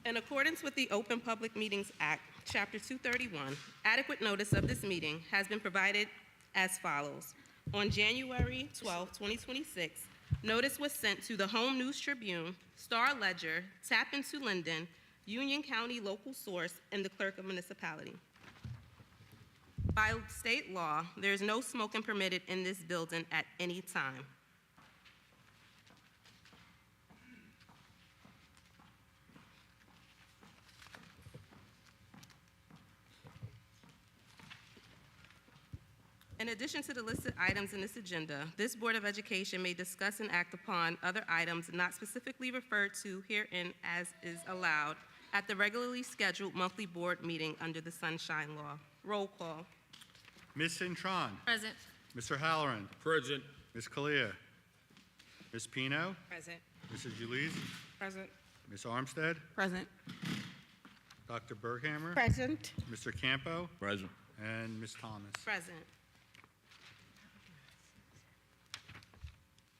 In accordance with the Open Public Meetings Act, Chapter 231, adequate notice of this meeting has been provided as follows. On January 12, 2026, notice was sent to the Home News Tribune, Star Ledger, Tap Into Linden, Union County Local Source, and the Clerk of Municipality. By state law, there is no smoking permitted in this building at any time. In addition to the listed items in this agenda, this Board of Education may discuss and act upon other items not specifically referred to herein as is allowed at the regularly scheduled monthly board meeting under the Sunshine Law. Roll call. Ms. Cintron. Present. Mr. Halloran. Present. Ms. Kalia. Ms. Pino. Present. Mrs. Ulise. Present. Ms. Armstead. Present. Dr. Berghammer. Present. Mr. Campo. Present. And Ms. Thomas. Present.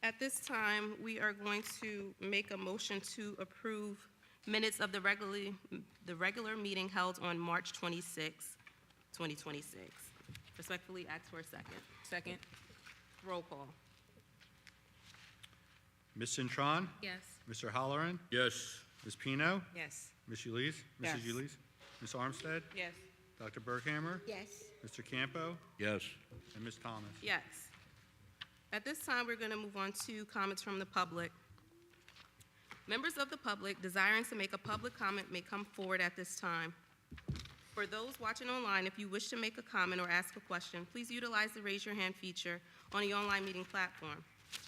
At this time, we are going to make a motion to approve minutes of the regular meeting held on March 26, 2026. Respectfully ask for a second. Second. Roll call. Ms. Cintron. Yes. Mr. Halloran. Yes. Ms. Pino. Yes. Ms. Ulise. Yes. Mrs. Ulise. Ms. Armstead. Yes. Dr. Berghammer. Yes. Mr. Campo. Yes. And Ms. Thomas. Yes. At this time, we're going to move on to comments from the public. Members of the public desiring to make a public comment may come forward at this time. For those watching online, if you wish to make a comment or ask a question, please utilize the raise your hand feature on the online meeting platform.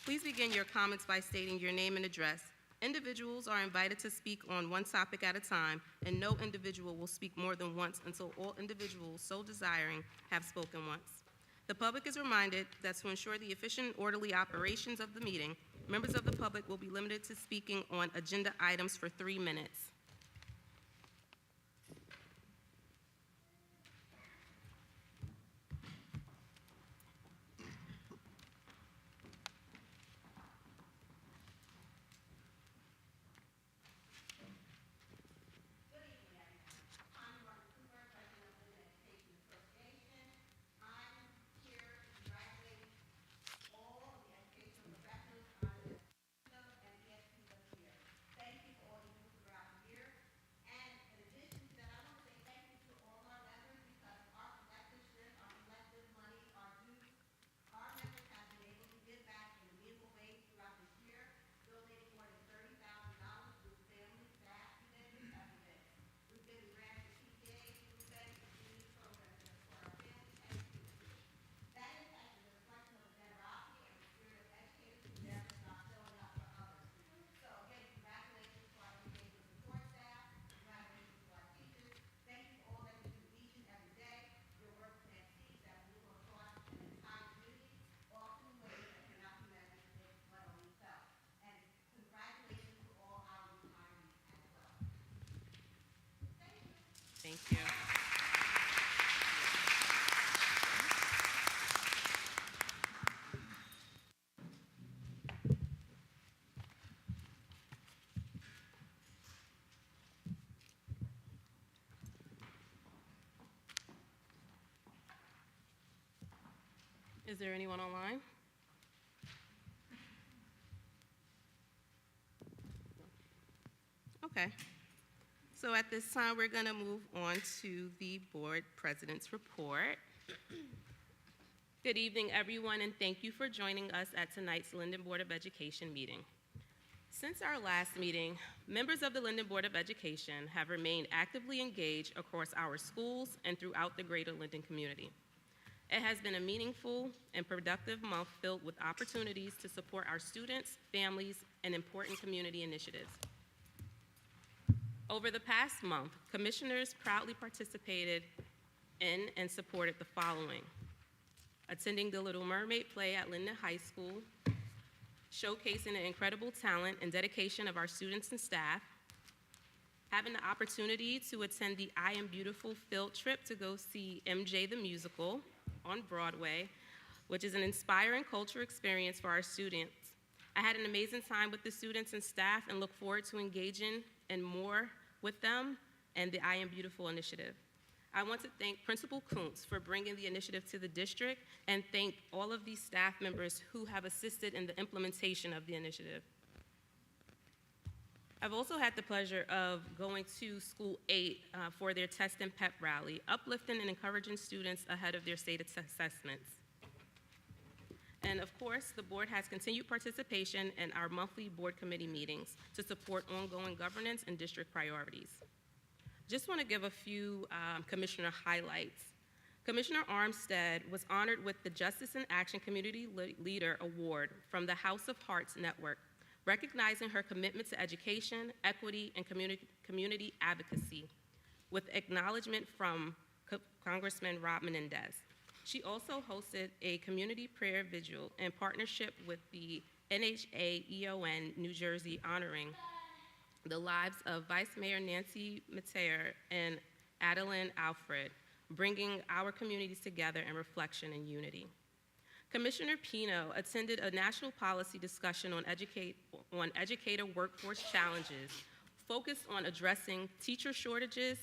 Please begin your comments by stating your name and address. Individuals are invited to speak on one topic at a time, and no individual will speak more than once until all individuals so desiring have spoken once. The public is reminded that to ensure the efficient and orderly operations of the meeting, members of the public will be limited to speaking on agenda items for 3 minutes. Thank you. Is there anyone online? Okay. So at this time, we're going to move on to the board president's report. Good evening, everyone, and thank you for joining us at tonight's Linden Board of Education meeting. Since our last meeting, members of the Linden Board of Education have remained actively engaged across our schools and throughout the greater Linden community. It has been a meaningful and productive month filled with opportunities to support our students, families, and important community initiatives. Over the past month, commissioners proudly participated in and supported the following: attending the Little Mermaid play at Linden High School, showcasing the incredible talent and dedication of our students and staff, having the opportunity to attend the I Am Beautiful field trip to go see MJ the Musical on Broadway, which is an inspiring cultural experience for our students. I had an amazing time with the students and staff and look forward to engaging in more with them and the I Am Beautiful initiative. I want to thank Principal Kuntz for bringing the initiative to the district and thank all of these staff members who have assisted in the implementation of the initiative. I've also had the pleasure of going to School 8 for their Test and Pep rally, uplifting and encouraging students ahead of their state assessments. And of course, the board has continued participation in our monthly board committee meetings to support ongoing governance and district priorities. Just want to give a few commissioner highlights. Commissioner Armstead was honored with the Justice in Action Community Leader Award from the House of Hearts Network, recognizing her commitment to education, equity, and community advocacy, with acknowledgement from Congressman Rob Menendez. She also hosted a community prayer vigil in partnership with the NHA-EON New Jersey, honoring the lives of Vice Mayor Nancy Mateer and Adeline Alfred, bringing our communities together in reflection and unity. Commissioner Pino attended a national policy discussion on educator workforce challenges, focused on addressing teacher shortages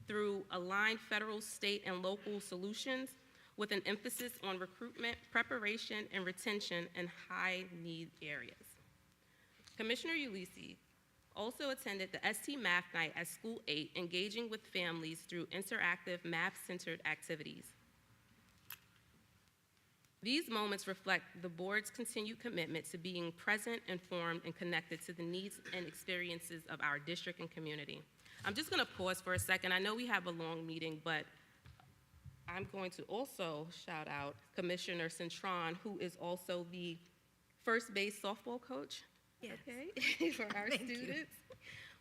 through aligned federal, state, and local solutions, with an emphasis on recruitment, preparation, and retention in high-need areas. Commissioner Ulisi also attended the ST Math Night at School 8, engaging with families through interactive math-centered activities. These moments reflect the board's continued commitment to being present, informed, and connected to the needs and experiences of our district and community. I'm just going to pause for a second. I know we have a long meeting, but I'm going to also shout out Commissioner Cintron, who is also the first base softball coach, yes. Okay, for our students.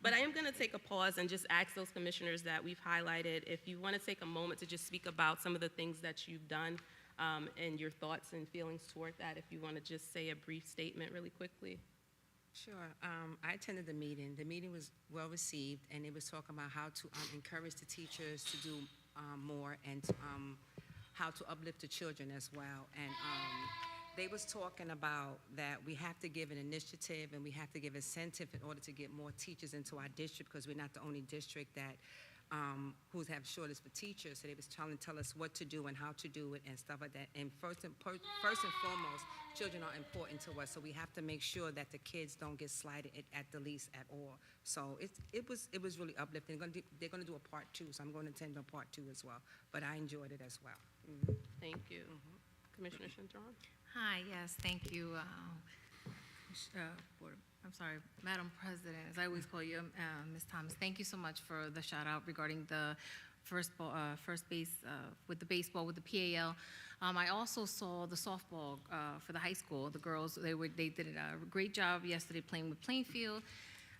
But I am going to take a pause and just ask those commissioners that we've highlighted if you want to take a moment to just speak about some of the things that you've done and your thoughts and feelings toward that, if you want to just say a brief statement really quickly. Sure. I attended the meeting. The meeting was well received, and it was talking about how to encourage the teachers to do more, and how to uplift the children as well. And they was talking about that we have to give an initiative and we have to give incentive in order to get more teachers into our district, because we're not the only district that who have shortage for teachers. So they was trying to tell us what to do and how to do it and stuff like that. And first and foremost, children are important to us, so we have to make sure that the kids don't get slighted at the least at all. So it was really uplifting. They're going to do a part 2, so I'm going to attend a part 2 as well. But I enjoyed it as well. Mm-hmm. Thank you. Mm-hmm. Commissioner Cintron? Hi, yes, thank you, Madam President, as I always call you, Ms. Thomas. Thank you so much for the shout out regarding the first base with the baseball, with the PAL. I also saw the softball for the high school. The girls, they did a great job yesterday playing with Plainfield.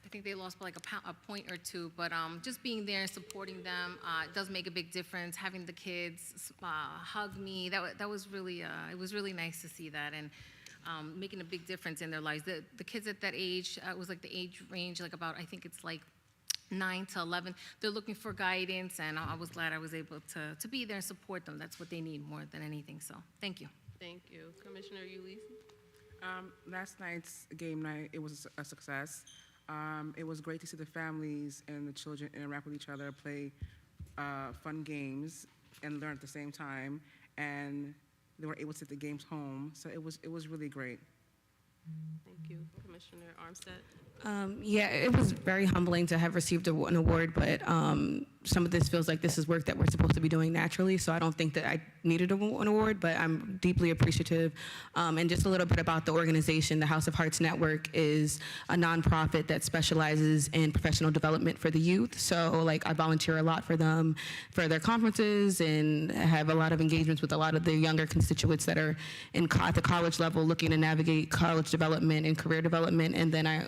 I think they lost by like a point or 2, but just being there and supporting them does make a big difference. Having the kids hug me, that was really, it was really nice to see that, and making a big difference in their lives. The kids at that age, it was like the age range, like about, I think it's like 9 to 11. They're looking for guidance, and I was glad I was able to be there and support them. That's what they need more than anything, so thank you. Thank you. Commissioner Ulisi? Last night's game night, it was a success. It was great to see the families and the children interact with each other, play fun games, and learn at the same time. And they were able to take the games home, so it was really great. Thank you. Commissioner Armstead? Yeah, it was very humbling to have received an award, but some of this feels like this is work that we're supposed to be doing naturally, so I don't think that I needed an award, but I'm deeply appreciative. And just a little bit about the organization. The House of Hearts Network is a nonprofit that specializes in professional development for the youth. So like I volunteer a lot for them, for their conferences, and have a lot of engagements with a lot of the younger constituents that are at the college level looking to navigate college development and career development. And then I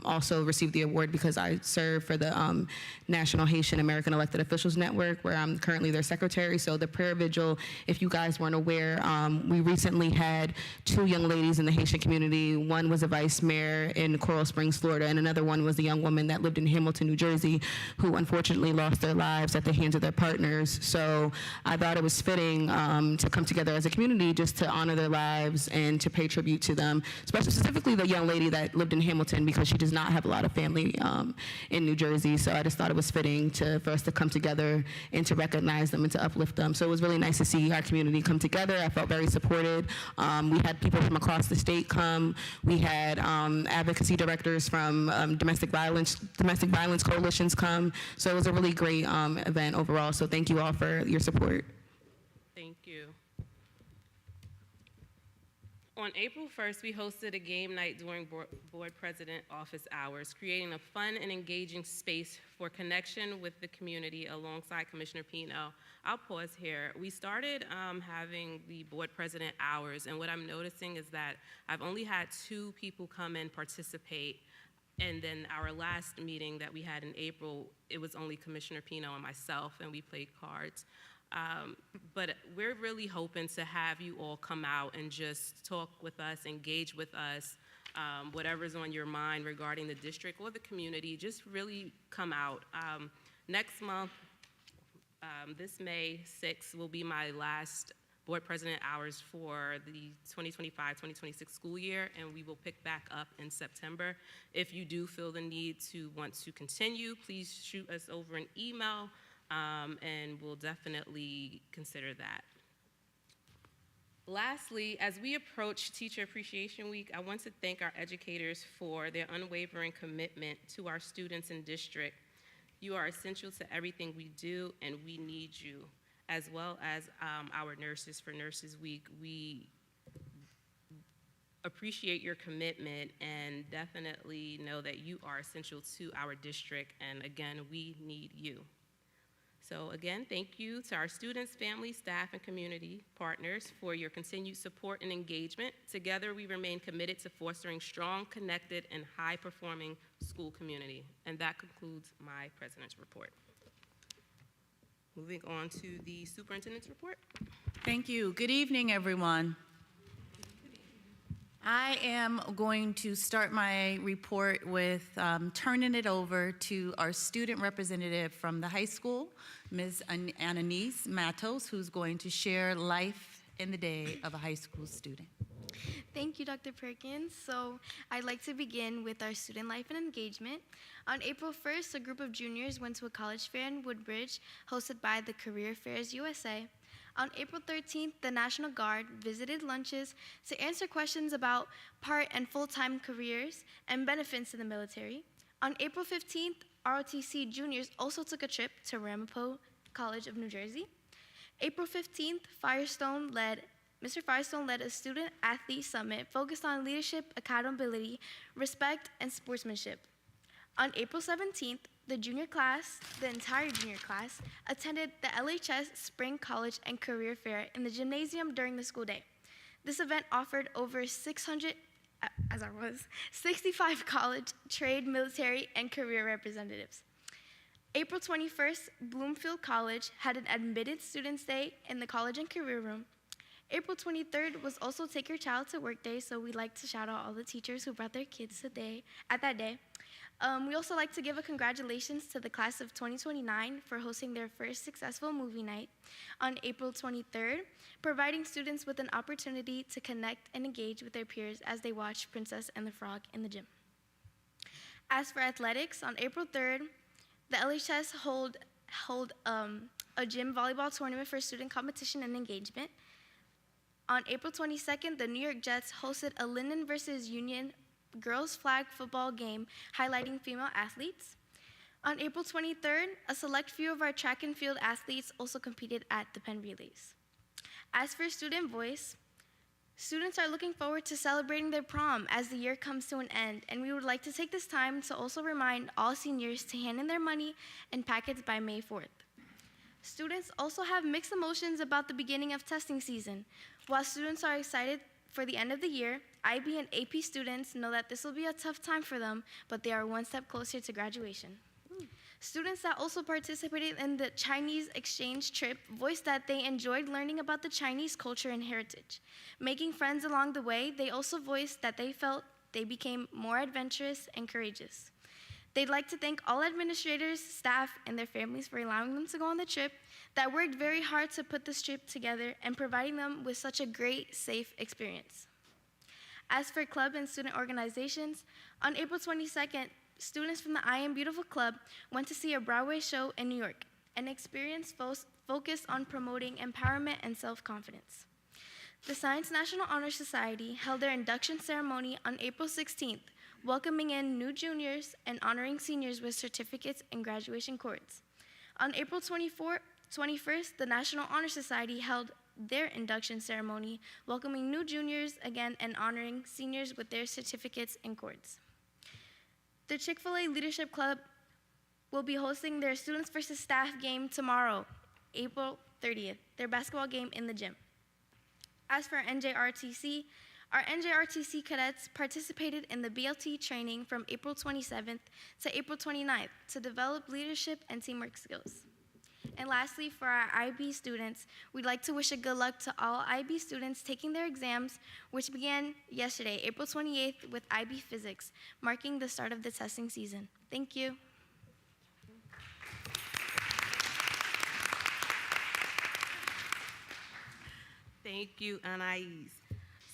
also received the award because I serve for the National Haitian American Elected Officials Network, where I'm currently their secretary. So the prayer vigil, if you guys weren't aware, we recently had 2 young ladies in the Haitian community. One was a vice mayor in Coral Springs, Florida, and another one was a young woman that lived in Hamilton, New Jersey, who unfortunately lost their lives at the hands of their partners. So I thought it was fitting to come together as a community just to honor their lives and to pay tribute to them, especially specifically the young lady that lived in Hamilton, because she does not have a lot of family in New Jersey. So I just thought it was fitting for us to come together and to recognize them and to uplift them. So it was really nice to see our community come together. I felt very supported. We had people from across the state come. We had advocacy directors from domestic violence coalitions come. So it was a really great event overall. So thank you all for your support. Thank you. On April 1st, we hosted a game night during board president office hours, creating a fun and engaging space for connection with the community alongside Commissioner Pino. I'll pause here. We started having the board president hours, and what I'm noticing is that I've only had 2 people come and participate, and then our last meeting that we had in April, it was only Commissioner Pino and myself, and we played cards. But we're really hoping to have you all come out and just talk with us, engage with us, whatever's on your mind regarding the district or the community, just really come out. Next month, this May 6th will be my last board president hours for the 2025-2026 school year, and we will pick back up in September. If you do feel the need to want to continue, please shoot us over an email, and we'll definitely consider that. Lastly, as we approach Teacher Appreciation Week, I want to thank our educators for their unwavering commitment to our students and district. You are essential to everything we do, and we need you, as well as our nurses for Nurses Week. We appreciate your commitment and definitely know that you are essential to our district, and again, we need you. So again, thank you to our students, families, staff, and community partners for your continued support and engagement. Together, we remain committed to fostering strong, connected, and high-performing school community. And that concludes my president's report. Moving on to the superintendent's report. Thank you. Good evening, everyone. I am going to start my report with turning it over to our student representative from the high school, Ms. Ananise Matos, who's going to share life in the day of a high school student. Thank you, Dr. Perkins. So I'd like to begin with our student life and engagement. On April 1st, a group of juniors went to a college fair in Woodbridge, hosted by the Career Fairs USA. On April 13th, the National Guard visited lunches to answer questions about part and full-time careers and benefits in the military. On April 15th, ROTC juniors also took a trip to Ramapo College of New Jersey. April 15th, Mr. Firestone led a student-athlete summit focused on leadership, accountability, respect, and sportsmanship. On April 17th, the entire junior class, attended the LHS Spring College and Career Fair in the gymnasium during the school day. This event offered over 65 college, trade, military, and career representatives. April 21st, Bloomfield College had an admitted students day in the college and career room. April 23rd was also Take Your Child to Work Day, so we'd like to shout out all the teachers who brought their kids at that day. We also like to give a congratulations to the class of 2029 for hosting their first successful movie night on April 23rd, providing students with an opportunity to connect and engage with their peers as they watch Princess and the Frog in the gym. As for athletics, on April 3rd, the LHS held a gym volleyball tournament for student competition and engagement. On April 22nd, the New York Jets hosted a Linden versus Union girls flag football game highlighting female athletes. On April 23rd, a select few of our track and field athletes also competed at the Penn Relays. As for student voice, students are looking forward to celebrating their prom as the year comes to an end, and we would like to take this time to also remind all seniors to hand in their money and packets by May 4th. Students also have mixed emotions about the beginning of testing season. While students are excited for the end of the year, IB and AP students know that this will be a tough time for them, but they are one step closer to graduation. Students that also participated in the Chinese exchange trip voiced that they enjoyed learning about the Chinese culture and heritage. Making friends along the way, they also voiced that they felt they became more adventurous and courageous. They'd like to thank all administrators, staff, and their families for allowing them to go on the trip, that worked very hard to put this trip together and providing them with such a great, safe experience. As for club and student organizations, on April 22nd, students from the I Am Beautiful Club went to see a Broadway show in New York, an experience focused on promoting empowerment and self-confidence. The Science National Honor Society held their induction ceremony on April 16th, welcoming in new juniors and honoring seniors with certificates and graduation cords. On April 21st, the National Honor Society held their induction ceremony, welcoming new juniors again and honoring seniors with their certificates and cords. The Chick-fil-A Leadership Club will be hosting their Students versus Staff game tomorrow, April 30th, their basketball game in the gym. As for NJRTC, our NJRTC cadets participated in the BLT training from April 27th to April 29th to develop leadership and teamwork skills. And lastly, for our IB students, we'd like to wish a good luck to all IB students taking their exams, which began yesterday, April 28th, with IB Physics, marking the start of the testing season. Thank you. Thank you, Anais.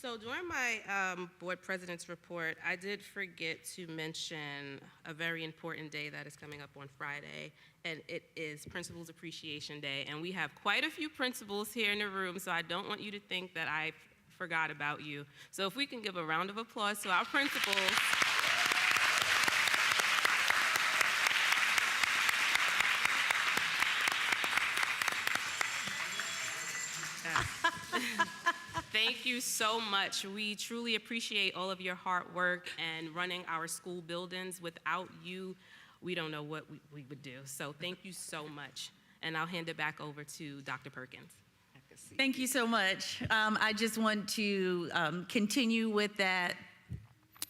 So during my board president's report, I did forget to mention a very important day that is coming up on Friday, and it is Principals Appreciation Day. And we have quite a few principals here in the room, so I don't want you to think that I forgot about you. So if we can give a round of applause to our principals. Thank you so much. We truly appreciate all of your hard work and running our school buildings. Without you, we don't know what we would do. So thank you so much. And I'll hand it back over to Dr. Perkins. Thank you so much. I just want to continue with that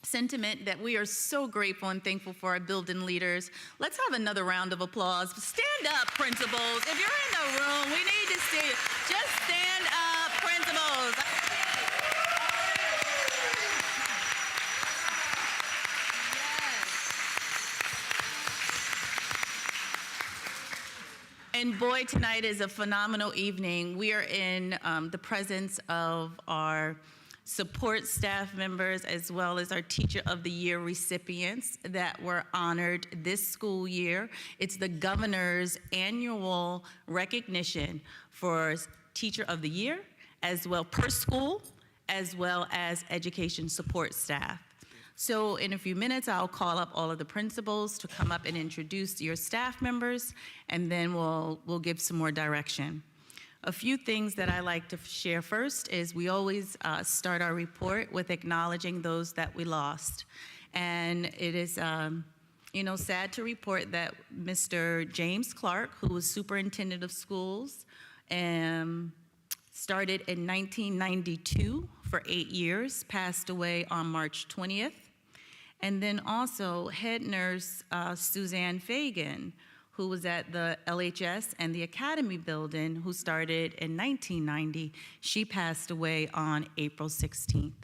sentiment that we are so grateful and thankful for our building leaders. Let's have another round of applause. Stand up, principals. If you're in the room, we need to see you. Just stand up, principals. And boy, tonight is a phenomenal evening. We are in the presence of our support staff members as well as our Teacher of the Year recipients that were honored this school year. It's the governor's annual recognition for Teacher of the Year, as well per school, as well as education support staff. So in a few minutes, I'll call up all of the principals to come up and introduce your staff members, and then we'll give some more direction. A few things that I like to share first is we always start our report with acknowledging those that we lost. And it is, sad to report that Mr. James Clark, who was superintendent of schools, started in 1992 for 8 years, passed away on March 20th. And then also head nurse Suzanne Fagan, who was at the LHS and the Academy building, who started in 1990. She passed away on April 16th.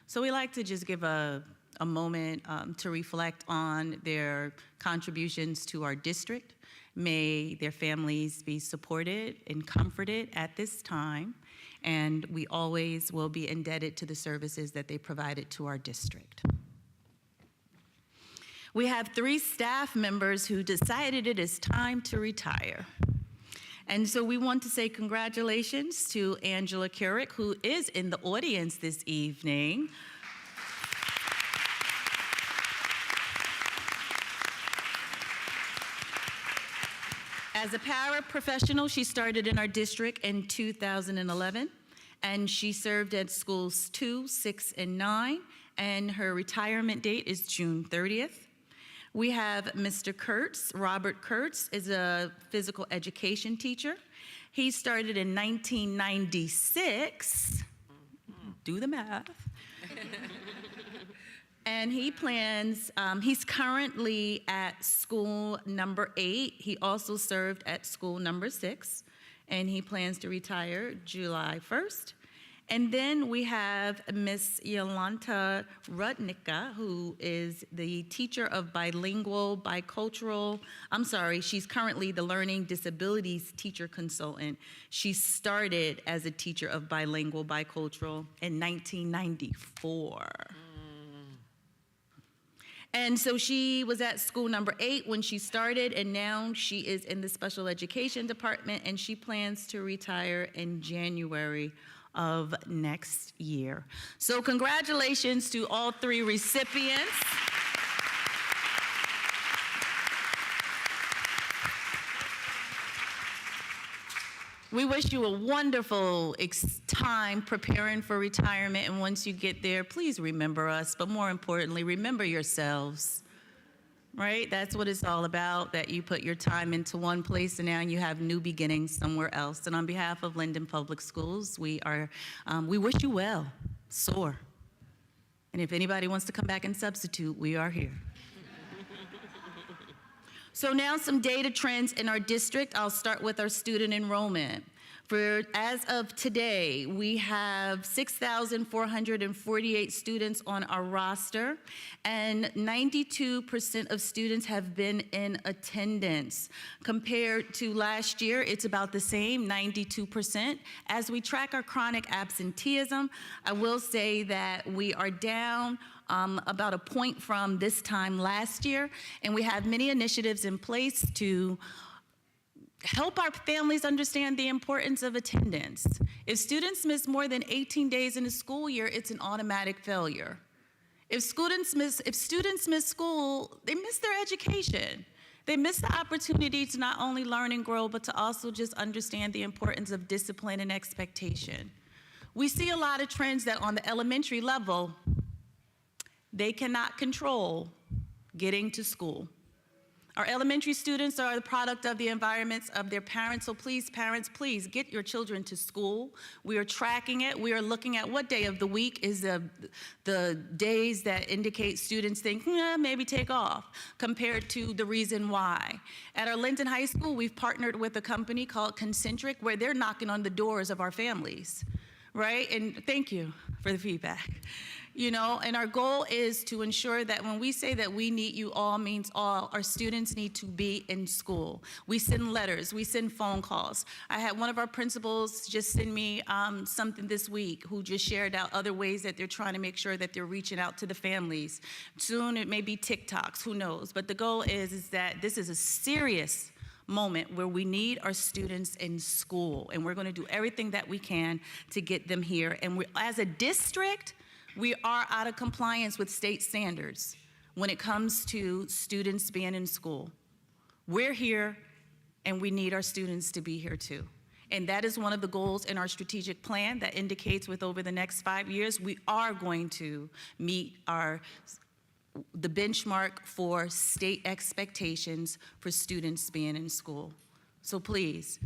So we like to just give a moment to reflect on their contributions to our district. May their families be supported and comforted at this time, and we always will be indebted to the services that they provided to our district. We have 3 staff members who decided it is time to retire. And so we want to say congratulations to Angela Carrick, who is in the audience this evening. As a paraprofessional, she started in our district in 2011, and she served at schools 2, 6, and 9, and her retirement date is June 30th. We have Mr. Kurtz. Robert Kurtz is a physical education teacher. He started in 1996. Do the math. And he plans, he's currently at school number 8. He also served at school number 6, and he plans to retire July 1st. And then we have Miss Yolanta Rudnicka, who is the teacher of bilingual, bicultural, she's currently the learning disabilities teacher consultant. She started as a teacher of bilingual, bicultural in 1994. And so she was at school number 8 when she started, and now she is in the special education department, and she plans to retire in January of next year. So congratulations to all 3 recipients. We wish you a wonderful time preparing for retirement, and once you get there, please remember us, but more importantly, remember yourselves, right? That's what it's all about, that you put your time into one place and now you have new beginnings somewhere else. And on behalf of Linden Public Schools, we wish you well, soar. And if anybody wants to come back and substitute, we are here. So now some data trends in our district. I'll start with our student enrollment. As of today, we have 6,448 students on our roster, and 92% of students have been in attendance. Compared to last year, it's about the same, 92%. As we track our chronic absenteeism, I will say that we are down about a point from this time last year, and we have many initiatives in place to help our families understand the importance of attendance. If students miss more than 18 days in a school year, it's an automatic failure. If students miss school, they miss their education. They miss the opportunity to not only learn and grow, but to also just understand the importance of discipline and expectation. We see a lot of trends that on the elementary level, they cannot control getting to school. Our elementary students are the product of the environments of their parents, so please, parents, please get your children to school. We are tracking it. We are looking at what day of the week is the days that indicate students think, maybe take off, compared to the reason why. At our Linden High School, we've partnered with a company called Concentric, where they're knocking on the doors of our families, right? And thank you for the feedback. And our goal is to ensure that when we say that we need you all means all, our students need to be in school. We send letters, we send phone calls. I had one of our principals just send me something this week who just shared out other ways that they're trying to make sure that they're reaching out to the families. Soon it may be TikToks, who knows? But the goal is that this is a serious moment where we need our students in school, and we're going to do everything that we can to get them here. And as a district, we are out of compliance with state standards when it comes to students being in school. We're here, and we need our students to be here too. And that is one of the goals in our strategic plan that indicates with over the next 5 years, we are going to meet the benchmark for state expectations for students being in school. So please,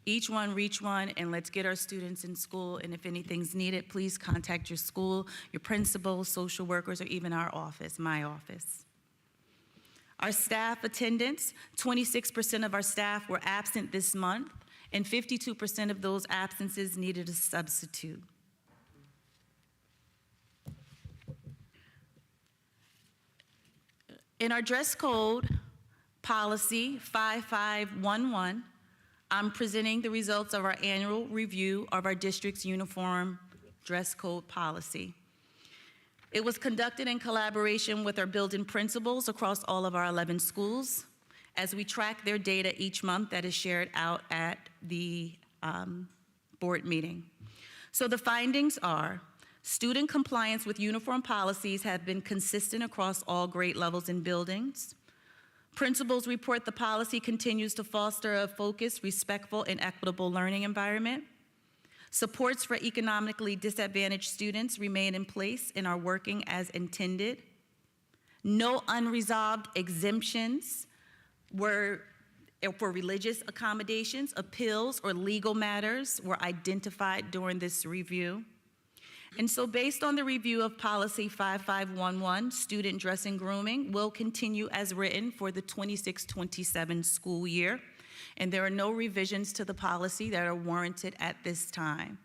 each one reach one, and let's get our students in school. And if anything's needed, please contact your school, your principal, social workers, or even our office, my office. Our staff attendance, 26% of our staff were absent this month, and 52% of those absences needed a substitute. In our dress code policy 5511, I'm presenting the results of our annual review of our district's uniform dress code policy. It was conducted in collaboration with our building principals across all of our 11 schools as we track their data each month that is shared out at the board meeting. So the findings are: student compliance with uniform policies have been consistent across all grade levels and buildings. Principals report the policy continues to foster a focused, respectful, and equitable learning environment. Supports for economically disadvantaged students remain in place and are working as intended. No unresolved exemptions for religious accommodations, appeals, or legal matters were identified during this review. And so based on the review of policy 5511, student dress and grooming will continue as written for the 26-27 school year, and there are no revisions to the policy that are warranted at this time.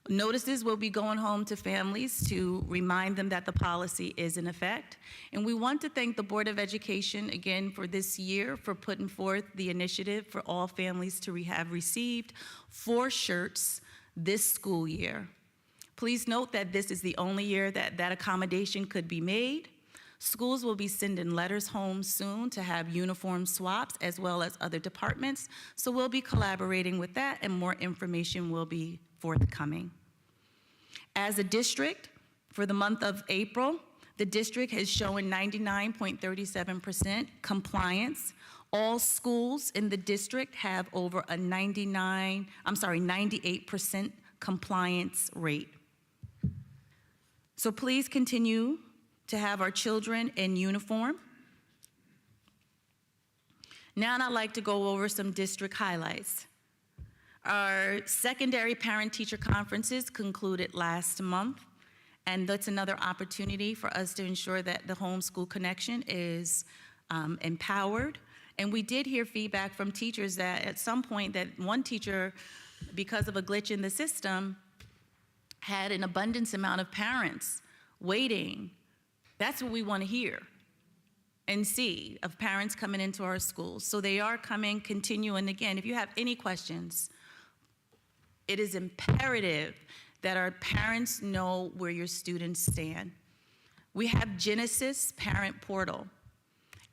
Notices will be going home to families to remind them that the policy is in effect. And we want to thank the Board of Education again for this year for putting forth the initiative for all families to have received 4 shirts this school year. Please note that this is the only year that that accommodation could be made. Schools will be sending letters home soon to have uniform swaps as well as other departments. So we'll be collaborating with that and more information will be forthcoming. As a district, for the month of April, the district has shown 99.37% compliance. All schools in the district have over a 98% compliance rate. So please continue to have our children in uniform. Now I'd like to go over some district highlights. Our secondary parent-teacher conferences concluded last month, and that's another opportunity for us to ensure that the homeschool connection is empowered. And we did hear feedback from teachers that at some point that one teacher, because of a glitch in the system, had an abundance amount of parents waiting. That's what we want to hear and see of parents coming into our schools. So they are coming, continuing. Again, if you have any questions, it is imperative that our parents know where your students stand. We have Genesis Parent Portal,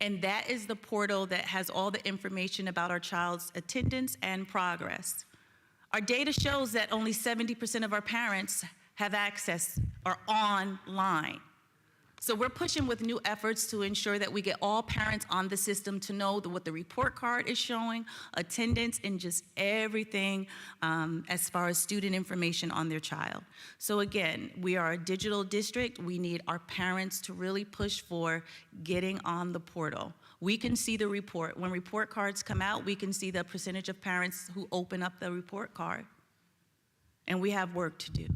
and that is the portal that has all the information about our child's attendance and progress. Our data shows that only 70% of our parents have access or online. So we're pushing with new efforts to ensure that we get all parents on the system to know what the report card is showing, attendance, and just everything as far as student information on their child. So again, we are a digital district. We need our parents to really push for getting on the portal. We can see the report. When report cards come out, we can see the percentage of parents who open up the report card. And we have work to do.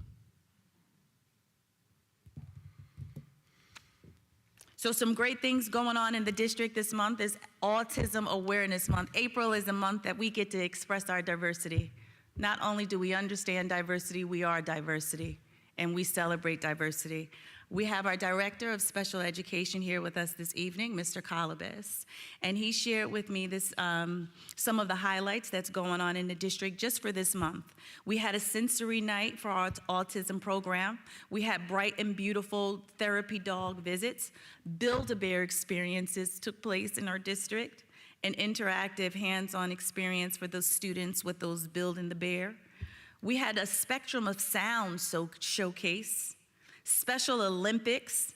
So some great things going on in the district this month is Autism Awareness Month. April is a month that we get to express our diversity. Not only do we understand diversity, we are diversity, and we celebrate diversity. We have our Director of Special Education here with us this evening, Mr. Colibas, and he shared with me this, some of the highlights that's going on in the district just for this month. We had a sensory night for our autism program. We had bright and beautiful therapy dog visits. Build-A-Bear experiences took place in our district, an interactive hands-on experience for those students with those Building the Bear. We had a Spectrum of Sound showcase, Special Olympics,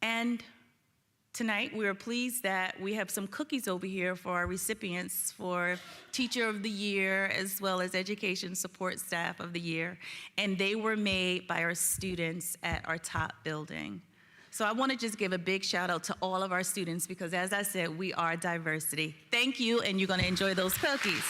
and tonight we are pleased that we have some cookies over here for our recipients for Teacher of the Year as well as Education Support Staff of the Year, and they were made by our students at our top building. So I want to just give a big shout out to all of our students because as I said, we are diversity. Thank you, and you're going to enjoy those cookies.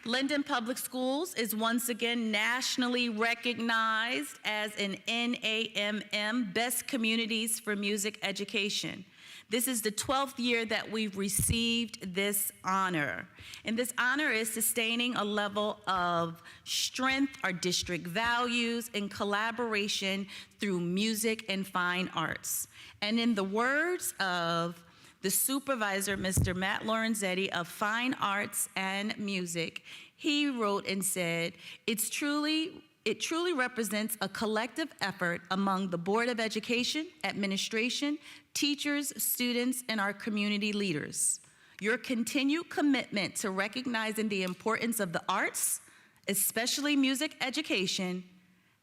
Linden Public Schools is once again nationally recognized as an NAMM Best Communities for Music Education. This is the 12th year that we've received this honor. And this honor is sustaining a level of strength, our district values, and collaboration through music and fine arts. And in the words of the supervisor, Mr. Matt Lorenzetti of Fine Arts and Music, he wrote and said, it truly represents a collective effort among the Board of Education, administration, teachers, students, and our community leaders. Your continued commitment to recognizing the importance of the arts, especially music education,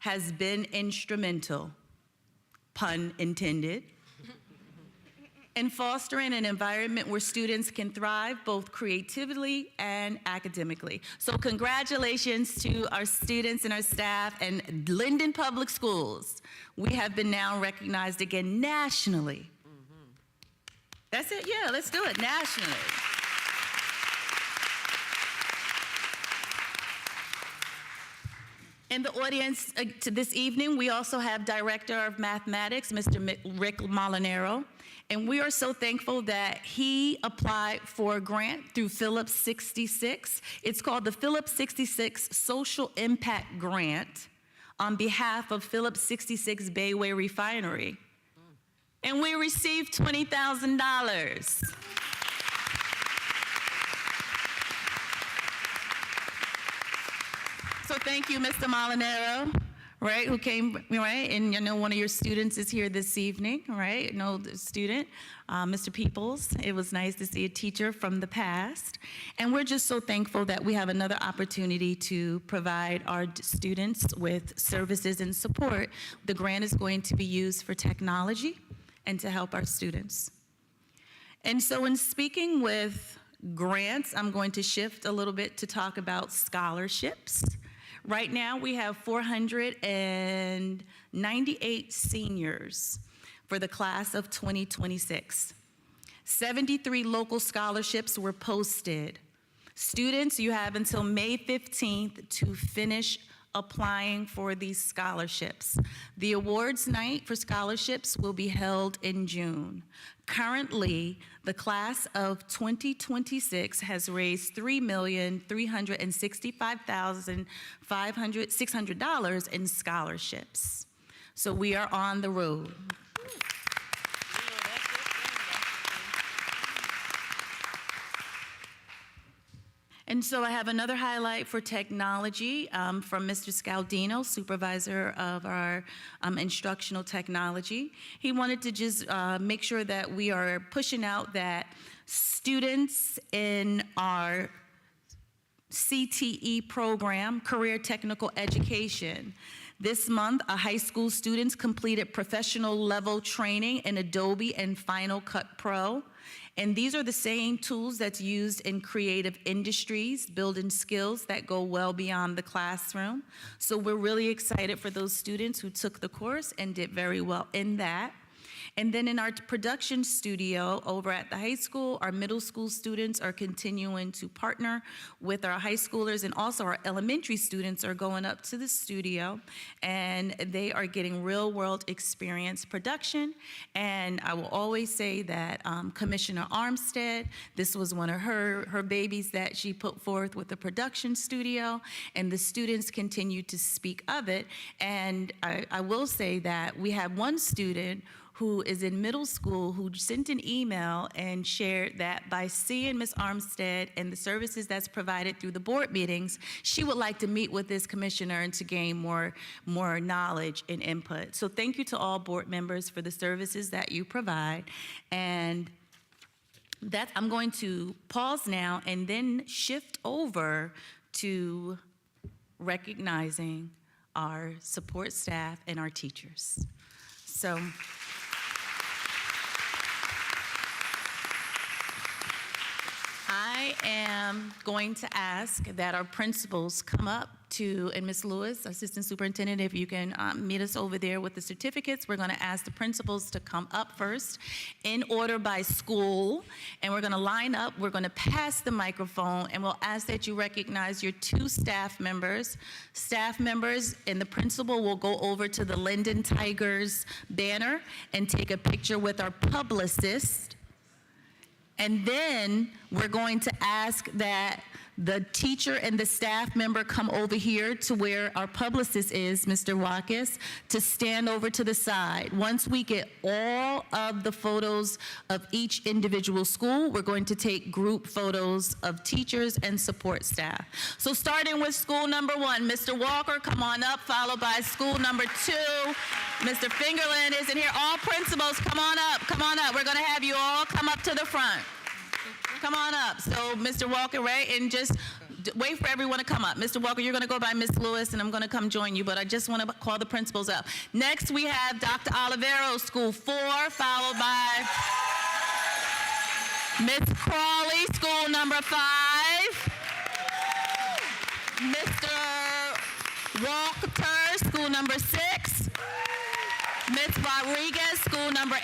has been instrumental, pun intended, in fostering an environment where students can thrive both creatively and academically. So congratulations to our students and our staff and Linden Public Schools. We have been now recognized again nationally. That's it, yeah, let's do it, nationally. In the audience to this evening, we also have Director of Mathematics, Mr. Rick Molinaro. And we are so thankful that he applied for a grant through Phillips 66. It's called the Phillips 66 Social Impact Grant on behalf of Phillips 66 Bayway Refinery. And we received $20,000. So thank you, Mr. Molinaro, right, who came, right, and I know one of your students is here this evening, right, the student, Mr. Peoples. It was nice to see a teacher from the past, and we're just so thankful that we have another opportunity to provide our students with services and support. The grant is going to be used for technology and to help our students. And so in speaking with grants, I'm going to shift a little bit to talk about scholarships. Right now, we have 498 seniors for the class of 2026. 73 local scholarships were posted. Students, you have until May 15th to finish applying for these scholarships. The awards night for scholarships will be held in June. Currently, the class of 2026 has raised $3,365,600 in scholarships. So we are on the road. And so I have another highlight for technology from Mr. Scaldino, supervisor of our instructional technology. He wanted to just make sure that we are pushing out that students in our CTE program, Career Technical Education. This month, our high school students completed professional level training in Adobe and Final Cut Pro. And these are the same tools that's used in creative industries, building skills that go well beyond the classroom. So we're really excited for those students who took the course and did very well in that. And then in our production studio over at the high school, our middle school students are continuing to partner with our high schoolers, and also our elementary students are going up to the studio, and they are getting real world experience production. And I will always say that Commissioner Armstead, this was one of her babies that she put forth with the production studio, and the students continue to speak of it. And I will say that we have one student who is in middle school who sent an email and shared that by seeing Ms. Armstead and the services that's provided through the board meetings, she would like to meet with this commissioner and to gain more knowledge and input. So thank you to all board members for the services that you provide. And I'm going to pause now and then shift over to recognizing our support staff and our teachers. So. I am going to ask that our principals come up to, and Ms. Lewis, Assistant Superintendent, if you can meet us over there with the certificates. We're going to ask the principals to come up first in order by school, and we're going to line up. We're going to pass the microphone, and we'll ask that you recognize your two staff members. Staff members and the principal will go over to the Linden Tigers banner and take a picture with our publicist. And then we're going to ask that the teacher and the staff member come over here to where our publicist is, Mr. Watkins, to stand over to the side. Once we get all of the photos of each individual school, we're going to take group photos of teachers and support staff. So starting with school number 1, Mr. Walker, come on up, followed by school number 2. Mr. Fingerland isn't here. All principals, come on up, come on up. We're gonna have you all come up to the front. Come on up. So Mr. Walker, right, and just wait for everyone to come up. Mr. Walker, you're gonna go by Ms. Lewis, and I'm gonna come join you, but I just wanna call the principals up. Next, we have Dr. Olivero, school 4, followed by Ms. Crawley, school number 5. Mr. Walker, school number 6. Ms. Rodriguez, school number 8.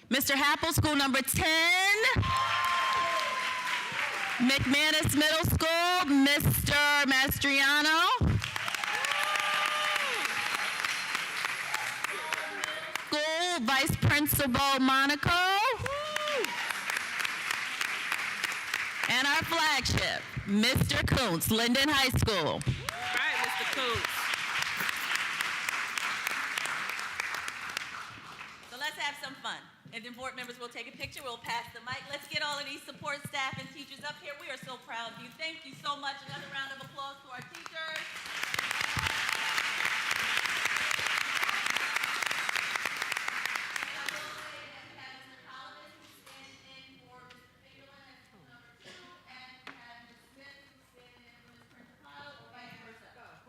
Mr. Happel, school number 10. McManus Middle School, Mr. Mastriano. School Vice Principal Monaco. And our flagship, Mr. Kuntz, Linden High School. All right, Mr. Coates. So let's have some fun. And then board members will take a picture. We'll pass the mic. Let's get all of these support staff and teachers up here. We are so proud of you. Thank you so much. Another round of applause to our teachers.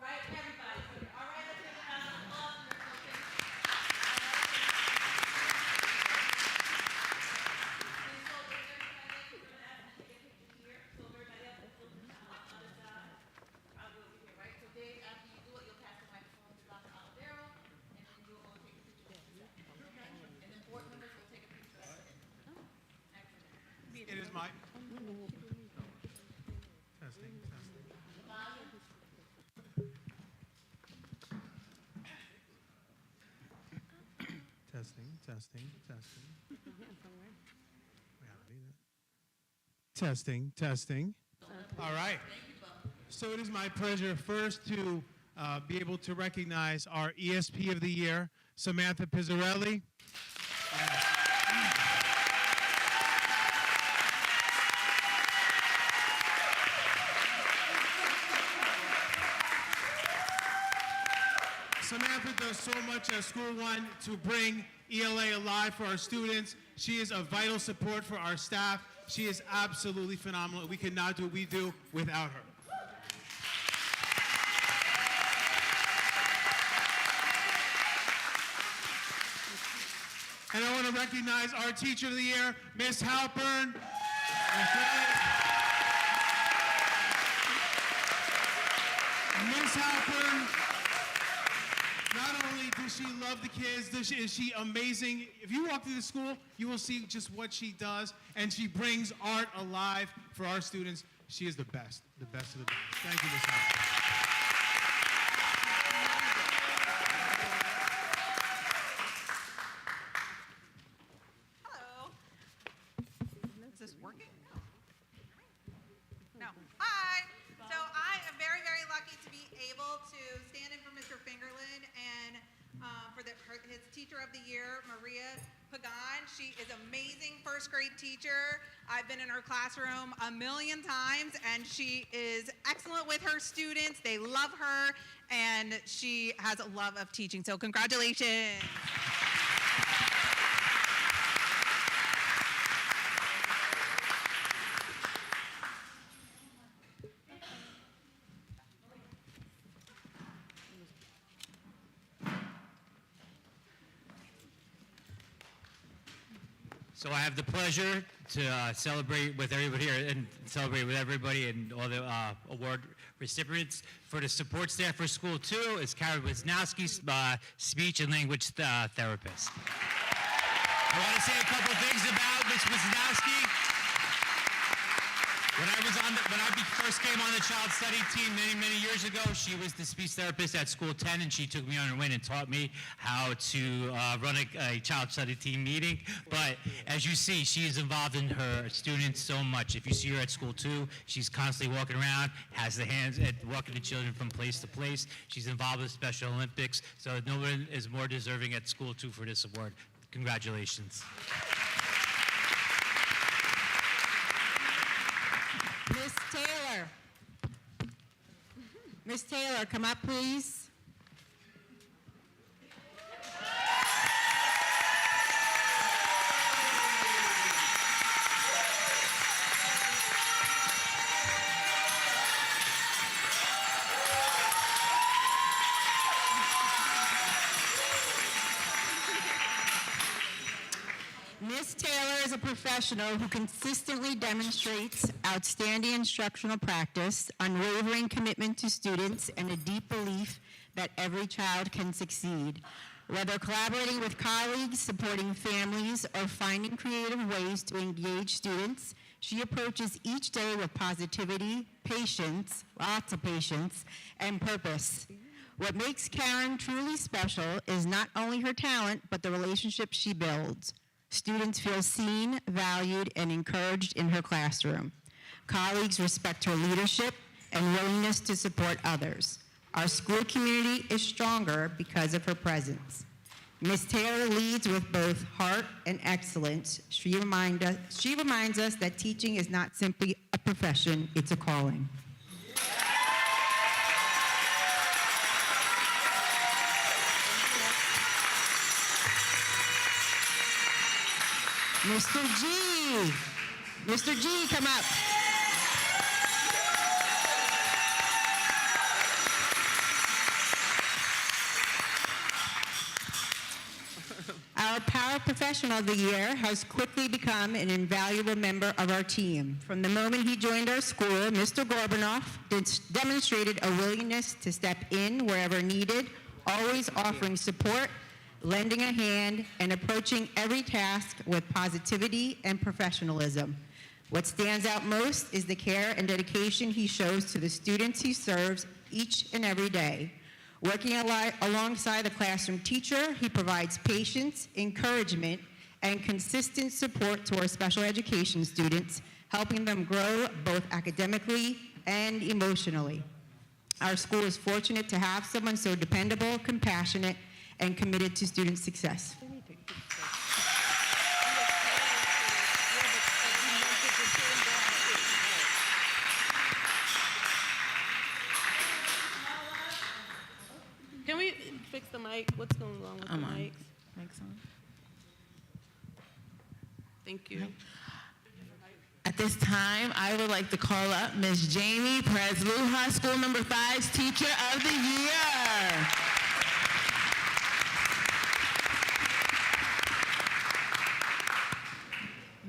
Right, everybody. All right, let's give a round of applause. It is my. Testing, testing. Testing, testing. Testing, testing. All right. So it is my pleasure first to be able to recognize our ESP of the Year, Samantha Pizzarelli. Samantha does so much at School One to bring ELA alive for our students. She is a vital support for our staff. She is absolutely phenomenal. We could not do what we do without her. And I want to recognize our Teacher of the Year, Miss Halpern. Miss Halpern, not only does she love the kids, is she amazing. If you walk through the school, you will see just what she does, and she brings art alive for our students. She is the best of the best. Thank you, Miss Halpern. Hello. Is this working? No. Hi. So I am very, very lucky to be able to stand in for Mr. Fingerland and for his Teacher of the Year, Maria Pagan. She is amazing first grade teacher. I've been in her classroom a million times, and she is excellent with her students. They love her, and she has a love of teaching. So congratulations. So I have the pleasure to celebrate with everybody here and celebrate with everybody and all the award recipients. For the support staff for School 2 is Karen Wisnowski, speech and language therapist. I want to say a couple things about Ms. Wisnowski. When I first came on the child study team many years ago, she was the speech therapist at School 10, and she took me on her wing and taught me how to run a child study team meeting. But as you see, she is involved in her students so much. If you see her at School 2, she's constantly walking around, has the hands at walking the children from place to place. She's involved with Special Olympics, so no one is more deserving at School 2 for this award. Congratulations. Miss Taylor. Miss Taylor, come up, please. Ms. Taylor is a professional who consistently demonstrates outstanding instructional practice, unwavering commitment to students, and a deep belief that every child can succeed. Whether collaborating with colleagues, supporting families, or finding creative ways to engage students, she approaches each day with positivity, patience, lots of patience, and purpose. What makes Karen truly special is not only her talent, but the relationships she builds. Students feel seen, valued, and encouraged in her classroom. Colleagues respect her leadership and willingness to support others. Our school community is stronger because of her presence. Ms. Taylor leads with both heart and excellence. She reminds us that teaching is not simply a profession, it's a calling. Mr. G, come up. Our Paraprofessional of the Year has quickly become an invaluable member of our team. From the moment he joined our school, Mr. Gorbanoff demonstrated a willingness to step in wherever needed, always offering support, lending a hand, and approaching every task with positivity and professionalism. What stands out most is the care and dedication he shows to the students he serves each and every day. Working alongside a classroom teacher, he provides patience, encouragement, and consistent support to our special education students, helping them grow both academically and emotionally. Our school is fortunate to have someone so dependable, compassionate, and committed to student success. Can we fix the mic? What's going on with the mics? Mic's on. Thank you. At this time, I would like to call up Ms. Jamie Presluha, School Number 5's Teacher of the Year.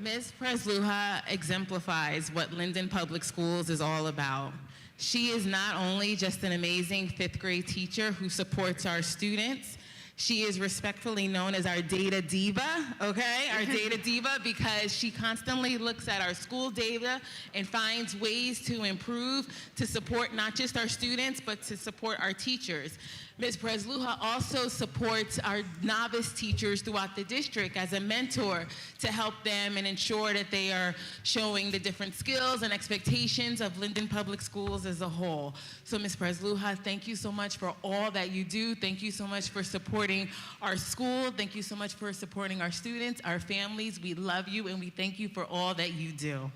Ms. Presluha exemplifies what Linden Public Schools is all about. She is not only just an amazing 5th grade teacher who supports our students, she is respectfully known as our data diva, okay? Our data diva, because she constantly looks at our school data and finds ways to improve, to support not just our students, but to support our teachers. Ms. Presluha also supports our novice teachers throughout the district as a mentor to help them and ensure that they are showing the different skills and expectations of Linden Public Schools as a whole. So Ms. Presluha, thank you so much for all that you do. Thank you so much for supporting our school. Thank you so much for supporting our students, our families. We love you and we thank you for all that you do.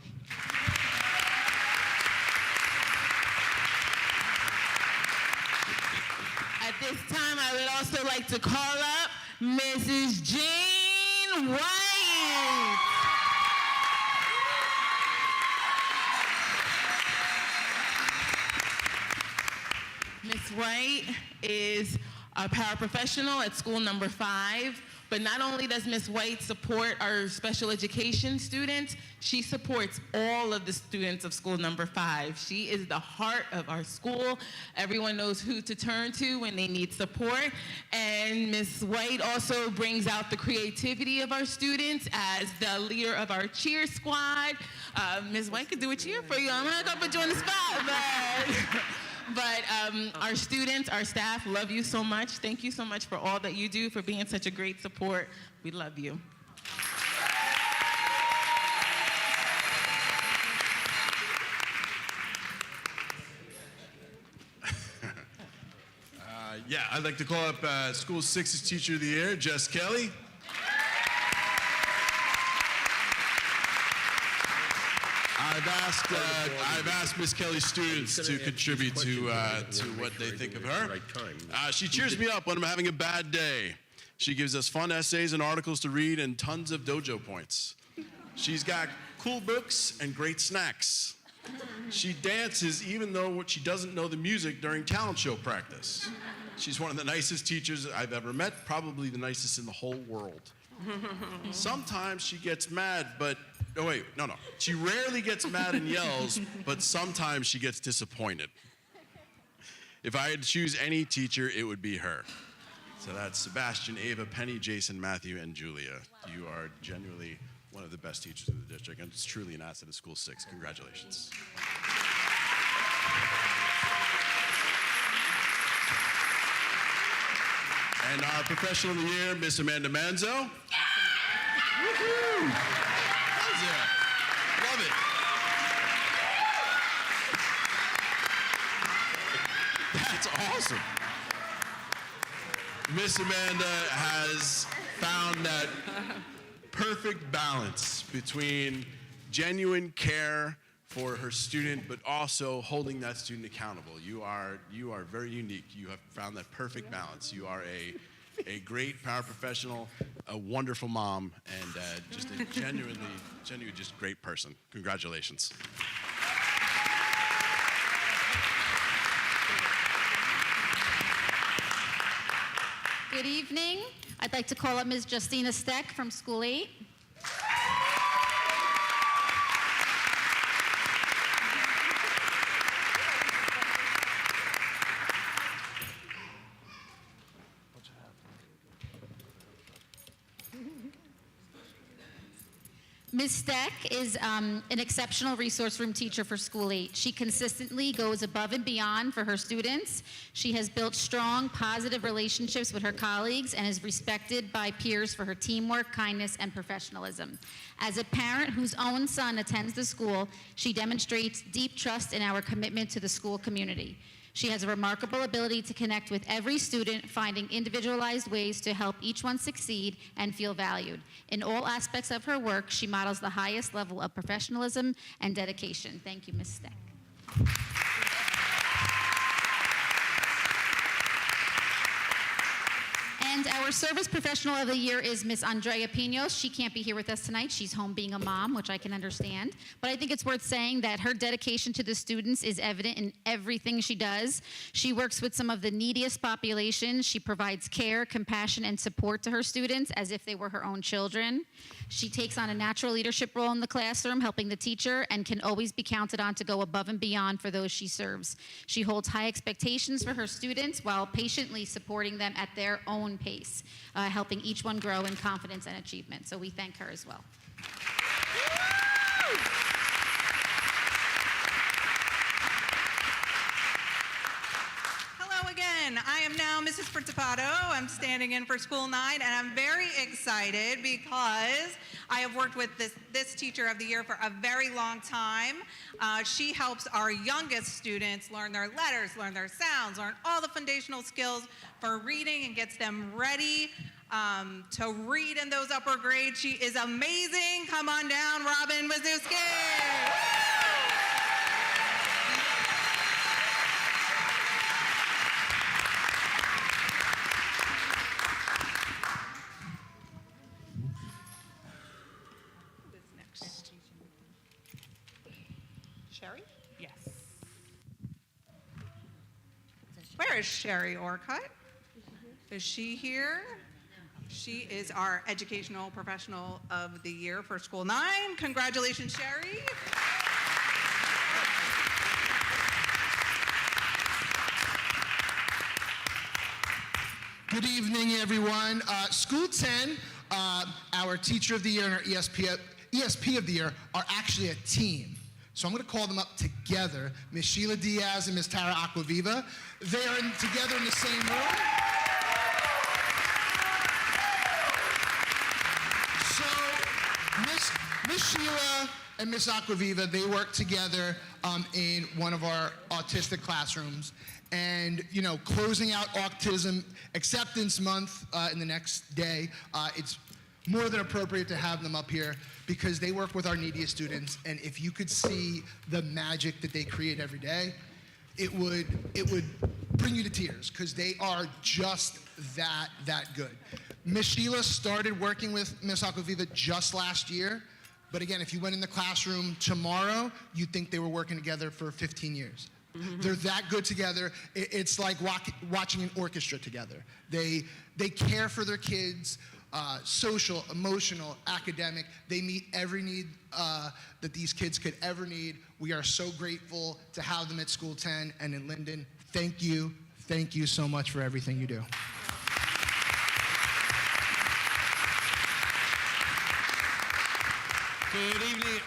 At this time, I would also like to call up Mrs. Jane White. Ms. White is a paraprofessional at School Number 5. But not only does Ms. White support our special education students, she supports all of the students of School Number 5. She is the heart of our school. Everyone knows who to turn to when they need support. And Ms. White also brings out the creativity of our students as the leader of our cheer squad. Ms. White could do a cheer for you. I'm not gonna put you on the spot, but our students, our staff love you so much. Thank you so much for all that you do, for being such a great support. We love you. Yeah, I'd like to call up School 6's Teacher of the Year, Jess Kelly. I've asked Miss Kelly's students to contribute to what they think of her. She cheers me up when I'm having a bad day. She gives us fun essays and articles to read and tons of dojo points. She's got cool books and great snacks. She dances even though she doesn't know the music during talent show practice. She's one of the nicest teachers I've ever met, probably the nicest in the whole world. Sometimes she gets mad, but, oh wait, no. She rarely gets mad and yells, but sometimes she gets disappointed. If I had to choose any teacher, it would be her. So that's Sebastian, Ava, Penny, Jason, Matthew, and Julia. You are genuinely one of the best teachers in the district, and it's truly an asset of School 6. Congratulations. And our Professional of the Year, Miss Amanda Manzo. Woohoo! How's that? Love it. That's awesome. Miss Amanda has found that perfect balance between genuine care for her student, but also holding that student accountable. You are very unique. You have found that perfect balance. You are a great paraprofessional, a wonderful mom, and just a genuinely just great person. Congratulations. Good evening. I'd like to call up Ms. Justina Steck from School 8. Ms. Steck is an exceptional resource room teacher for School 8. She consistently goes above and beyond for her students. She has built strong, positive relationships with her colleagues and is respected by peers for her teamwork, kindness, and professionalism. As a parent whose own son attends the school, she demonstrates deep trust in our commitment to the school community. She has a remarkable ability to connect with every student, finding individualized ways to help each one succeed and feel valued. In all aspects of her work, she models the highest level of professionalism and dedication. Thank you, Ms. Steck. And our Service Professional of the Year is Miss Andrea Pinos. She can't be here with us tonight. She's home being a mom, which I can understand. But I think it's worth saying that her dedication to the students is evident in everything she does. She works with some of the neediest populations. She provides care, compassion, and support to her students as if they were her own children. She takes on a natural leadership role in the classroom, helping the teacher, and can always be counted on to go above and beyond for those she serves. She holds high expectations for her students while patiently supporting them at their own pace, helping each one grow in confidence and achievement. So we thank her as well. Hello again. I am now Mrs. Principato. I'm standing in for School 9, and I'm very excited because I have worked with this Teacher of the Year for a very long time. She helps our youngest students learn their letters, learn their sounds, learn all the foundational skills for reading, and gets them ready to read in those upper grades. She is amazing. Come on down, Robin Wazowski. Sherry? Yes. Where is Sherry Orcutt? Is she here? She is our Educational Professional of the Year for School 9. Congratulations, Sherry. Good evening, everyone. School 10, our Teacher of the Year and our ESP of the Year are actually a team. So I'm going to call them up together, Ms. Sheila Diaz and Ms. Tara Aquaviva. They are together in the same room. So Ms. Sheila and Ms. Aquaviva, they work together in one of our autistic classrooms. And, you know, closing out Autism Acceptance Month in the next day, it's more than appropriate to have them up here because they work with our neediest students, and if you could see the magic that they create every day, it would bring you to tears because they are just that good. Miss Sheila started working with Miss Aquaviva just last year, but again, if you went in the classroom tomorrow, you'd think they were working together for 15 years. Mm-hmm. They're that good together. It's like watching an orchestra together. They care for their kids. Social, emotional, academic. They meet every need that these kids could ever need. We are so grateful to have them at School 10 and in Linden. Thank you so much for everything you do. Good evening.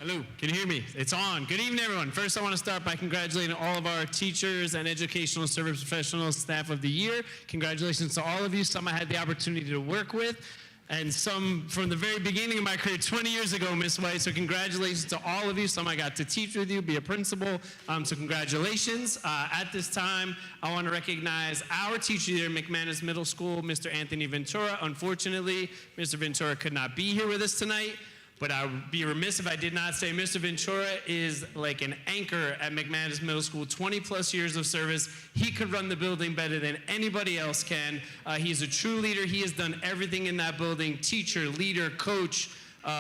Hello, can you hear me? It's on. Good evening, everyone. First, I want to start by congratulating all of our teachers and educational service professionals, staff of the year. Congratulations to all of you. Some I had the opportunity to work with, and some from the very beginning of my career, 20 years ago, Ms. White. So congratulations to all of you. Some I got to teach with you, be a principal. So congratulations. At this time, I want to recognize our teacher here at McManus Middle School, Mr. Anthony Ventura. Unfortunately, Mr. Ventura could not be here with us tonight. But I would be remiss if I did not say Mr. Ventura is like an anchor at McManus Middle School, 20 plus years of service. He could run the building better than anybody else can. He's a true leader. He has done everything in that building, teacher, leader, coach,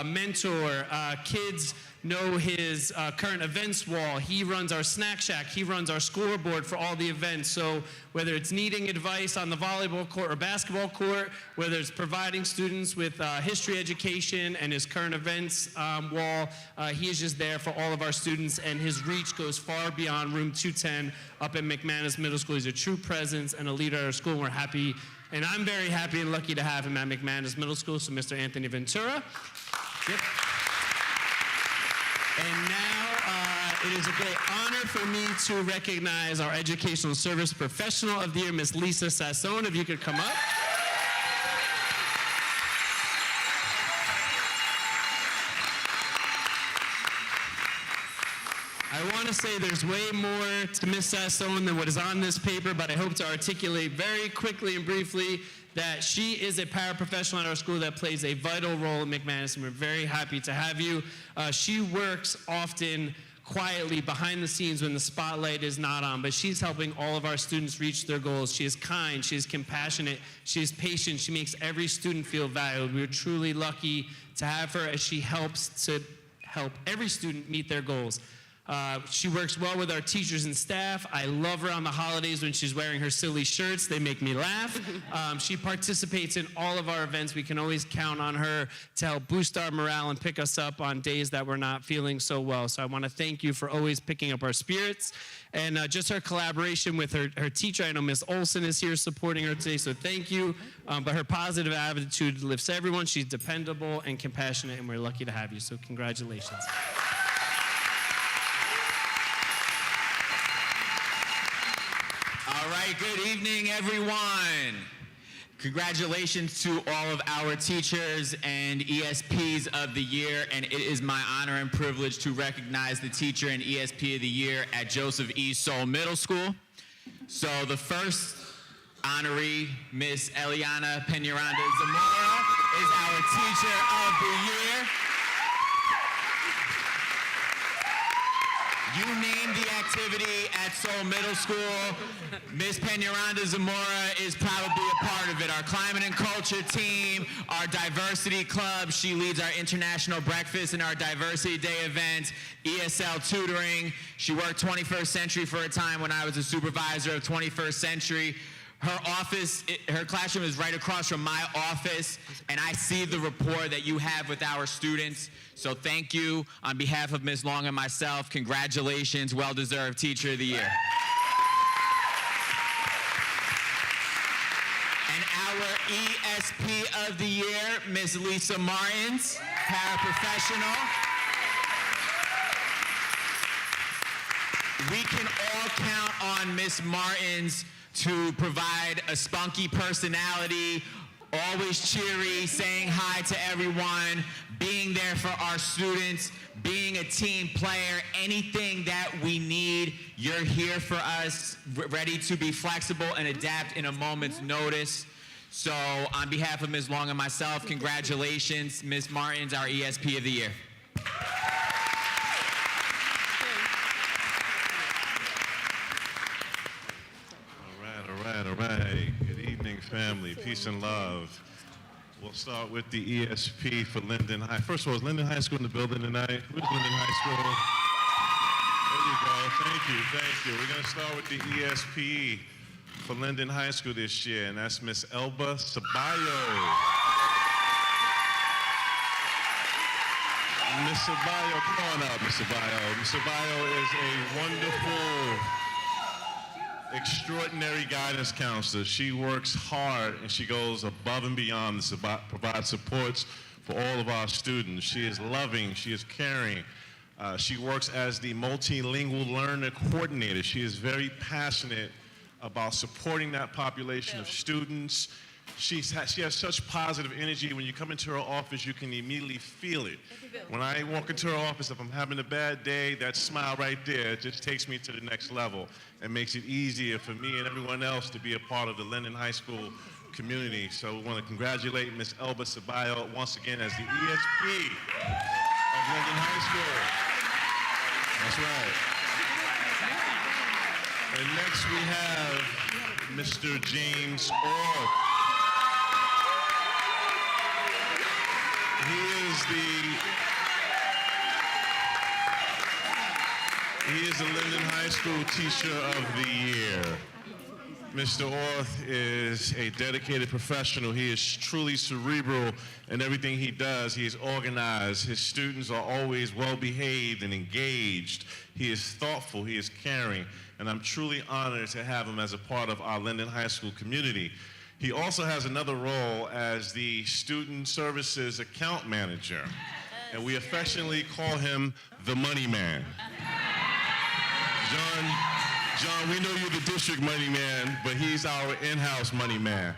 mentor. Kids know his current events wall. He runs our snack shack. He runs our scoreboard for all the events. So whether it's needing advice on the volleyball court or basketball court, whether it's providing students with history education and his current events wall, he is just there for all of our students, and his reach goes far beyond room 210 up at McManus Middle School. He's a true presence and a leader at our school, and we're happy, and I'm very happy and lucky to have him at McManus Middle School. So Mr. Anthony Ventura. Yep. And now it is a great honor for me to recognize our Educational Service Professional of the Year, Ms. Lisa Sassone, if you could come up. I want to say there's way more to Ms. Sassone than what is on this paper, but I hope to articulate very quickly and briefly that she is a paraprofessional at our school that plays a vital role in McManus, and we're very happy to have you. She works often quietly behind the scenes when the spotlight is not on, but she's helping all of our students reach their goals. She is kind, she is compassionate, she is patient, she makes every student feel valued. We're truly lucky to have her as she helps to help every student meet their goals. She works well with our teachers and staff. I love her on the holidays when she's wearing her silly shirts. They make me laugh. She participates in all of our events. We can always count on her to help boost our morale and pick us up on days that we're not feeling so well. So I want to thank you for always picking up our spirits. And just her collaboration with her teacher. I know Miss Olson is here supporting her today, so thank you. But her positive attitude lifts everyone. She's dependable and compassionate, and we're lucky to have you. So congratulations. All right, good evening, everyone. Congratulations to all of our teachers and ESPs of the year, and it is my honor and privilege to recognize the Teacher and ESP of the Year at Joseph E. Soule Middle School. So the first honoree, Miss Eliana Peñaranda Zamora, is our Teacher of the Year. You named the activity at Soule Middle School. Miss Peñaranda Zamora is probably a part of it. Our climate and culture team, our diversity club. She leads our international breakfast and our diversity day events, ESL tutoring. She worked 21st Century for a time when I was a supervisor of 21st Century. Her office, her classroom is right across from my office, and I see the rapport that you have with our students. So thank you on behalf of Ms. Long and myself. Congratulations, well-deserved Teacher of the Year. And our ESP of the Year, Ms. Lisa Martins, paraprofessional. We can all count on Ms. Martins to provide a spunky personality, always cheery, saying hi to everyone, being there for our students, being a team player, anything that we need, you're here for us, ready to be flexible and adapt in a moment's notice. So on behalf of Ms. Long and myself, congratulations, Ms. Martins, our ESP of the Year. All right. Good evening, family. Peace and love. We'll start with the ESP for Linden High. First of all, is Linden High School in the building tonight? Who's Linden High School? There you go. Thank you. We're going to start with the ESP for Linden High School this year, and that's Miss Elba Ceballo. Miss Ceballo, come on up, Miss Ceballo. Miss Ceballo is a wonderful, extraordinary guidance counselor. She works hard and she goes above and beyond to provide supports for all of our students. She is loving, she is caring. She works as the multilingual learner coordinator. She is very passionate about supporting that population of students. She has such positive energy. When you come into her office, you can immediately feel it. When I walk into her office, if I'm having a bad day, that smile right there just takes me to the next level and makes it easier for me and everyone else to be a part of the Linden High School community. So we want to congratulate Ms. Elba Ceballo once again as the ESP of Linden High School. That's right. And next we have Mr. James Orr. He is the Linden High School Teacher of the Year. Mr. Orth is a dedicated professional. He is truly cerebral in everything he does. He is organized. His students are always well-behaved and engaged. He is thoughtful. He is caring. And I'm truly honored to have him as a part of our Linden High School community. He also has another role as the Student Services Account Manager. And we affectionately call him the Money Man. John, we know you're the district money man, but he's our in-house money man.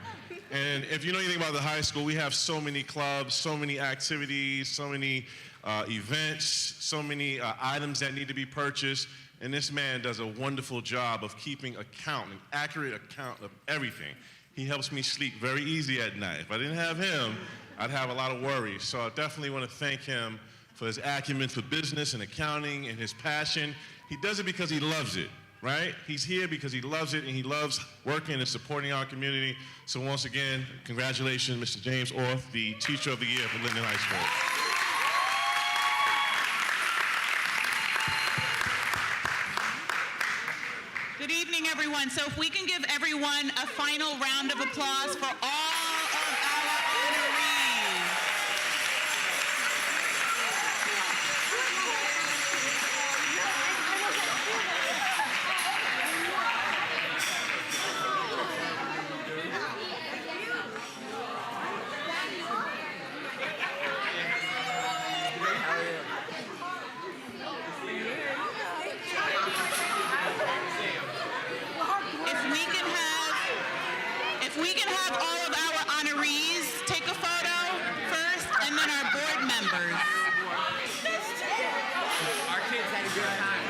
And if you know anything about the high school, we have so many clubs, so many activities, so many events, so many items that need to be purchased. And this man does a wonderful job of keeping account, an accurate account of everything. He helps me sleep very easy at night. If I didn't have him, I'd have a lot of worries. So I definitely want to thank him for his acumen for business and accounting and his passion. He does it because he loves it, right? He's here because he loves it and he loves working and supporting our community. So once again, congratulations, Mr. James Orth, the Teacher of the Year for Linden High School. Good evening, everyone. So if we can give everyone a final round of applause for all of our honorees. If we can have all of our honorees take a photo first, and then our board members. Our kids had a good time.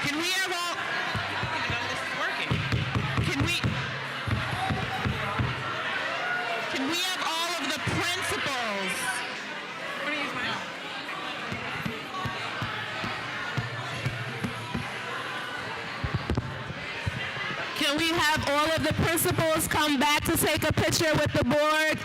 Can we have all? This is working. Can we have all of the principals? Can we have all of the principals come back to take a picture with the board?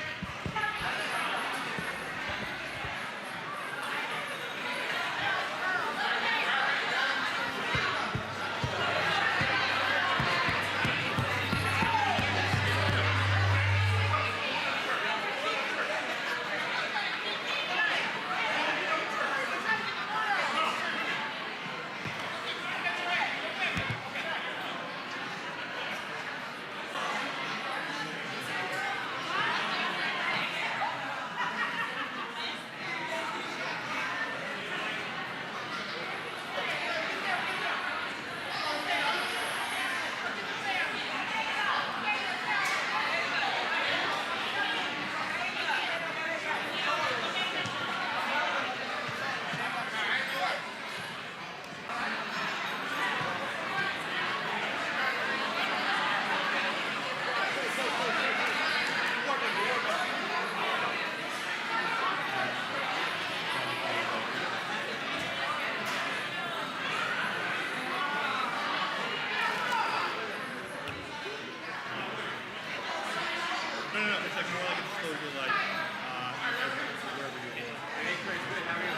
No, it's like more like a disclosure, like, wherever you go. Hey, Chris, good, how are you?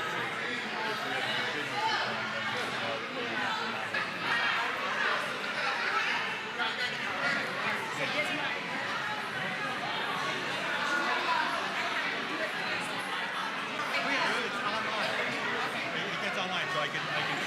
It gets online, so I can have it.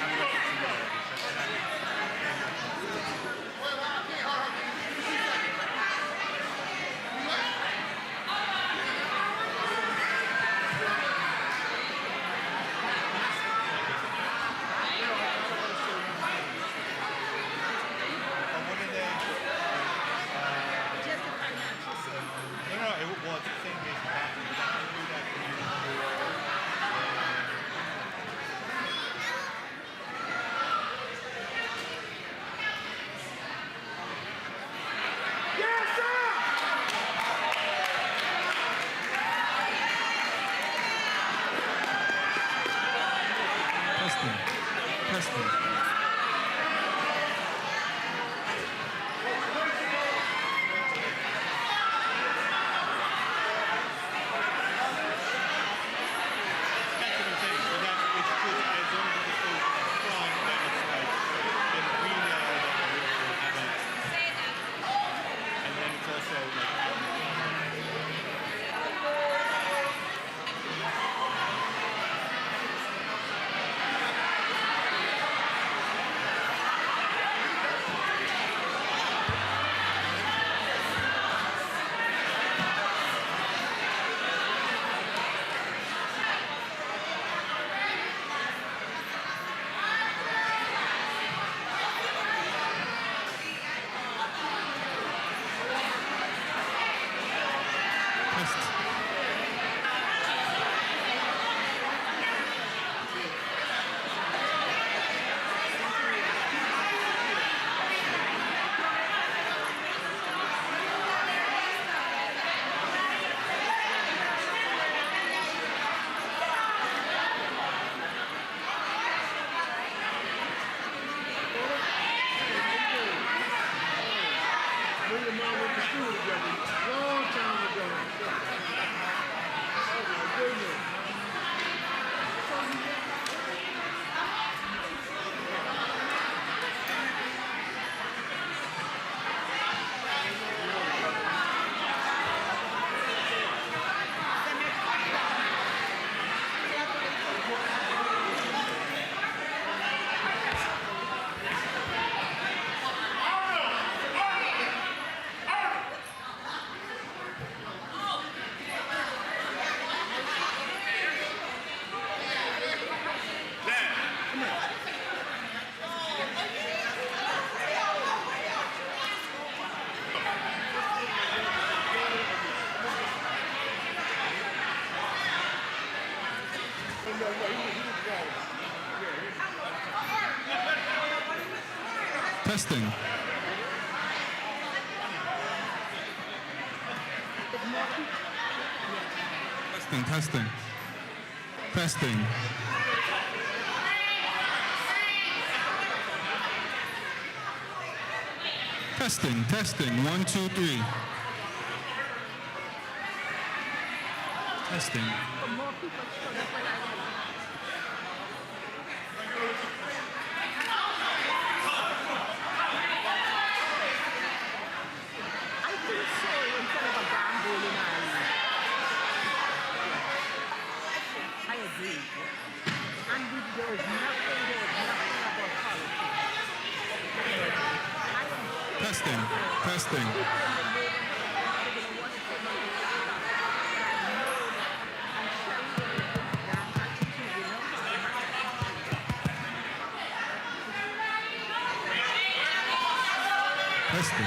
Testing. Testing. Testing. Testing. Testing. 1, 2, 3. Testing. Testing. Testing. Testing.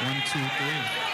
One, two, three.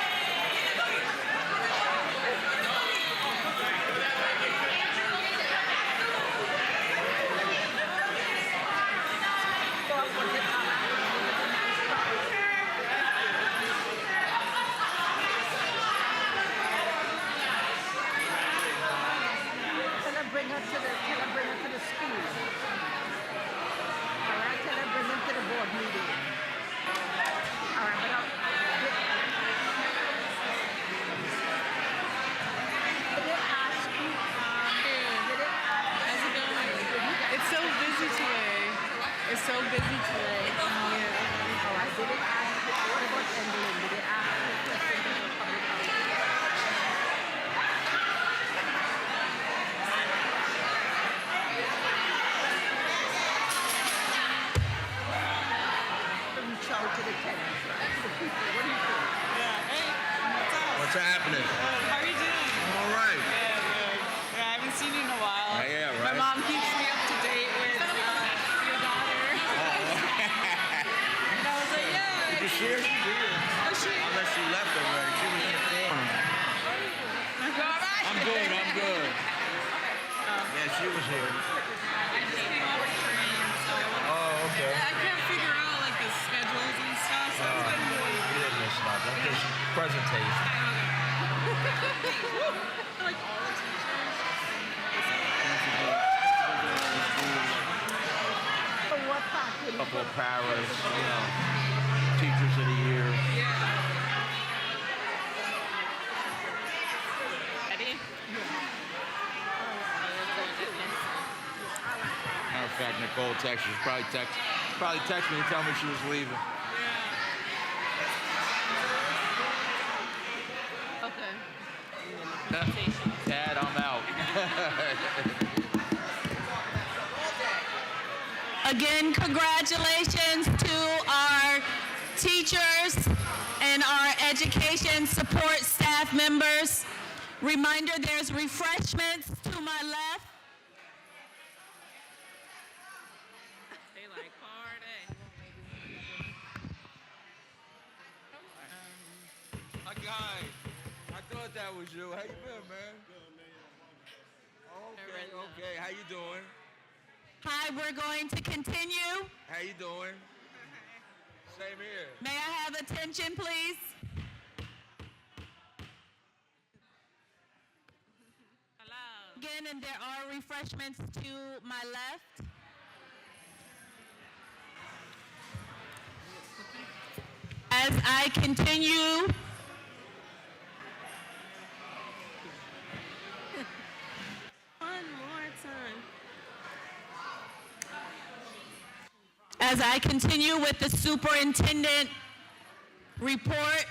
What's happening? How are you doing? All right. Yeah, I haven't seen you in a while. Yeah, right. My mom keeps me up to date with your daughter. And I was like, yeah. Did you see her? She's here. Oh, she? Unless she left already. She was in the corner. I'm good. I'm good. Yeah, she was here. I just came off the train, so. Oh, okay. I can't figure out like the schedules and stuff, so it's been more. You didn't miss nothing. Just presentation. Like all the teachers. A couple of paras, you know, teachers of the year. Ready? Matter of fact, Nicole texted. She probably texted me and tell me she was leaving. Okay. Dad, I'm out. Again, congratulations to our teachers and our education support staff members. Reminder, there's refreshments to my left. They like party. Hi, guy. I thought that was you. How you been, man? Okay. How you doing? Hi, we're going to continue. How you doing? Same here. May I have attention, please? Hello. Again, and there are refreshments to my left. As I continue As I continue with the superintendent report,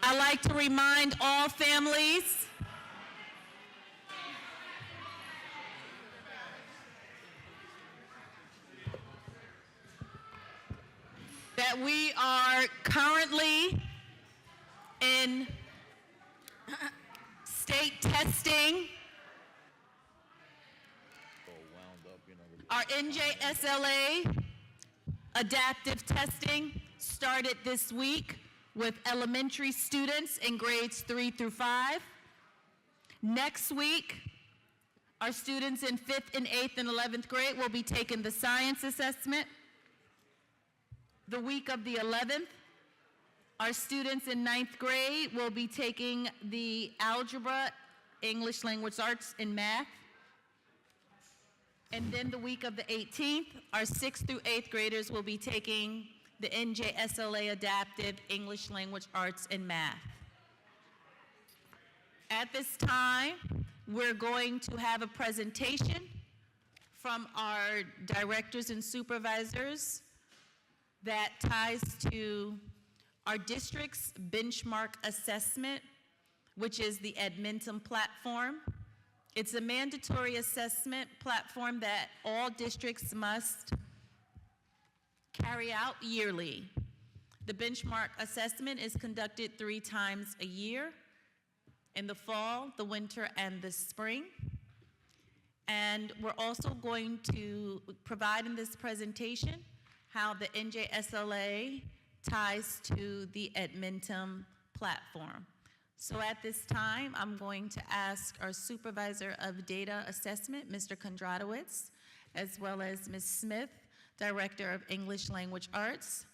I'd like to remind all families that we are currently in state testing. Our NJSLA adaptive testing started this week with elementary students in grades 3 through 5. Next week, our students in 5th and 8th and 11th grade will be taking the science assessment. The week of the 11th, our students in 9th grade will be taking the algebra, English, language, arts, and math. And then the week of the 18th, our 6th through 8th graders will be taking the NJSLA adaptive English, language, arts, and math. At this time, we're going to have a presentation from our directors and supervisors that ties to our district's benchmark assessment, which is the Edmentum platform. It's a mandatory assessment platform that all districts must carry out yearly. The benchmark assessment is conducted 3 times a year, in the fall, the winter, and the spring. And we're also going to provide in this presentation how the NJSLA ties to the Edmentum platform. So at this time, I'm going to ask our Supervisor of Data Assessment, Mr. Kondratowicz, as well as Ms. Smith, Director of English Language Arts,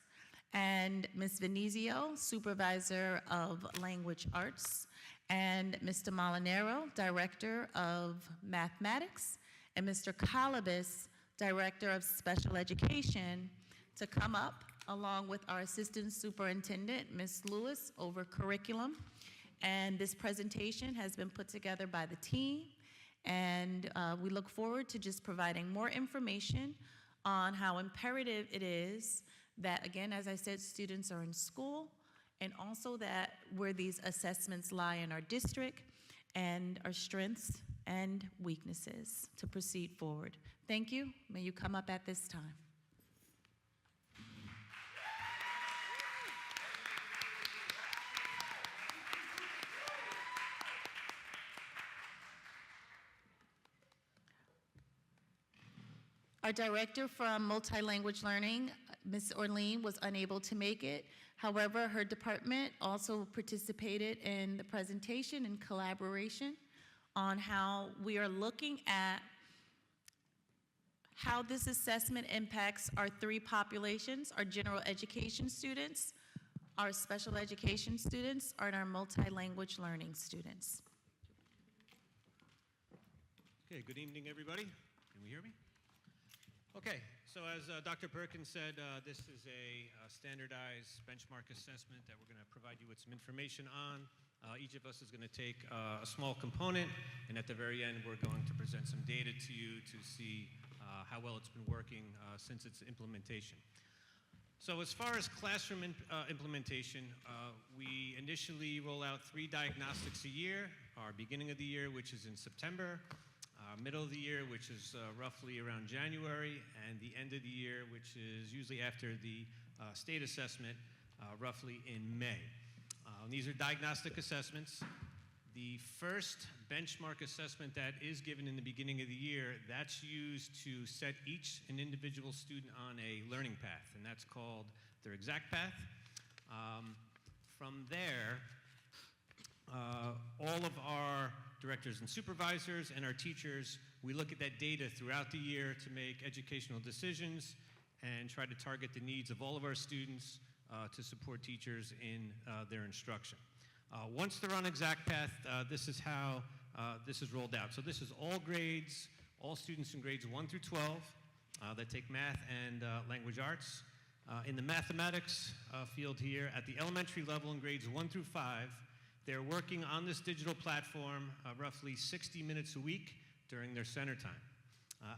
and Ms. Venezio, Supervisor of Language Arts, and Mr. Molinaro, Director of Mathematics, and Mr. Calabas, Director of Special Education, to come up along with our Assistant Superintendent, Ms. Lewis, over curriculum. And this presentation has been put together by the team, and we look forward to just providing more information on how imperative it is that, again, as I said, students are in school, and also that where these assessments lie in our district and our strengths and weaknesses to proceed forward. Thank you. May you come up at this time. Our director from Multi-Language Learning, Ms. Orlean, was unable to make it. However, her department also participated in the presentation in collaboration on how we are looking at how this assessment impacts our 3 populations, our general education students, our special education students, and our multi-language learning students. Okay, good evening, everybody. Can we hear me? Okay, so as Dr. Perkins said, this is a standardized benchmark assessment that we're going to provide you with some information on. Each of us is going to take a small component, and at the very end, we're going to present some data to you to see how well it's been working since its implementation. So as far as classroom implementation, we initially roll out 3 diagnostics a year, our beginning of the year, which is in September, middle of the year, which is roughly around January, and the end of the year, which is usually after the state assessment, roughly in May. These are diagnostic assessments. The first benchmark assessment that is given in the beginning of the year, that's used to set each an individual student on a learning path, and that's called their exact path. From there, all of our directors and supervisors and our teachers, we look at that data throughout the year to make educational decisions and try to target the needs of all of our students to support teachers in their instruction. Once they're on exact path, this is how this is rolled out. So this is all grades, all students in grades 1 through 12 that take math and language arts. In the mathematics field here, at the elementary level in grades 1 through 5, they're working on this digital platform roughly 60 minutes a week during their center time.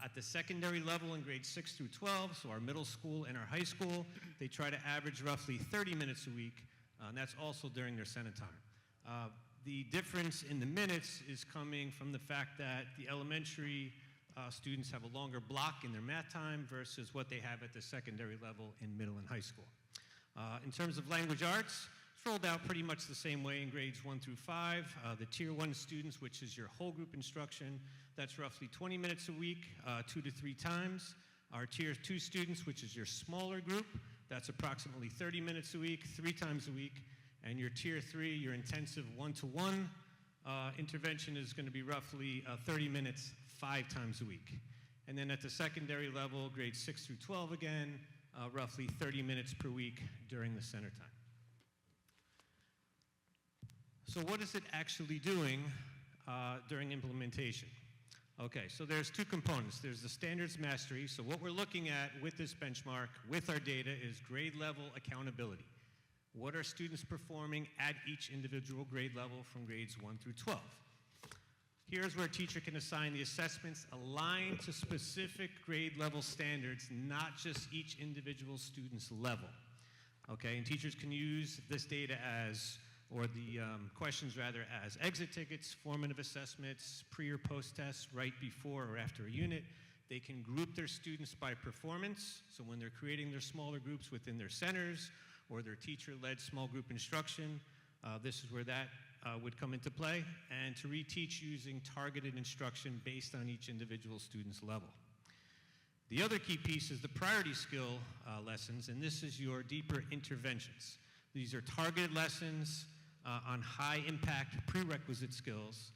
At the secondary level in grades 6 through 12, so our middle school and our high school, they try to average roughly 30 minutes a week, and that's also during their Senate time. The difference in the minutes is coming from the fact that the elementary students have a longer block in their math time versus what they have at the secondary level in middle and high school. In terms of language arts, it's rolled out pretty much the same way in grades 1 through 5. The Tier 1 students, which is your whole group instruction, that's roughly 20 minutes a week, 2 to 3 times. Our Tier 2 students, which is your smaller group, that's approximately 30 minutes a week, 3 times a week. And your Tier 3, your intensive one-to-one intervention is going to be roughly 30 minutes, 5 times a week. And then at the secondary level, grades 6 through 12 again, roughly 30 minutes per week during the center time. So what is it actually doing during implementation? Okay, so there's 2 components. There's the standards mastery. So what we're looking at with this benchmark, with our data, is grade level accountability. What are students performing at each individual grade level from grades 1 through 12? Here's where a teacher can assign the assessments aligned to specific grade level standards, not just each individual student's level. Okay, and teachers can use this data as, or the questions rather, as exit tickets, formative assessments, pre or post tests, right before or after a unit. They can group their students by performance, so when they're creating their smaller groups within their centers, or their teacher-led small group instruction, this is where that would come into play, and to reteach using targeted instruction based on each individual student's level. The other key piece is the priority skill lessons, and this is your deeper interventions. These are targeted lessons on high-impact prerequisite skills,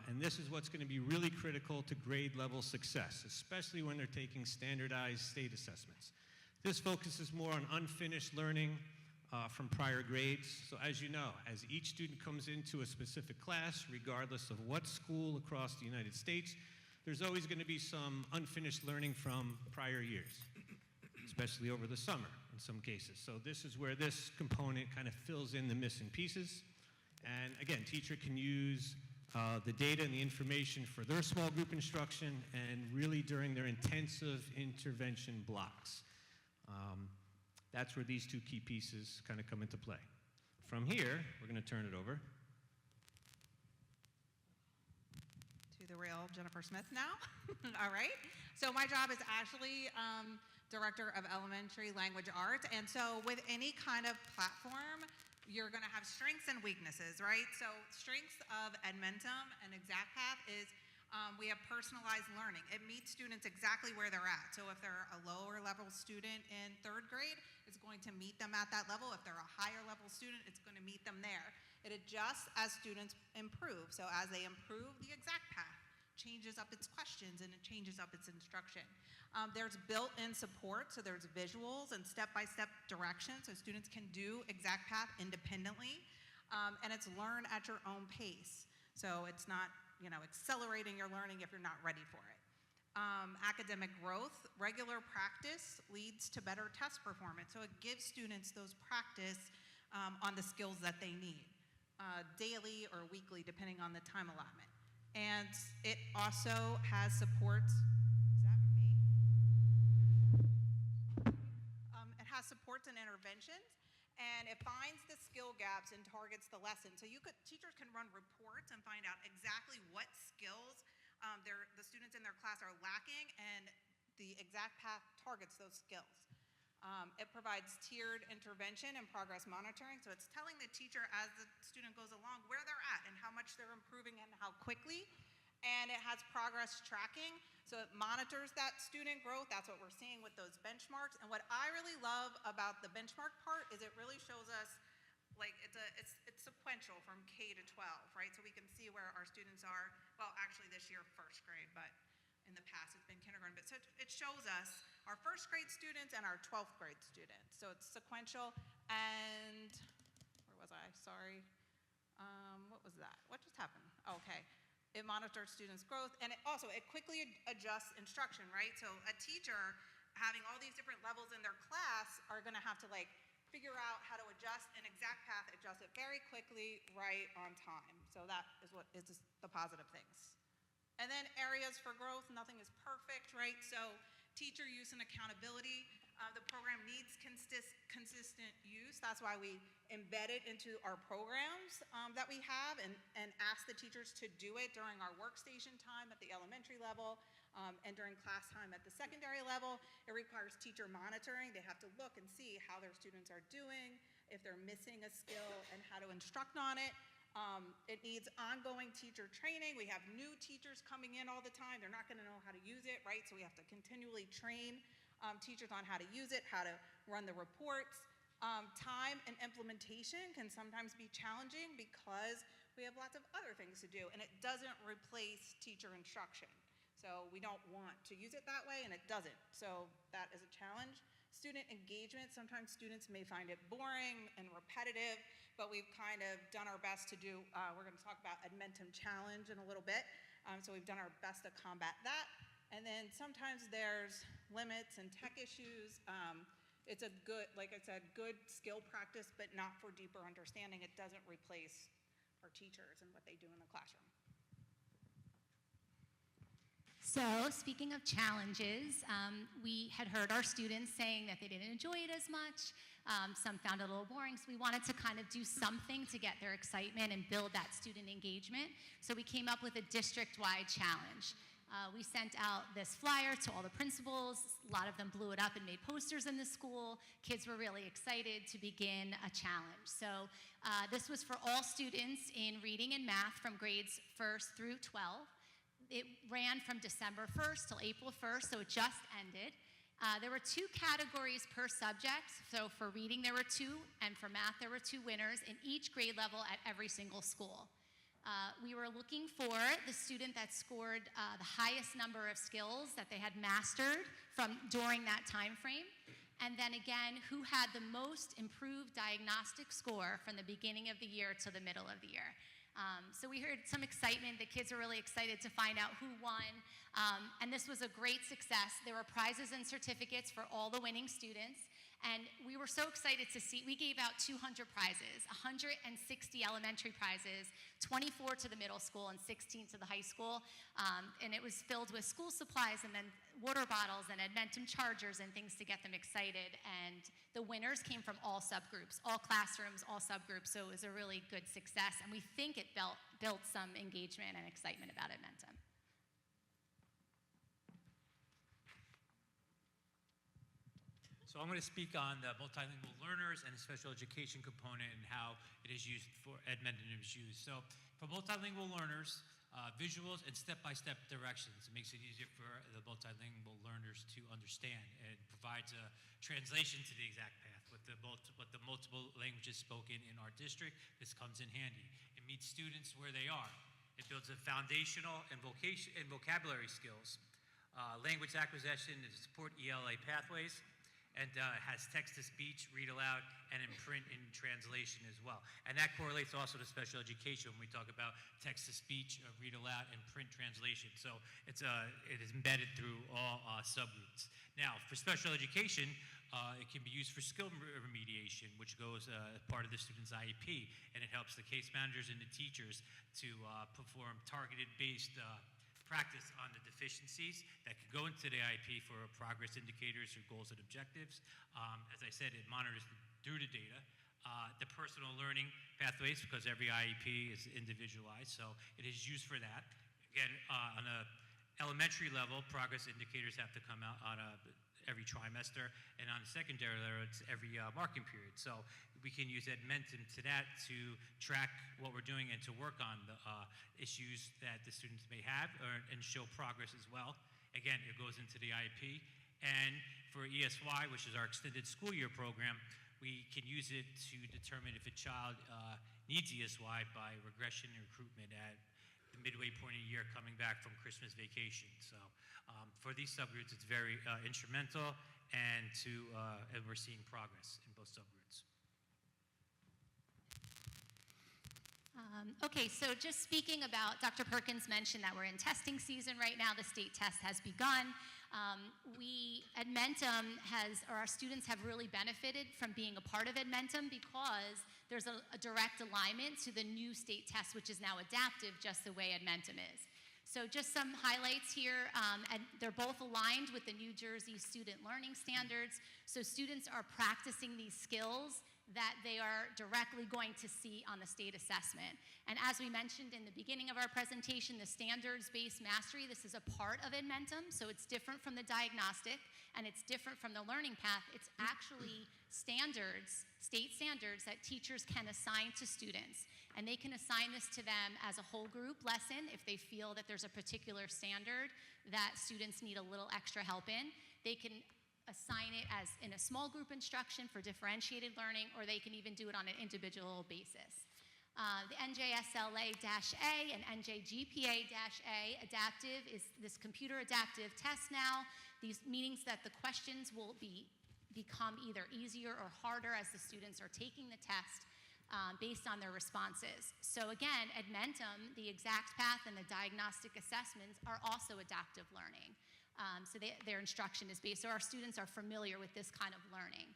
and this is what's going to be really critical to grade level success, especially when they're taking standardized state assessments. This focuses more on unfinished learning from prior grades. So as you know, as each student comes into a specific class, regardless of what school across the United States, there's always going to be some unfinished learning from prior years, especially over the summer in some cases. So this is where this component kind of fills in the missing pieces. And again, teacher can use the data and the information for their small group instruction and really during their intensive intervention blocks. That's where these 2 key pieces kind of come into play. From here, we're going to turn it over to the real Jennifer Smith now. All right. So my job is actually Director of Elementary Language Arts. And so with any kind of platform, you're going to have strengths and weaknesses, right? So strengths of Edmentum and ExactPath is we have personalized learning. It meets students exactly where they're at. So if they're a lower level student in 3rd grade, it's going to meet them at that level. If they're a higher level student, it's going to meet them there. It adjusts as students improve. So as they improve, the ExactPath changes up its questions and it changes up its instruction. There's built-in support, so there's visuals and step-by-step directions, so students can do ExactPath independently, and it's learn at your own pace. So it's not, accelerating your learning if you're not ready for it. Academic growth, regular practice leads to better test performance, so it gives students those practice on the skills that they need, daily or weekly, depending on the time allotment. And it also has supports, is that me? It has supports and interventions, and it finds the skill gaps and targets the lesson. So teachers can run reports and find out exactly what skills the students in their class are lacking, and the ExactPath targets those skills. It provides tiered intervention and progress monitoring, so it's telling the teacher as the student goes along where they're at and how much they're improving and how quickly. And it has progress tracking, so it monitors that student growth. That's what we're seeing with those benchmarks. And what I really love about the benchmark part is it really shows us, like, it's sequential from K to 12, right? So we can see where our students are, well, actually this year 1st grade, but in the past it's been kindergarten. But so it shows us our 1st grade students and our 12th grade students. So it's sequential. And where was I? Sorry. What was that? What just happened? Okay. It monitors students' growth, and it quickly adjusts instruction, right? So a teacher having all these different levels in their class are gonna have to figure out how to adjust, and ExactPath adjusts it very quickly, right on time. So that is what is the positive things. And then areas for growth, nothing is perfect, right? So teacher use and accountability. The program needs consistent use. That's why we embed it into our programs that we have and ask the teachers to do it during our workstation time at the elementary level and during class time at the secondary level. It requires teacher monitoring. They have to look and see how their students are doing, if they're missing a skill, and how to instruct on it. It needs ongoing teacher training. We have new teachers coming in all the time. They're not gonna know how to use it, right? So we have to continually train teachers on how to use it, how to run the reports. Time and implementation can sometimes be challenging because we have lots of other things to do, and it doesn't replace teacher instruction. So we don't want to use it that way, and it doesn't. So that is a challenge. Student engagement, sometimes students may find it boring and repetitive, but we've kind of done our best to do, we're gonna talk about Edmentum Challenge in a little bit. So we've done our best to combat that. And then sometimes there's limits and tech issues. It's a good, like I said, good skill practice, but not for deeper understanding. It doesn't replace our teachers and what they do in the classroom. So, speaking of challenges, we had heard our students saying that they didn't enjoy it as much. Some found it a little boring, so we wanted to kind of do something to get their excitement and build that student engagement. So we came up with a district-wide challenge. We sent out this flyer to all the principals. A lot of them blew it up and made posters in the school. Kids were really excited to begin a challenge. So this was for all students in reading and math from grades 1st through 12. It ran from December 1st till April 1st, so it just ended. There were 2 categories per subject. So for reading, there were 2, and for math, there were 2 winners in each grade level at every single school. We were looking for the student that scored the highest number of skills that they had mastered during that time frame. And then again, who had the most improved diagnostic score from the beginning of the year to the middle of the year. So we heard some excitement. The kids were really excited to find out who won. And this was a great success. There were prizes and certificates for all the winning students. And we were so excited to see, we gave out 200 prizes, 160 elementary prizes, 24 to the middle school and 16 to the high school. And it was filled with school supplies and then water bottles and Edmentum chargers and things to get them excited. And the winners came from all subgroups, all classrooms, all subgroups. So it was a really good success. And we think it built some engagement and excitement about Edmentum. So I'm going to speak on the multilingual learners and the special education component and how it is used for Edmentum is used. So for multilingual learners, visuals and step-by-step directions. It makes it easier for the multilingual learners to understand and provides a translation to the exact path. With the multiple languages spoken in our district, this comes in handy. It meets students where they are. It builds a foundational and vocabulary skills, language acquisition to support ELA pathways, and has text-to-speech, read aloud, and in print in translation as well. And that correlates also to special education when we talk about text-to-speech, read aloud, and print translation. So it is embedded through all subgroups. Now, for special education, it can be used for skill remediation, which goes as part of the student's IEP, and it helps the case managers and the teachers to perform targeted-based practice on the deficiencies that could go into the IEP for progress indicators or goals and objectives. As I said, it monitors through the data. The personal learning pathways, because every IEP is individualized, so it is used for that. Again, on a elementary level, progress indicators have to come out on every trimester, and on a secondary level, it's every marking period. So we can use Edmentum to that to track what we're doing and to work on the issues that the students may have and show progress as well. Again, it goes into the IEP. And for ESY, which is our extended school year program, we can use it to determine if a child needs ESY by regression and recruitment at the midway point of the year coming back from Christmas vacation. So for these subgroups, it's very instrumental, and we're seeing progress in both subgroups. Okay, so just speaking about, Dr. Perkins mentioned that we're in testing season right now. The state test has begun. Edmentum our students have really benefited from being a part of Edmentum because there's a direct alignment to the new state test, which is now adaptive, just the way Edmentum is. So just some highlights here, and they're both aligned with the New Jersey Student Learning Standards. So students are practicing these skills that they are directly going to see on the state assessment. And as we mentioned in the beginning of our presentation, the standards-based mastery, this is a part of Edmentum, so it's different from the diagnostic, and it's different from the learning path. It's actually standards, state standards that teachers can assign to students. And they can assign this to them as a whole group lesson if they feel that there's a particular standard that students need a little extra help in. They can assign it as in a small group instruction for differentiated learning, or they can even do it on an individual basis. The NJSLA-A and NJGPA-A adaptive is this computer adaptive test now. These means that the questions will become either easier or harder as the students are taking the test based on their responses. So again, Edmentum, the exact path and the diagnostic assessments are also adaptive learning. So their instruction is based, so our students are familiar with this kind of learning.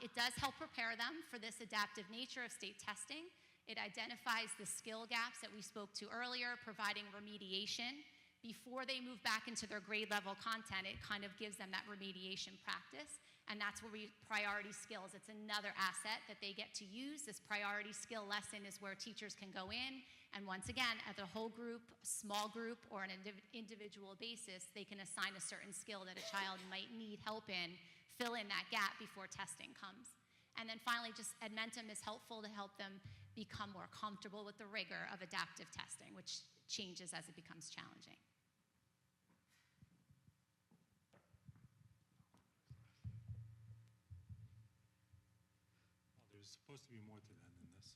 It does help prepare them for this adaptive nature of state testing. It identifies the skill gaps that we spoke to earlier, providing remediation. Before they move back into their grade level content, it kind of gives them that remediation practice, and that's where priority skills, it's another asset that they get to use. This priority skill lesson is where teachers can go in, and once again, at the whole group, small group, or an individual basis, they can assign a certain skill that a child might need help in, fill in that gap before testing comes. And then finally, just Edmentum is helpful to help them become more comfortable with the rigor of adaptive testing, which changes as it becomes challenging. Well, there's supposed to be more to that than this.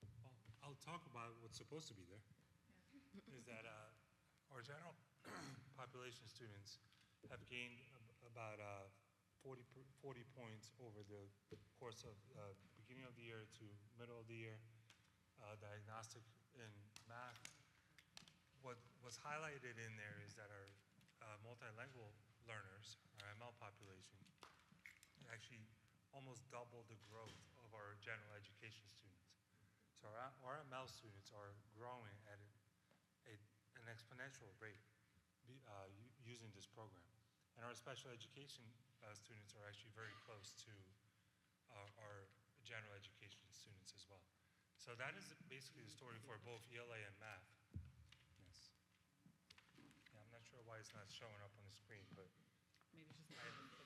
Well, I'll talk about what's supposed to be there. Is that our general population students have gained about 40 points over the course of beginning of the year to middle of the year. Diagnostic in math. What was highlighted in there is that our multilingual learners, our ML population, actually almost doubled the growth of our general education students. So our ML students are growing at an exponential rate using this program. And our special education students are actually very close to our general education students as well. So that is basically the story for both ELA and math. Yes. Yeah, I'm not sure why it's not showing up on the screen, but Maybe it's just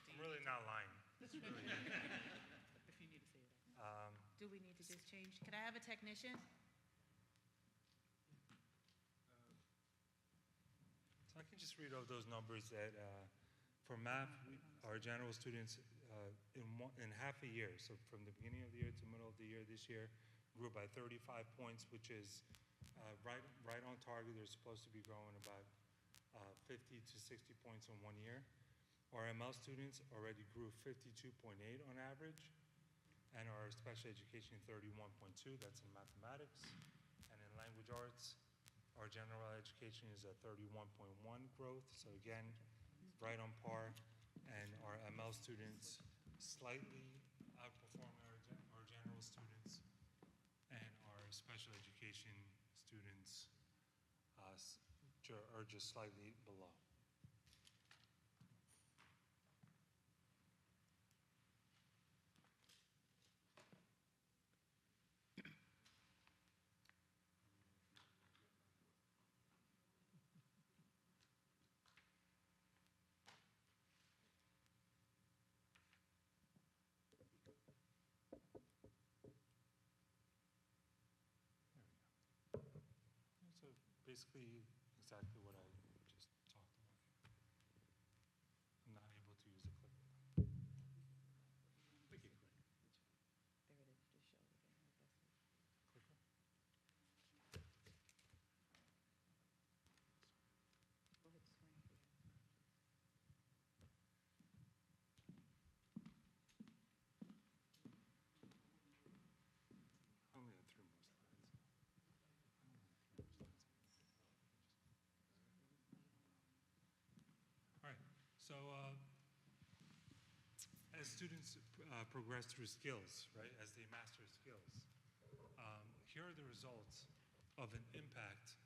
I'm really not lying. It's really, if you need to say that. Do we need to just change? Could I have a technician? So I can just read off those numbers that for math, our general students in half a year, so from the beginning of the year to middle of the year this year, grew by 35 points, which is right on target. They're supposed to be growing about 50 to 60 points in 1 year. Our ML students already grew 52.8 on average, and our special education 31.2, that's in mathematics. And in language arts, our general education is at 31.1 growth, so again, right on par. And our ML students slightly outperforming our general students, and our special education students are just slightly below. So basically, exactly what I just talked about. I'm not able to use the clicker. There it is, just show it again. Clicker? Go ahead, screen. I only had 3 more slides. All right, so as students progress through skills, right, as they master skills, here are the results of an impact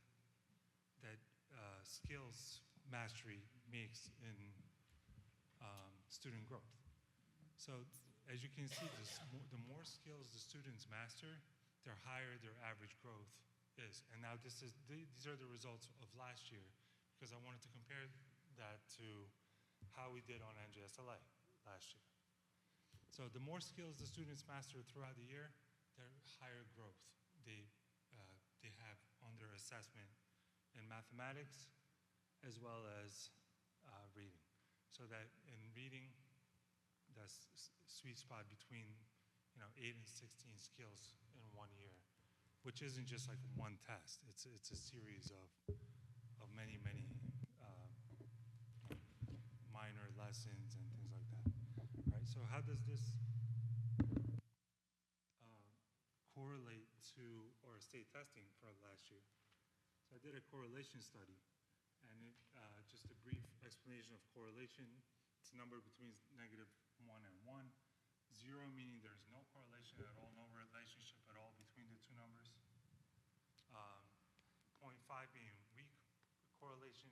that skills mastery makes in student growth. So as you can see, the more skills the students master, the higher their average growth is. And now these are the results of last year, because I wanted to compare that to how we did on NJSLA last year. So the more skills the students master throughout the year, the higher growth they have on their assessment in mathematics as well as reading. So that in reading, that's sweet spot between 8 and 16 skills in 1 year, which isn't just like one test. It's a series of many minor lessons and things like that. Right? So how does this correlate to our state testing for last year? So I did a correlation study, and just a brief explanation of correlation. It's a number between -1 and 1. 0 meaning there's no correlation at all, no relationship at all between the two numbers. 0.5 being weak correlation.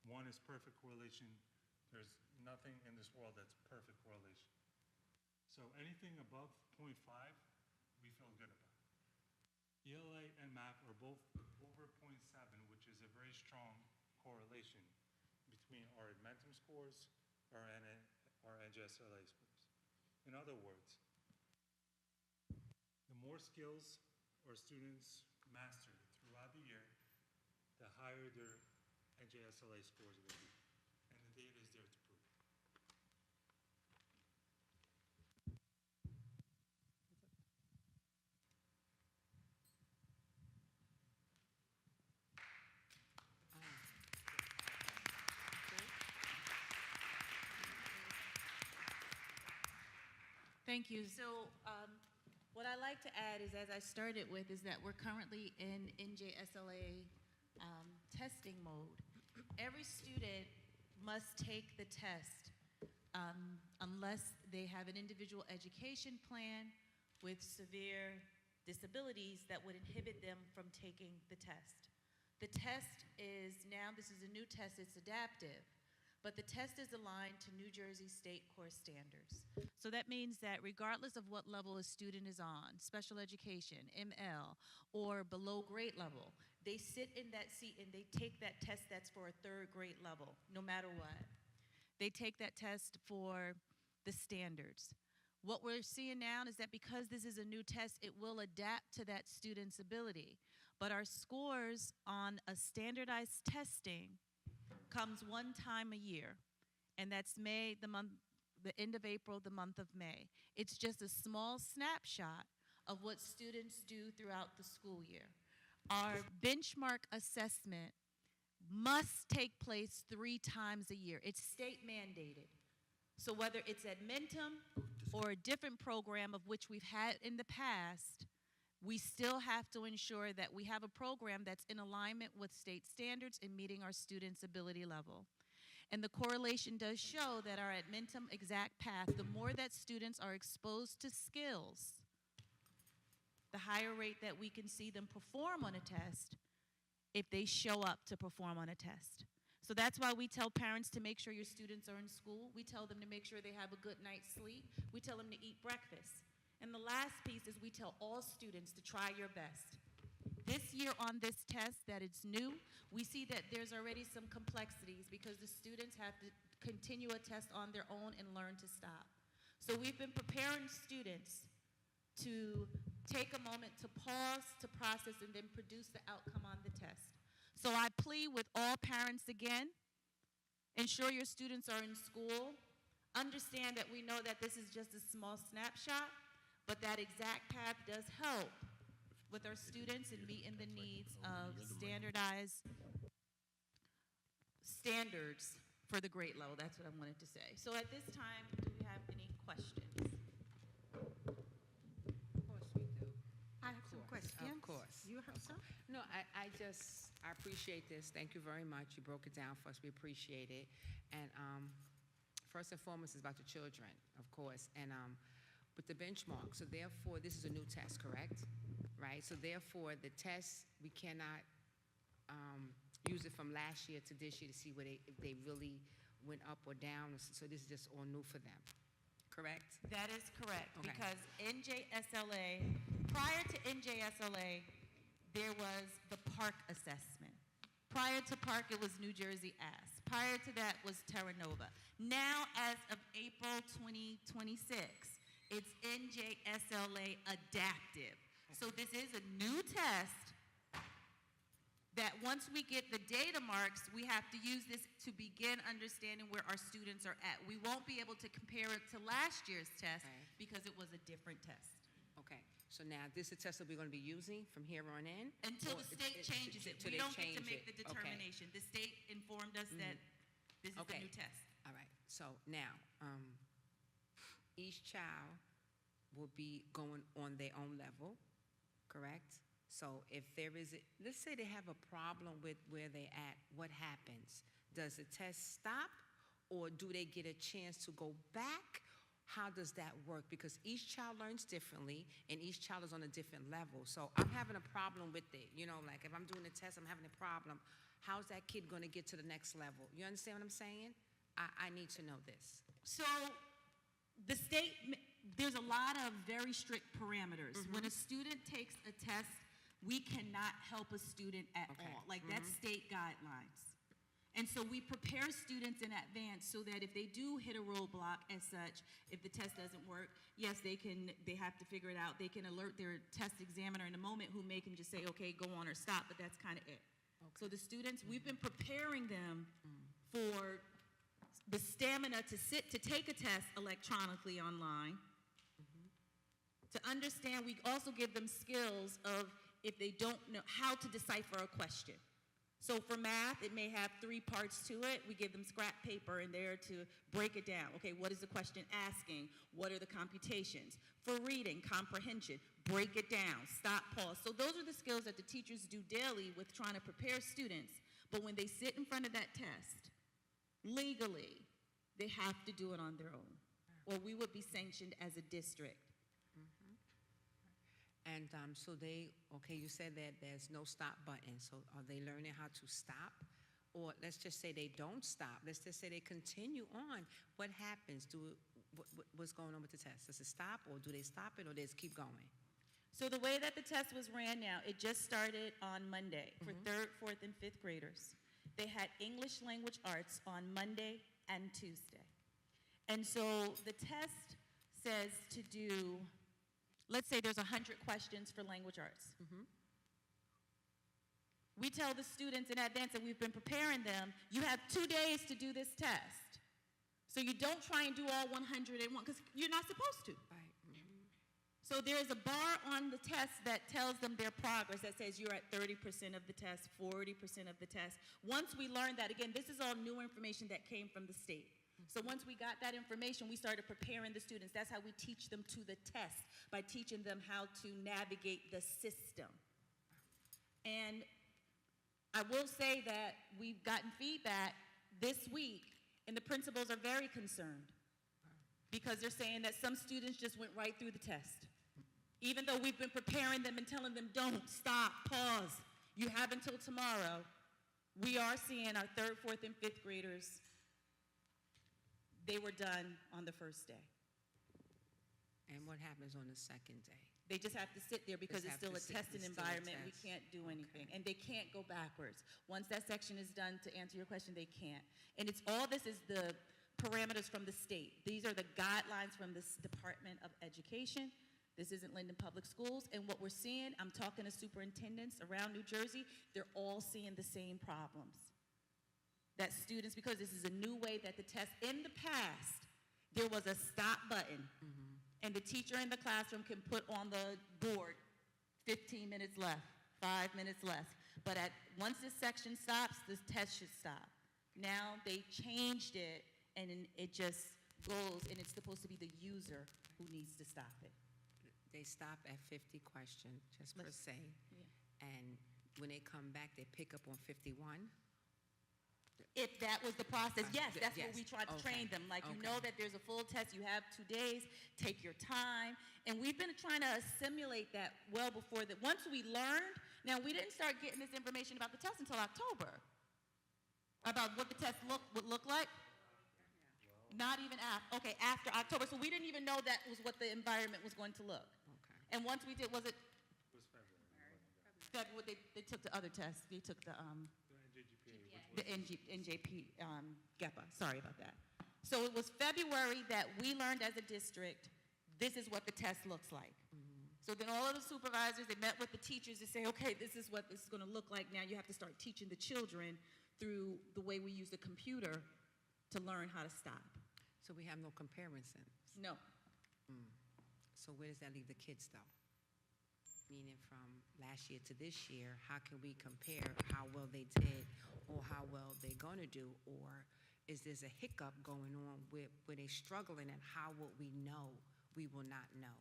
1 is perfect correlation. There's nothing in this world that's perfect correlation. So anything above 0.5, we feel good about. ELA and math are both over 0.7, which is a very strong correlation between our Admentum scores or our NJSLA scores. In other words, the more skills our students master throughout the year, the higher their NJSLA scores will be. And the data is there to prove it. Thank you. So what I like to add is, as I started with, is that we're currently in NJSLA testing mode. Every student must take the test unless they have an individual education plan with severe disabilities that would inhibit them from taking the test. The test is now, this is a new test, it's adaptive. But the test is aligned to New Jersey state course standards. So that means that regardless of what level a student is on, special education, ML, or below grade level, they sit in that seat and they take that test that's for a third grade level, no matter what. They take that test for the standards. What we're seeing now is that because this is a new test, it will adapt to that student's ability. But our scores on a standardized testing comes one time a year, and that's May, the end of April, the month of May. It's just a small snapshot of what students do throughout the school year. Our benchmark assessment must take place 3 times a year. It's state mandated. So whether it's Admentum or a different program of which we've had in the past, we still have to ensure that we have a program that's in alignment with state standards and meeting our students' ability level. And the correlation does show that our Admentum exact path, the more that students are exposed to skills, the higher rate that we can see them perform on a test if they show up to perform on a test. So that's why we tell parents to make sure your students are in school. We tell them to make sure they have a good night's sleep. We tell them to eat breakfast. And the last piece is we tell all students to try your best. This year on this test that it's new, we see that there's already some complexities because the students have to continue a test on their own and learn to stop. So we've been preparing students to take a moment to pause, to process, and then produce the outcome on the test. So I plead with all parents again, ensure your students are in school. Understand that we know that this is just a small snapshot, but that exact path does help with our students in meeting the needs of standardized standards for the grade level. That's what I wanted to say. So at this time, do we have any questions? Of course we do. I have some questions. Of course. You have some? No, I appreciate this. Thank you very much. You broke it down for us. We appreciate it. And first and foremost, it's about the children, of course, and with the benchmark. So therefore, this is a new test, correct? Right? So therefore, the test, we cannot use it from last year to this year to see where if they really went up or down. So this is just all new for them, correct? That is correct, Okay. because NJSLA, prior to NJSLA, there was the park assessment. Prior to park, it was New Jersey Ask. Prior to that was Terra Nova. Now, as of April 2026, it's NJSLA Adaptive. So this is a new test that once we get the data marks, we have to use this to begin understanding where our students are at. We won't be able to compare it to last year's test because it was a different test. Okay, so now this is a test that we're going to be using from here on in? Until Or the state changes it. till We they don't get to change make it? the Okay. determination. The state informed us that this is the Okay. new test. All right, so now, each child will be going on their own level, correct? So if there is, let's say they have a problem with where they're at, what happens? Does the test stop, or do they get a chance to go back? How does that work? Because each child learns differently, and each child is on a different level. So I'm having a problem with it. You know, like if I'm doing a test, I'm having a problem. How's that kid going to get to the next level? You understand what I'm saying? I need to know this. So the state, there's a lot of very strict parameters. Mm-hmm. When a student takes a test, we cannot help a student at all. Like, that's state guidelines. And so we prepare students in advance so that if they do hit a roadblock as such, if the test doesn't work, yes, they have to figure it out. They can alert their test examiner in a moment, who may can just say, okay, go on or stop, but that's kind of it. So the students, we've been preparing them for the stamina to take a test electronically online, to understand. We also give them skills of, if they don't know how to decipher a question. So for math, it may have 3 parts to it. We give them scrap paper in there to break it down. Okay, what is the question asking? What are the computations? For reading, comprehension, break it down, stop, pause. So those are the skills that the teachers do daily with trying to prepare students. But when they sit in front of that test, legally, they have to do it on their own, or we would be sanctioned as a district. And so you said that there's no stop button. So are they learning how to stop? Or let's just say they don't stop. Let's just say they continue on. What happens? What's going on with the test? Does it stop, or do they stop it, or they just keep going? So the way that the test was ran now, it just started on Monday for 3rd, 4th, and 5th graders. They had English language arts on Monday and Tuesday. And so the test says to do, let's say there's 100 questions for language arts. We tell the students in advance that we've been preparing them, you have 2 days to do this test. So you don't try and do all 100 at once, because you're not supposed to. Right. So there's a bar on the test that tells them their progress, that says you're at 30% of the test, 40% of the test. Once we learned that, again, this is all new information that came from the state. So once we got that information, we started preparing the students. That's how we teach them to the test, by teaching them how to navigate the system. And I will say that we've gotten feedback this week, and the principals are very concerned, because they're saying that some students just went right through the test. Even though we've been preparing them and telling them, don't, stop, pause, you have until tomorrow, we are seeing our 3rd, 4th, and 5th graders, they were done on the first day. And what happens on the second day? They just have to sit there because Just it's have still a to sit- testing it's still a environment. test. We can't do anything. And they can't go backwards. Once that section is done, to answer your question, they can't. And it's all this is the parameters from the state. These are the guidelines from the Department of Education. This isn't Linden Public Schools. And what we're seeing, I'm talking to superintendents around New Jersey, they're all seeing the same problems. That students, because this is a new way that the test, in the past, there was a stop button. And the teacher in the classroom can put on the board 15 minutes left, 5 minutes left. But once this section stops, this test should stop. Now they changed it, and it just goes, and it's supposed to be the user who needs to stop it. They stop at 50 questions, just per se. And when they come back, they pick up on 51. If that was the process, yes, that's what Yes, we tried to okay, train them. Like, you okay. know that there's a full test, you have 2 days, take your time. And we've been trying to assimilate that well before that. Once we learned, now we didn't start getting this information about the test until October. About what the test would look like. Not even after, okay, after October. So we didn't even know that was what the environment was going to look. Okay. And once we did, was it It was February. February, they took the other test, they took the The NJGPA, the NJP, GEPA, sorry about that. So it was February that we learned as a district, this is what the test looks like. So then all of the supervisors, they met with the teachers to say, okay, this is what this is gonna look like. Now you have to start teaching the children through the way we use the computer to learn how to stop. So we have no comparisons. No. So where does that leave the kids, though? Meaning from last year to this year, how can we compare how well they did or how well they're going to do? Or is there a hiccup going on where they're struggling, and how will we know? We will not know.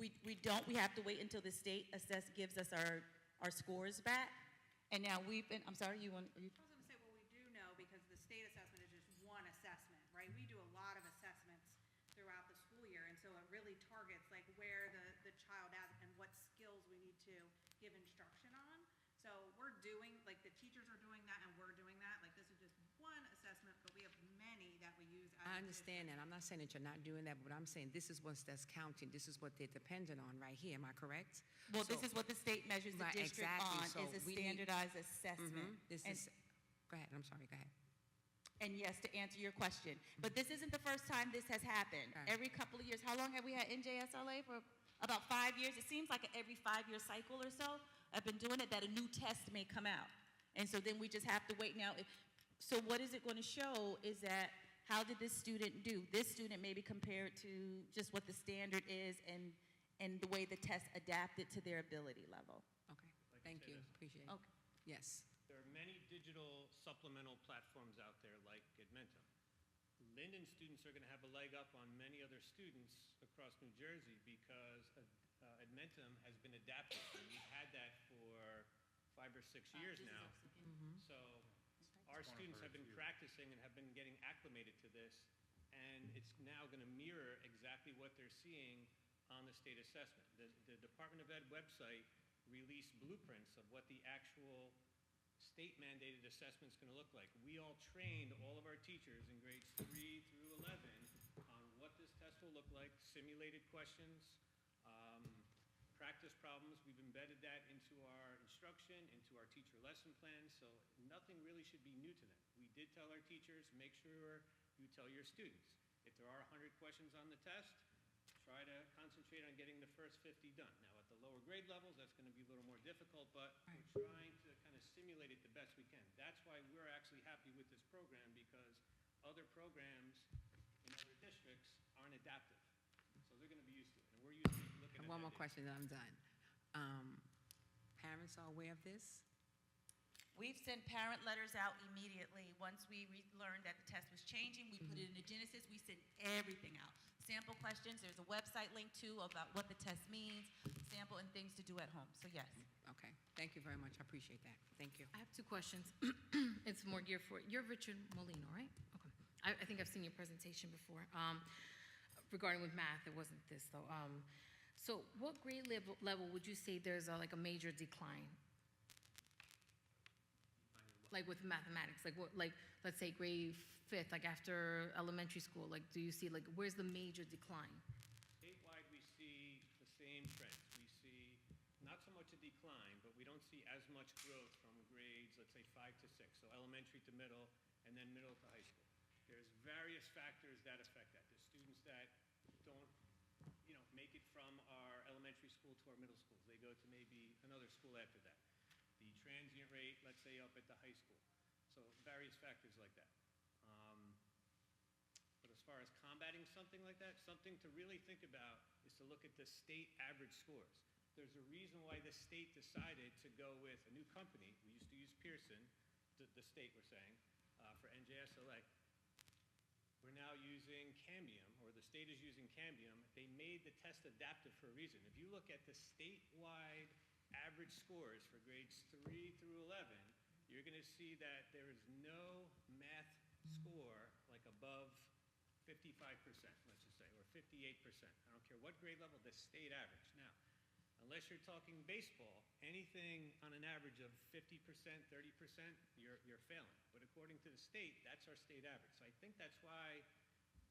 We don't, we have to wait until the state gives us our scores back. And now we've been, I'm sorry, you want, I was going to say, well, we do know because the state assessment is just one assessment, right? We do a lot of assessments throughout the school year, and so it really targets like where the child is and what skills we need to give instruction on. So we're doing, like the teachers are doing that and we're doing that. Like this is just one assessment, but we have many that we use. I understand that. I'm not saying that you're not doing that, but I'm saying this is what's that's counting. This is what they're dependent on right here. Am I correct? Well, this is what the state measures the Right, district exactly. on, So is a we need- standardized assessment. This And- is, go ahead, I'm sorry, go ahead. And yes, to answer your question, but this isn't the first time this has happened. Right. Every couple of years, how long have we had NJSLA? For about 5 years. It seems like every 5-year cycle or so, I've been doing it, that a new test may come out. And so then we just have to wait now. So what is it going to show is that, how did this student do? This student maybe compared to just what the standard is and the way the test adapted to their ability level. Okay, thank you, appreciate it. Okay. Yes. There are many digital supplemental platforms out there like Edmentum. Linden students are going to have a leg up on many other students across New Jersey because Edmentum has been adapted. And we've had that for 5 or 6 years now. So our students have been practicing and have been getting acclimated to this, and it's now going to mirror exactly what they're seeing on the state assessment. The Department of Ed website released blueprints of what the actual state-mandated assessment is going to look like. We all trained all of our teachers in grades 3 through 11 on what this test will look like, simulated questions, practice problems. We've embedded that into our instruction, into our teacher lesson plans, so nothing really should be new to them. We did tell our teachers, make sure you tell your students. If there are 100 questions on the test, try to concentrate on getting the first 50 done. Now, at the lower grade levels, that's going to be a little more difficult, but we're trying to kind of simulate it the best we can. That's why we're actually happy with this program, because other programs in other districts aren't adaptive. So they're going to be used to it, and we're used to looking at One more that question, then I'm done. Parents are aware of this? We've sent parent letters out immediately. Once we learned that the test was changing, we put it in the Genesis, we sent everything out. Sample questions, there's a website link too about what the test means, sample and things to do at home, so yes. Okay, thank you very much, I appreciate that. Thank you. I have 2 questions. It's more geared for, you're Richard Molino, right? Okay. I think I've seen your presentation before. Regarding with math, it wasn't this though. So what grade level would you say there's like a major decline? Like with mathematics, like what, like let's say grade 5th, like after elementary school, like do you see like where's the major decline? Statewide, we see the same trends. We see not so much a decline, but we don't see as much growth from grades, let's say 5 to 6, so elementary to middle, and then middle to high school. There's various factors that affect that. There's students that don't, make it from our elementary school to our middle schools. They go to maybe another school after that. The transient rate, let's say, up at the high school. So various factors like that. But as far as combating something like that, something to really think about is to look at the state average scores. There's a reason why the state decided to go with a new company. We used to use Pearson, the state we're saying, for NJSLA. We're now using Cambium, or the state is using Cambium. They made the test adaptive for a reason. If you look at the statewide average scores for grades 3 through 11, you're going to see that there is no math score like above 55%, let's just say, or 58%. I don't care what grade level, the state average. Now, unless you're talking baseball, anything on an average of 50%, 30%, you're failing. But according to the state, that's our state average. So I think that's why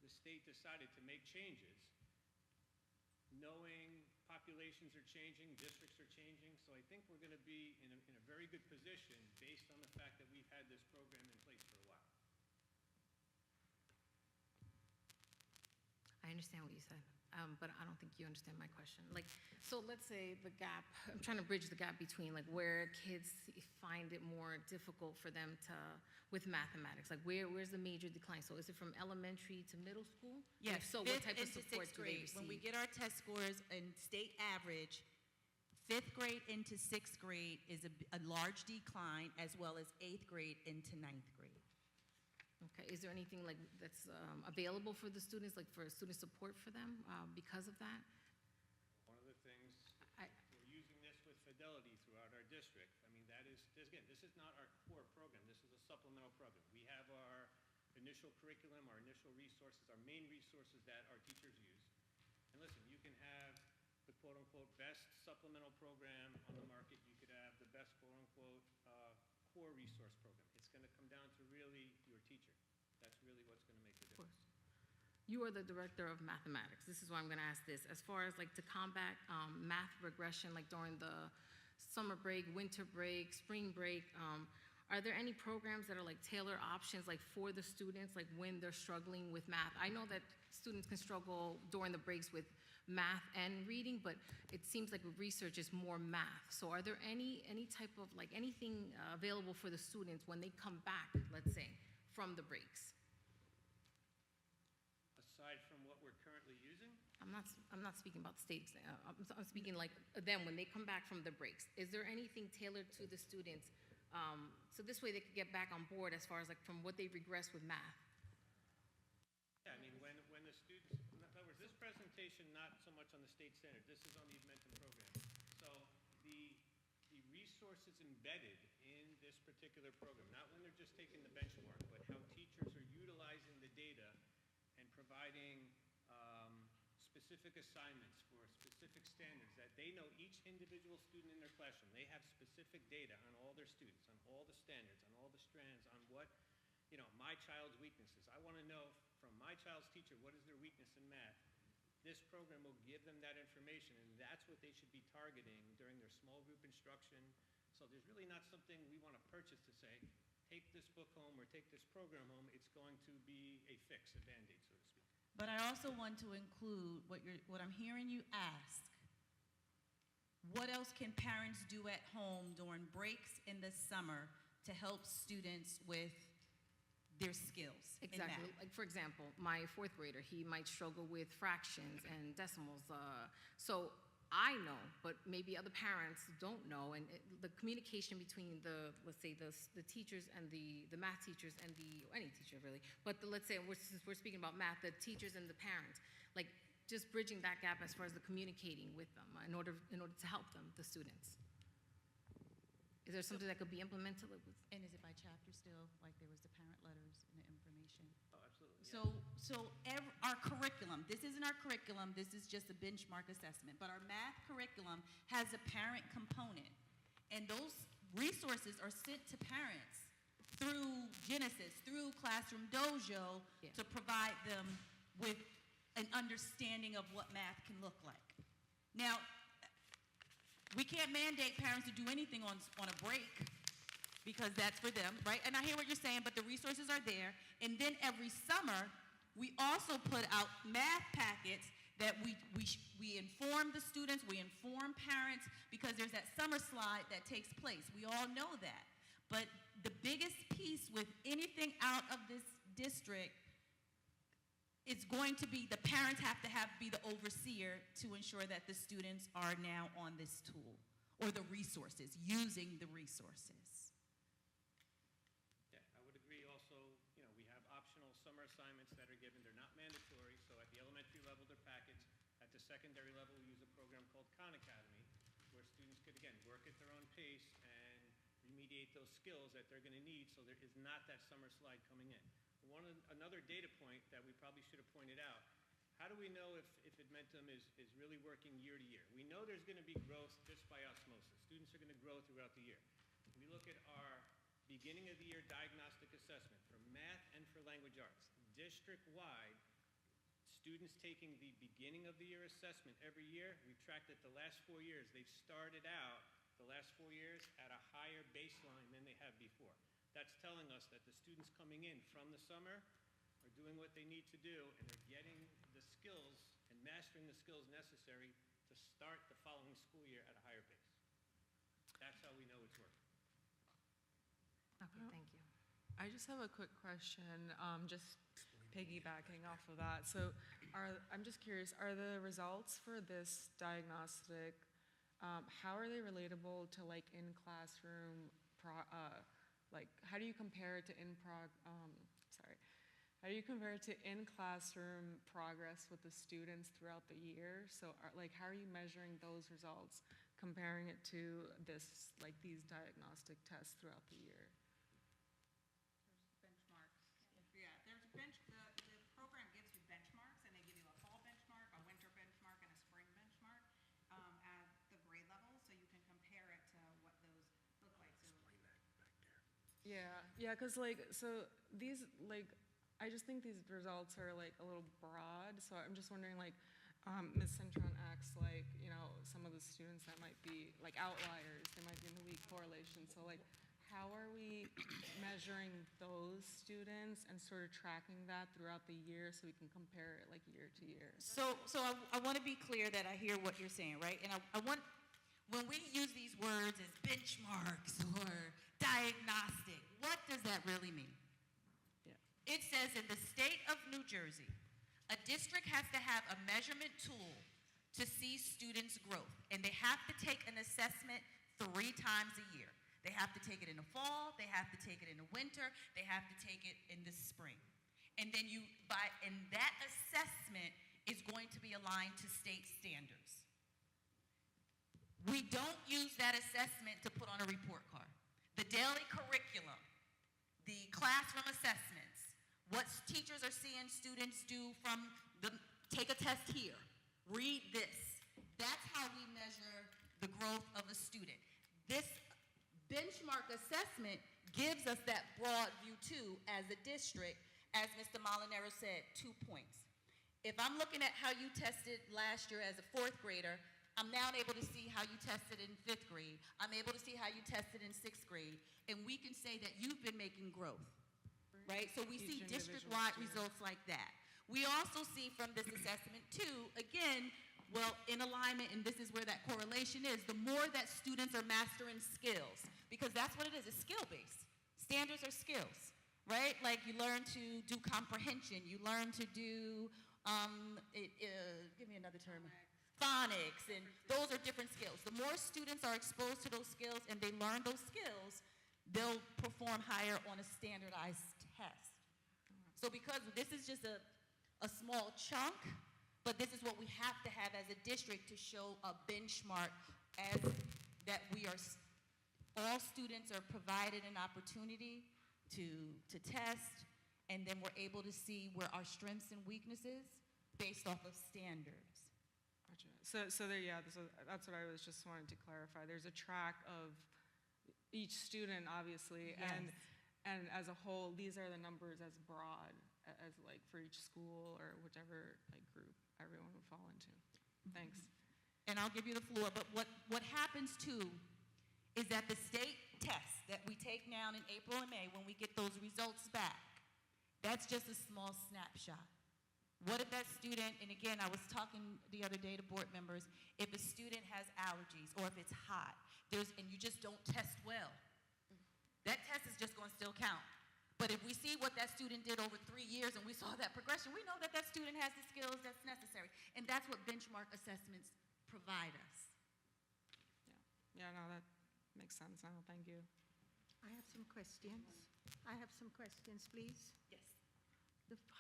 the state decided to make changes, knowing populations are changing, districts are changing. So I think we're going to be in a very good position based on the fact that we've had this program in place for a while. I understand what you said, but I don't think you understand my question. Like, so let's say the gap, I'm trying to bridge the gap between like where kids find it more difficult for them to, with mathematics, like where's the major decline? So is it from elementary to middle school? Yes, If so, what fifth type of into support sixth do they grade. receive? When we get our test scores in state average, fifth grade into sixth grade is a large decline, as well as eighth grade into ninth grade. Okay, is there anything like that's available for the students, like for student support for them because of that? One of the things, we're using this with fidelity throughout our district. I mean, again, this is not our core program. This is a supplemental program. We have our initial curriculum, our initial resources, our main resources that our teachers use. And listen, you can have the quote-unquote best supplemental program on the market. You could have the best quote-unquote core resource program. It's going to come down to really your teacher. That's really what's going to make the difference. You are the director of mathematics. This is why I'm going to ask this. As far as like to combat math regression, like during the summer break, winter break, spring break, are there any programs that are like tailored options like for the students, like when they're struggling with math? I know that students can struggle during the breaks with math and reading, but it seems like with research it's more math. So are there any type of like anything available for the students when they come back, let's say, from the breaks? Aside from what we're currently using, I'm not speaking about state exam. I'm speaking like them when they come back from the breaks. Is there anything tailored to the students so this way they could get back on board as far as like from what they regressed with math? yeah, I mean, when the students, in other words, this presentation not so much on the state standard, this is on the Admentum program. So the resources embedded in this particular program, not when they're just taking the benchmark, but how teachers are utilizing the data and providing specific assignments for specific standards that they know each individual student in their classroom. They have specific data on all their students, on all the standards, on all the strands, on what, my child's weaknesses. I want to know from my child's teacher, what is their weakness in math? This program will give them that information, and that's what they should be targeting during their small group instruction. So there's really not something we want to purchase to say, take this book home or take this program home. It's going to be a fix, a Band-Aid, so to speak. But I also want to include what I'm hearing you ask. What else can parents do at home during breaks in the summer to help students with their skills in Exactly. math? Like for example, my fourth grader, he might struggle with fractions and decimals. So I know, but maybe other parents don't know, and the communication between let's say the teachers and the math teachers and any teacher really, but let's say since we're speaking about math, the teachers and the parents, like just bridging that gap as far as the communicating with them in order to help them, the students. Is there something that could be implemented? And is it by chapter still, like there was the parent letters and the information? Oh, absolutely. Yeah. So our curriculum, this isn't our curriculum, this is just a benchmark assessment, but our math curriculum has a parent component. And those resources are sent to parents through Genesis, through Classroom Dojo, to provide them with an understanding of what math can look like. Now, we can't mandate parents to do anything on a break because that's for them, right? And I hear what you're saying, but the resources are there. And then every summer, we also put out math packets that we inform the students, we inform parents, because there's that summer slide that takes place. We all know that. But the biggest piece with anything out of this district is going to be the parents have to be the overseer to ensure that the students are now on this tool or the resources, using the resources. Yeah, I would agree also, we have optional summer assignments that are given. They're not mandatory, so at the elementary level, they're packaged. At the secondary level, we use a program called Khan Academy, where students could, again, work at their own pace and remediate those skills that they're going to need so there is not that summer slide coming in. Another data point that we probably should have pointed out, how do we know if Edmentum is really working year to year? We know there's going to be growth just by osmosis. Students are going to grow throughout the year. We look at our beginning of the year diagnostic assessment for math and for language arts. District-wide, students taking the beginning of the year assessment every year, we've tracked it the last 4 years. They've started out the last 4 years at a higher baseline than they have before. That's telling us that the students coming in from the summer are doing what they need to do, and they're getting the skills and mastering the skills necessary to start the following school year at a higher pace. That's how we know it's working. Okay, thank you. I just have a quick question, just piggybacking off of that. So I'm just curious, are the results for this diagnostic, how are they relatable to like in-classroom, like how do you compare it to how do you compare it to in-classroom progress with the students throughout the year? So like how are you measuring those results, comparing it to this, like these diagnostic tests throughout the year? Benchmarks. Yeah, there's the program gives you benchmarks, and they give you a fall benchmark, a winter benchmark, and a spring benchmark at the grade level, so you can compare it to what those look like. So, Yeah, because like, so these, like, I just think these results are like a little broad, so I'm just wondering like, Ms. Cintron asks like, you know, some of the students that might be like outliers, they might be in the weak correlation, so like, how are we measuring those students and sort of tracking that throughout the year so we can compare it like year to year? So I want to be clear that I hear what you're saying, right? And I want, when we use these words as benchmarks or diagnostic, what does that really mean? Yeah. It says in the state of New Jersey, a district has to have a measurement tool to see students' growth, and they have to take an assessment 3 times a year. They have to take it in the fall, they have to take it in the winter, they have to take it in the spring. And then and that assessment is going to be aligned to state standards. We don't use that assessment to put on a report card. The daily curriculum, the classroom assessments, what teachers are seeing students do from take a test here, read this. That's how we measure the growth of a student. This benchmark assessment gives us that broad view too as a district. As Mr. Molinaro said, 2 points. If I'm looking at how you tested last year as a 4th grader, I'm now able to see how you tested in 5th grade. I'm able to see how you tested in 6th grade. And we can say that you've been making growth, right? So we see district-wide results like that. We also see from this assessment too, again, well, in alignment, and this is where that correlation is, the more that students are mastering skills, because that's what it is, it's skill-based. Standards are skills, right? Like you learn to do comprehension, you learn to do, give me another term. Phonics, and those are different skills. The more students are exposed to those skills and they learn those skills, they'll perform higher on a standardized test. So because this is just a small chunk, but this is what we have to have as a district to show a benchmark as that we are, all students are provided an opportunity to test, and then we're able to see where our strengths and weaknesses based off of standards. Gotcha. So there, yeah, that's what I was just wanting to clarify. There's a track of each student, obviously, Yes. and as a whole, these are the numbers as broad as like for each school or whichever like group everyone would fall into. Thanks. And I'll give you the floor, but what happens too is that the state tests that we take now in April and May, when we get those results back, that's just a small snapshot. What if that student, and again, I was talking the other day to board members, if a student has allergies or if it's hot, and you just don't test well, that test is just going to still count. But if we see what that student did over 3 years and we saw that progression, we know that that student has the skills that's necessary. And that's what benchmark assessments provide us. Yeah, no, that makes sense now. Thank you. I have some questions. Please. Yes.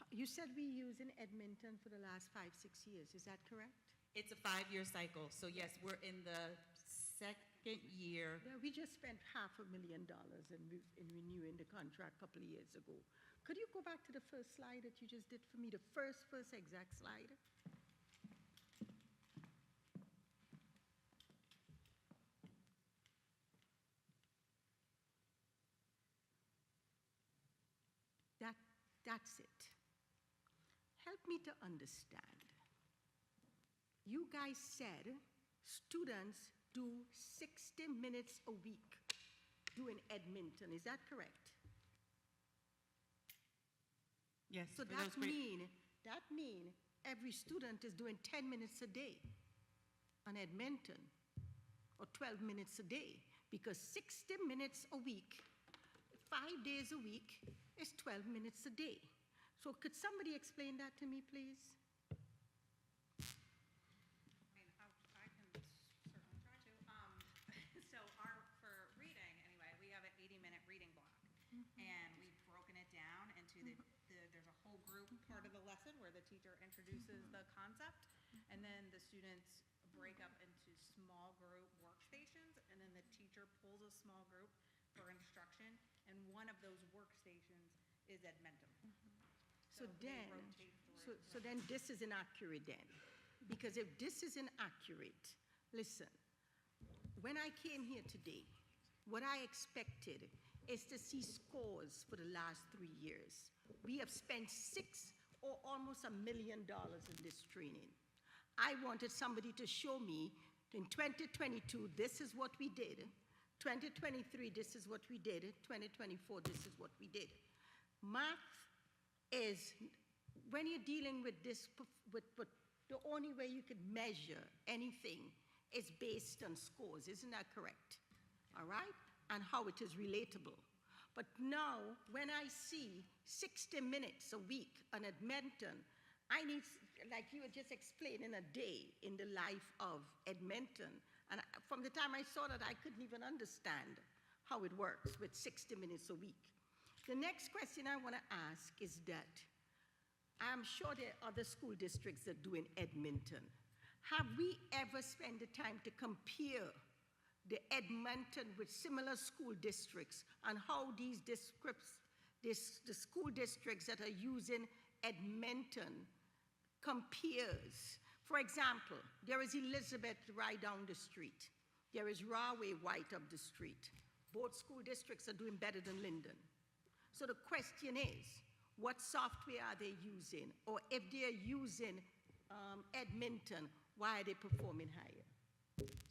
You said we use in Edmonton for the last 5-6 years. Is that correct? It's a 5-year cycle. So yes, we're in the second year. Yeah, we just spent $500,000 in renewing the contract a couple of years ago. Could you go back to the first slide that you just did for me, the first exact slide? That's it. Help me to understand. You guys said students do 60 minutes a week doing Edmonton. Is that correct? Yes. So that mean every student is doing 10 minutes a day on Edmonton, or 12 minutes a day, because 60 minutes a week, 5 days a week, is 12 minutes a day. So could somebody explain that to me, please? I can certainly try to. So for reading, anyway, we have an 80-minute reading block. And we've broken it down into there's a whole group part of the lesson where the teacher introduces the concept, and then the students break up into small group workstations, and then the teacher pulls a small group for instruction, and one of those workstations is Edmonton. So then this is inaccurate then. Because if this is inaccurate, listen, when I came here today, what I expected is to see scores for the last 3 years. We have spent almost $1 million in this training. I wanted somebody to show me in 2022, this is what we did. 2023, this is what we did. 2024, this is what we did. Math is, when you're dealing with this, with the only way you could measure anything is based on scores. Isn't that correct? All right? And how it is relatable. But now, when I see 60 minutes a week on Edmonton, I need, like you were just explaining, a day in the life of Edmonton. And from the time I saw that, I couldn't even understand how it works with 60 minutes a week. The next question I want to ask is that I'm sure there are other school districts that do in Edmonton. Have we ever spent the time to compare the Edmonton with similar school districts and how these districts, the school districts that are using Edmonton compares? For example, there is Elizabeth right down the street. There is Rahway right up the street. Both school districts are doing better than Linden. So the question is, what software are they using? Or if they're using Edmonton, why are they performing higher?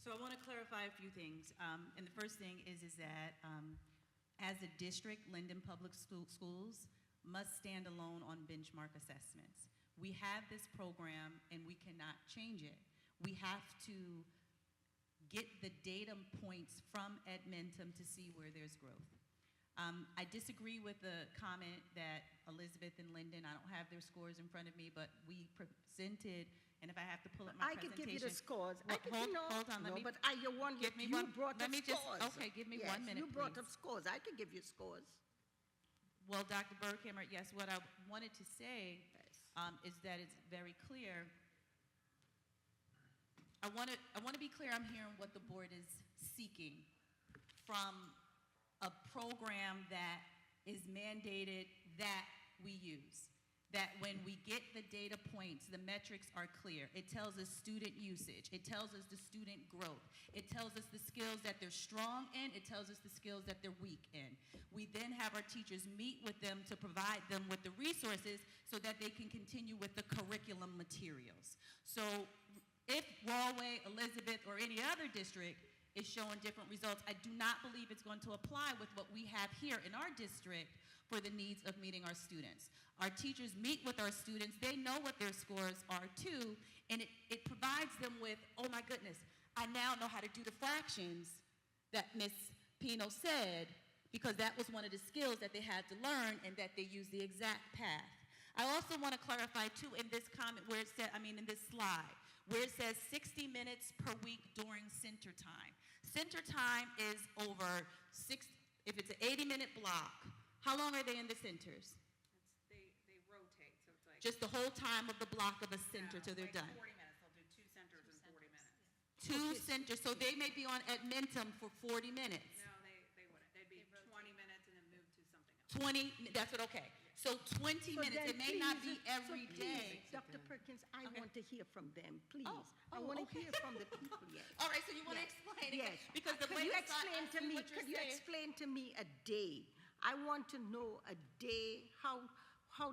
So I want to clarify a few things. And the first thing is that as a district, Linden Public Schools must stand alone on benchmark assessments. We have this program and we cannot change it. We have to get the data points from Edmonton to see where there's growth. I disagree with the comment that Elizabeth and Linden, I don't have their scores in front of me, but we presented, and if I have to pull up my I presentation. could give you the scores. Well, hold on, let me. But you brought up scores. Okay, give me 1 minute, You brought please. up scores. I could give you scores. Well, Dr. Berghammer, yes, what I wanted to say is that it's very clear. I want to be clear, I'm hearing what the board is seeking from a program that is mandated that we use. That when we get the data points, the metrics are clear. It tells us student usage. It tells us the student growth. It tells us the skills that they're strong in. It tells us the skills that they're weak in. We then have our teachers meet with them to provide them with the resources so that they can continue with the curriculum materials. So if Rahway, Elizabeth, or any other district is showing different results, I do not believe it's going to apply with what we have here in our district for the needs of meeting our students. Our teachers meet with our students, they know what their scores are too, and it provides them with, oh my goodness, I now know how to do the fractions that Ms. Pino said, because that was one of the skills that they had to learn and that they use the exact path. I also want to clarify too in this comment where it said, in this slide, where it says 60 minutes per week during center time. Center time is over if it's an 80-minute block, how long are they in the centers? They rotate, so it's like. Just the whole time of the block of a center till they're done. 40 minutes, they'll do 2 centers in 40 minutes. 2 centers, so they may be on Edmentum for 40 minutes. No, they wouldn't. They'd be 20 minutes and then move to something else. 20, that's what, okay. So 20 minutes, then it may not be please, every so day. please, Dr. Perkins, I want to hear from them, please. Oh, I want to okay. hear from the people, yes. All right, so you want to Yes. explain it? Yes. Because the Could way you it's not- explain I to see me, what you're could you saying. explain to me a day? I want to know a day, how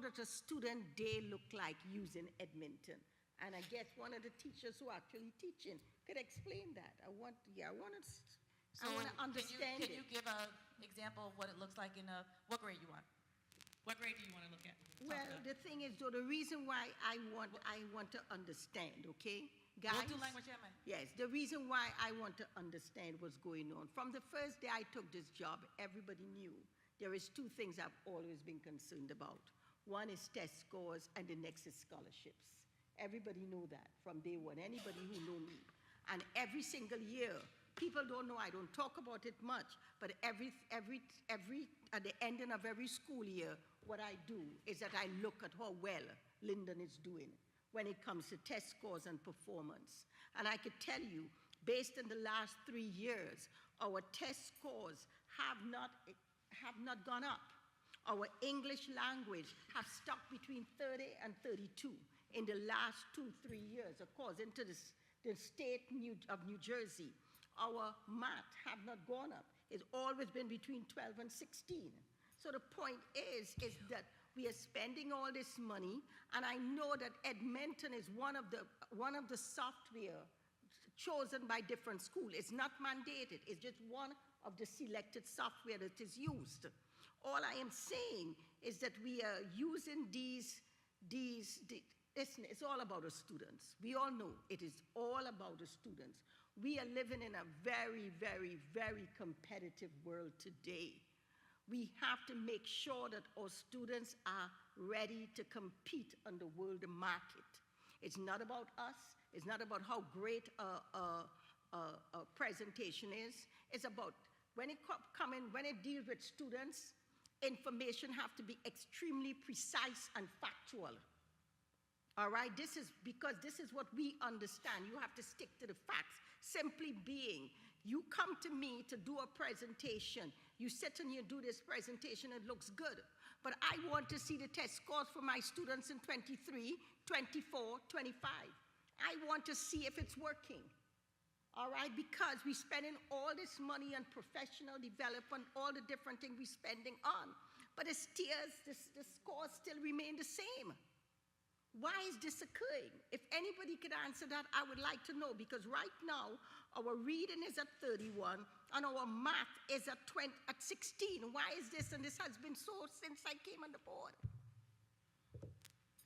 does a student day look like using Edmonton? And I guess one of the teachers who are actually teaching could explain that. I want to understand Can you it. give an example of what it looks like in what grade you want? What grade do you want to look at? Well, the thing is, though, the reason why I want to understand, okay? Guys? We'll do language, yeah, man. Yes, the reason why I want to understand what's going on. From the first day I took this job, everybody knew there is 2 things I've always been concerned about. One is test scores, and the next is scholarships. Everybody knew that from day one, anybody who knew me. And every single year, people don't know, I don't talk about it much, but at the ending of every school year, what I do is that I look at how well Linden is doing when it comes to test scores and performance. And I could tell you, based on the last 3 years, our test scores have not gone up. Our English language have stuck between 30 and 32 in the last 2-3 years, according to the state of New Jersey. Our math have not gone up. It's always been between 12 and 16. So the point is that we are spending all this money, and I know that Edmonton is one of the software chosen by different schools. It's not mandated. It's just one of the selected software that is used. All I am saying is that we are using listen, it's all about the students. We all know it is all about the students. We are living in a very, very, very competitive world today. We have to make sure that our students are ready to compete on the world market. It's not about us. It's not about how great a presentation is. It's about when it deals with students, information have to be extremely precise and factual. All right, this is what we understand. You have to stick to the facts. Simply being, you come to me to do a presentation. You sit and you do this presentation, it looks good. But I want to see the test scores for my students in 23, 24, 25. I want to see if it's working. All right, because we're spending all this money on professional development, all the different things we're spending on. But the scores still remain the same. Why is this occurring? If anybody could answer that, I would like to know, because right now, our reading is at 31, and our math is at 16. Why is this? And this has been so since I came on the board.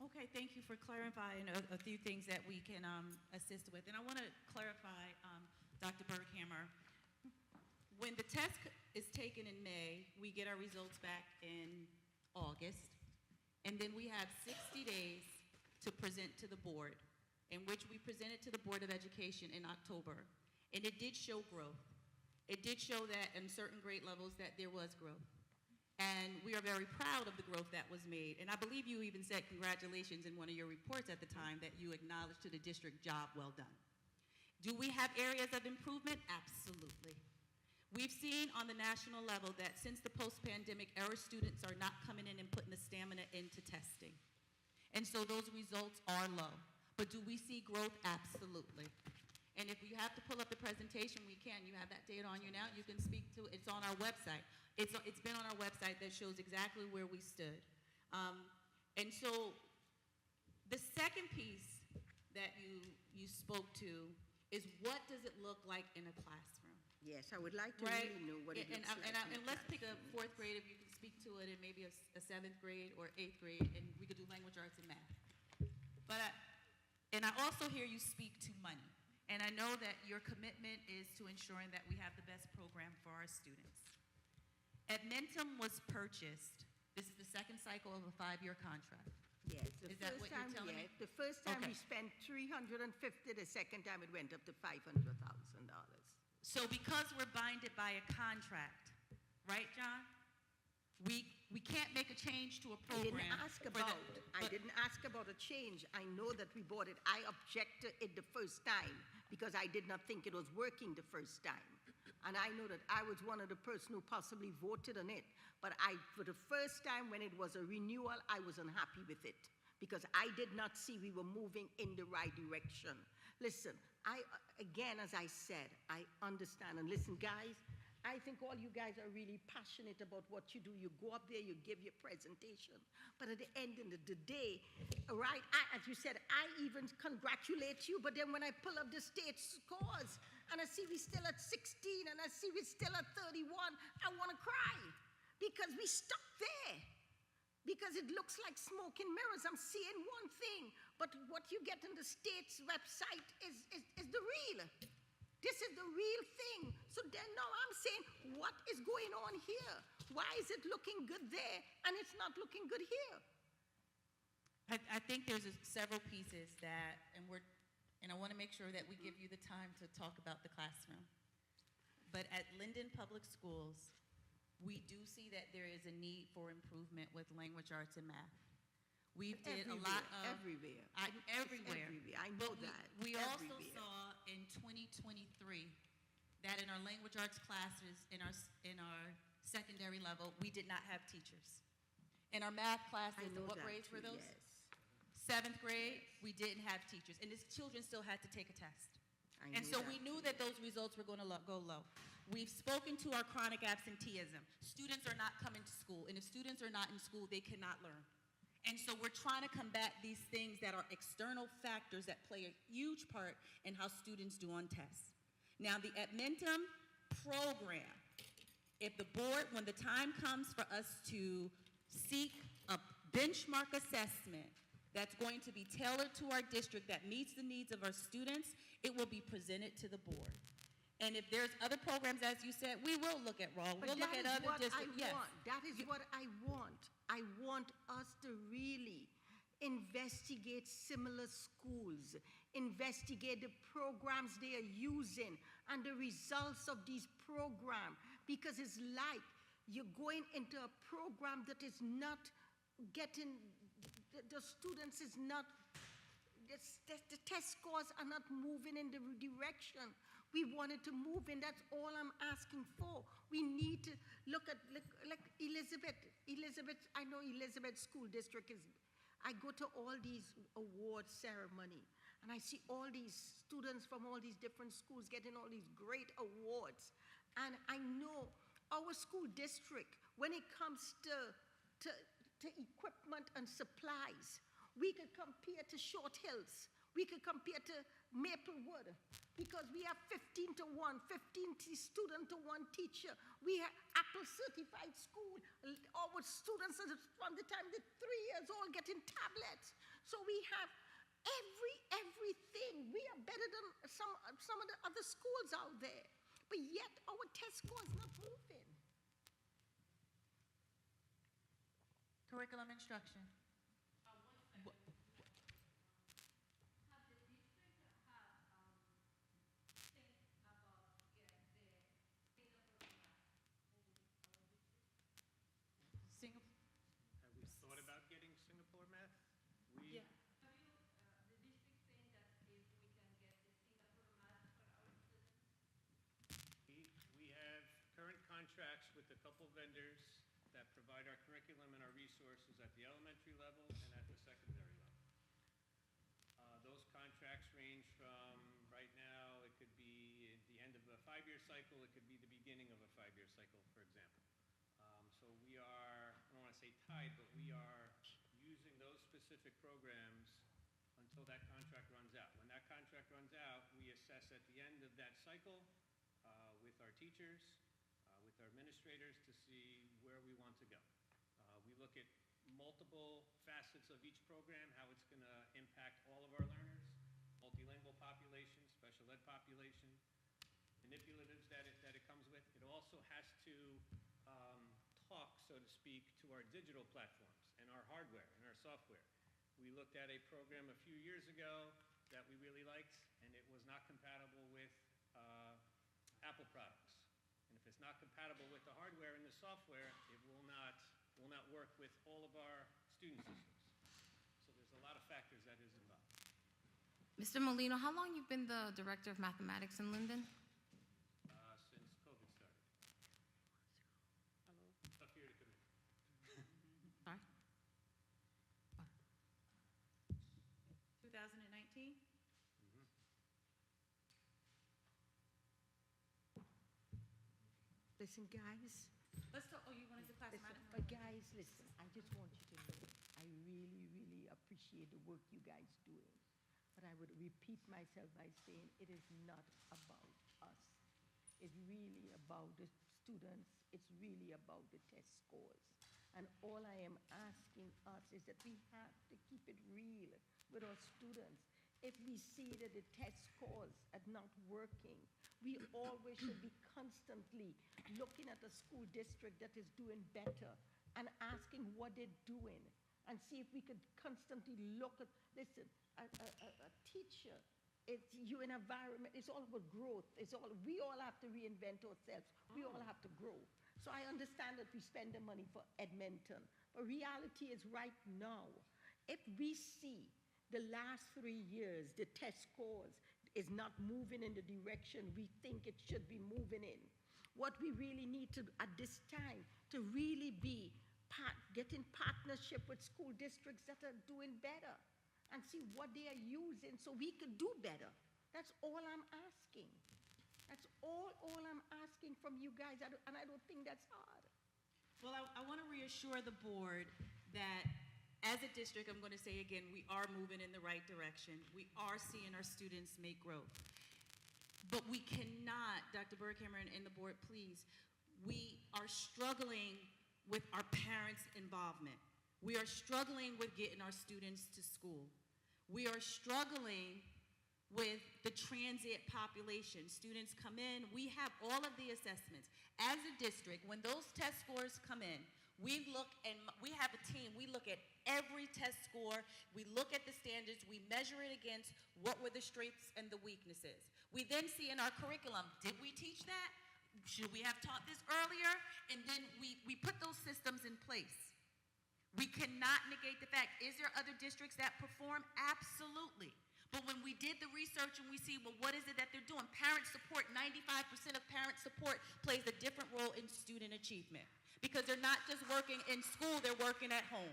Okay, thank you for clarifying a few things that we can assist with. And I want to clarify, Dr. Berghammer, when the test is taken in May, we get our results back in August, and then we have 60 days to present to the board, in which we presented to the Board of Education in October. And it did show growth. It did show that in certain grade levels that there was growth. And we are very proud of the growth that was made. And I believe you even said congratulations in one of your reports at the time that you acknowledged to the district, job well done. Do we have areas of improvement? Absolutely. We've seen on the national level that since the post-pandemic era, students are not coming in and putting the stamina into testing. And so those results are low. But do we see growth? Absolutely. And if you have to pull up the presentation, we can. You have that data on you now. You can speak to it. It's on our website. It's been on our website that shows exactly where we stood. And so the second piece that you spoke to is, what does it look like in a classroom? Yes, I would like to Right? really know what it looks like. And let's pick a 4th grade, if you can speak to it, and maybe a 7th grade or 8th grade, and we could do language arts and math. But I also hear you speak to money. And I know that your commitment is to ensuring that we have the best program for our students. Edmentum was purchased. This is the second cycle of a 5-year contract. Yes, Is that what you're telling me? The first time Okay. we spent $350, the second time it went up to $500,000. So because we're binded by a contract, right, John? We can't make a change to a I didn't program. ask for the- about, I but- didn't ask about a change. I know that we bought it. I objected it the first time because I did not think it was working the first time. And I know that I was one of the person who possibly voted on it. But for the first time when it was a renewal, I was unhappy with it because I did not see we were moving in the right direction. Listen, again, as I said, I understand. And listen, guys, I think all you guys are really passionate about what you do. You go up there, you give your presentation. But at the end of the day, right, as you said, I even congratulate you. But then when I pull up the state scores and I see we still at 16 and I see we still at 31, I want to cry because we stuck there. Because it looks like smoke and mirrors. I'm seeing one thing, but what you get on the state's website is the real. This is the real thing. So then now I'm saying, what is going on here? Why is it looking good there and it's not looking good here? I think there's several pieces that, and I want to make sure that we give you the time to talk about the classroom. But at Linden Public Schools, we do see that there is a need for improvement with language arts and math. We did a lot of everywhere. everywhere. I know But that. We also Everywhere. saw in 2023 that in our language arts classes, in our secondary level, we did not have teachers. In our math classes, I know what that grades were too, those? yes. 7th grade, we didn't have teachers, and the children still had to take a test. I And knew so that we too, knew that those results were going to go low. We've spoken to our chronic absenteeism. Students are not coming to school, and if students are not in school, they cannot learn. And so we're trying to combat these things that are external factors that play a huge part in how students do on tests. Now, the Admentum program, if the board, when the time comes for us to seek a benchmark assessment that's going to be tailored to our district that meets the needs of our students, it will be presented to the board. And if there's other programs, as you said, we will look at raw. We'll look at other districts. Yes. That is what I want. I want us to really investigate similar schools, investigate the programs they are using and the results of these programs, because it's like you're going into a program that is not getting, the students is not, the test scores are not moving in the direction we wanted to move in. That's all I'm asking for. We need to look at, like Elizabeth, I know Elizabeth School District is, I go to all these award ceremony, and I see all these students from all these different schools getting all these great awards. And I know our school district, when it comes to equipment and supplies, we could compare to Short Hills. We could compare to Maplewood, because we have 15 to 1, 15 student to 1 teacher. We have Apple certified school. Our students are from the time they're 3 years old getting tablets. So we have everything. We are better than some of the other schools out there. But yet our test score is not moving. Curriculum instruction. Have we thought about getting Singapore math? Yeah. We have current contracts with a couple vendors that provide our curriculum and our resources at the elementary level and at the secondary level. Those contracts range from, right now, it could be at the end of a 5-year cycle, it could be the beginning of a 5-year cycle, for example. So we are, I don't want to say tied, but we are using those specific programs until that contract runs out. When that contract runs out, we assess at the end of that cycle with our teachers, with our administrators, to see where we want to go. We look at multiple facets of each program, how it's going to impact all of our learners, multilingual population, special ed population, manipulatives that it comes with. It also has to talk, so to speak, to our digital platforms and our hardware and our software. We looked at a program a few years ago that we really liked, and it was not compatible with Apple products. And if it's not compatible with the hardware and the software, it will not will not work with all of our student systems. So there's a lot of factors that is involved. Mr. Molino, how long you've been the director of mathematics in Linden? Since COVID started. Tough year to come in. Sorry? 2019? Listen, guys. Let's talk, oh, you wanted to class Listen, management? guys, listen, I just want you to know, I really, really appreciate the work you guys doing. But I would repeat myself by saying it is not about us. It's really about the students. It's really about the test scores. And all I am asking us is that we have to keep it real with our students. If we see that the test scores are not working, we always should be constantly looking at a school district that is doing better and asking what they're doing and see if we could constantly look at, listen, a teacher, it's you in environment, it's all about growth. We all have to reinvent ourselves. We all have to grow. So I understand that we spend the money for Edmonton, but reality is right now, if we see the last 3 years, the test scores is not moving in the direction we think it should be moving in. What we really need to, at this time, to really be getting partnership with school districts that are doing better and see what they are using so we could do better. That's all I'm asking. That's all I'm asking from you guys, and I don't think that's hard. Well, I want to reassure the board that as a district, I'm going to say again, we are moving in the right direction. We are seeing our students make growth. But we cannot, Dr. Berghammer and the board, please, we are struggling with our parents' involvement. We are struggling with getting our students to school. We are struggling with the transient population. Students come in, we have all of the assessments. As a district, when those test scores come in, we look and we have a team, we look at every test score, we look at the standards, we measure it against what were the strengths and the weaknesses. We then see in our curriculum, did we teach that? Should we have taught this earlier? And then we put those systems in place. We cannot negate the fact, is there other districts that perform? Absolutely. But when we did the research and we see, well, what is it that they're doing? Parent support, 95% of parent support plays a different role in student achievement. Because they're not just working in school, they're working at home.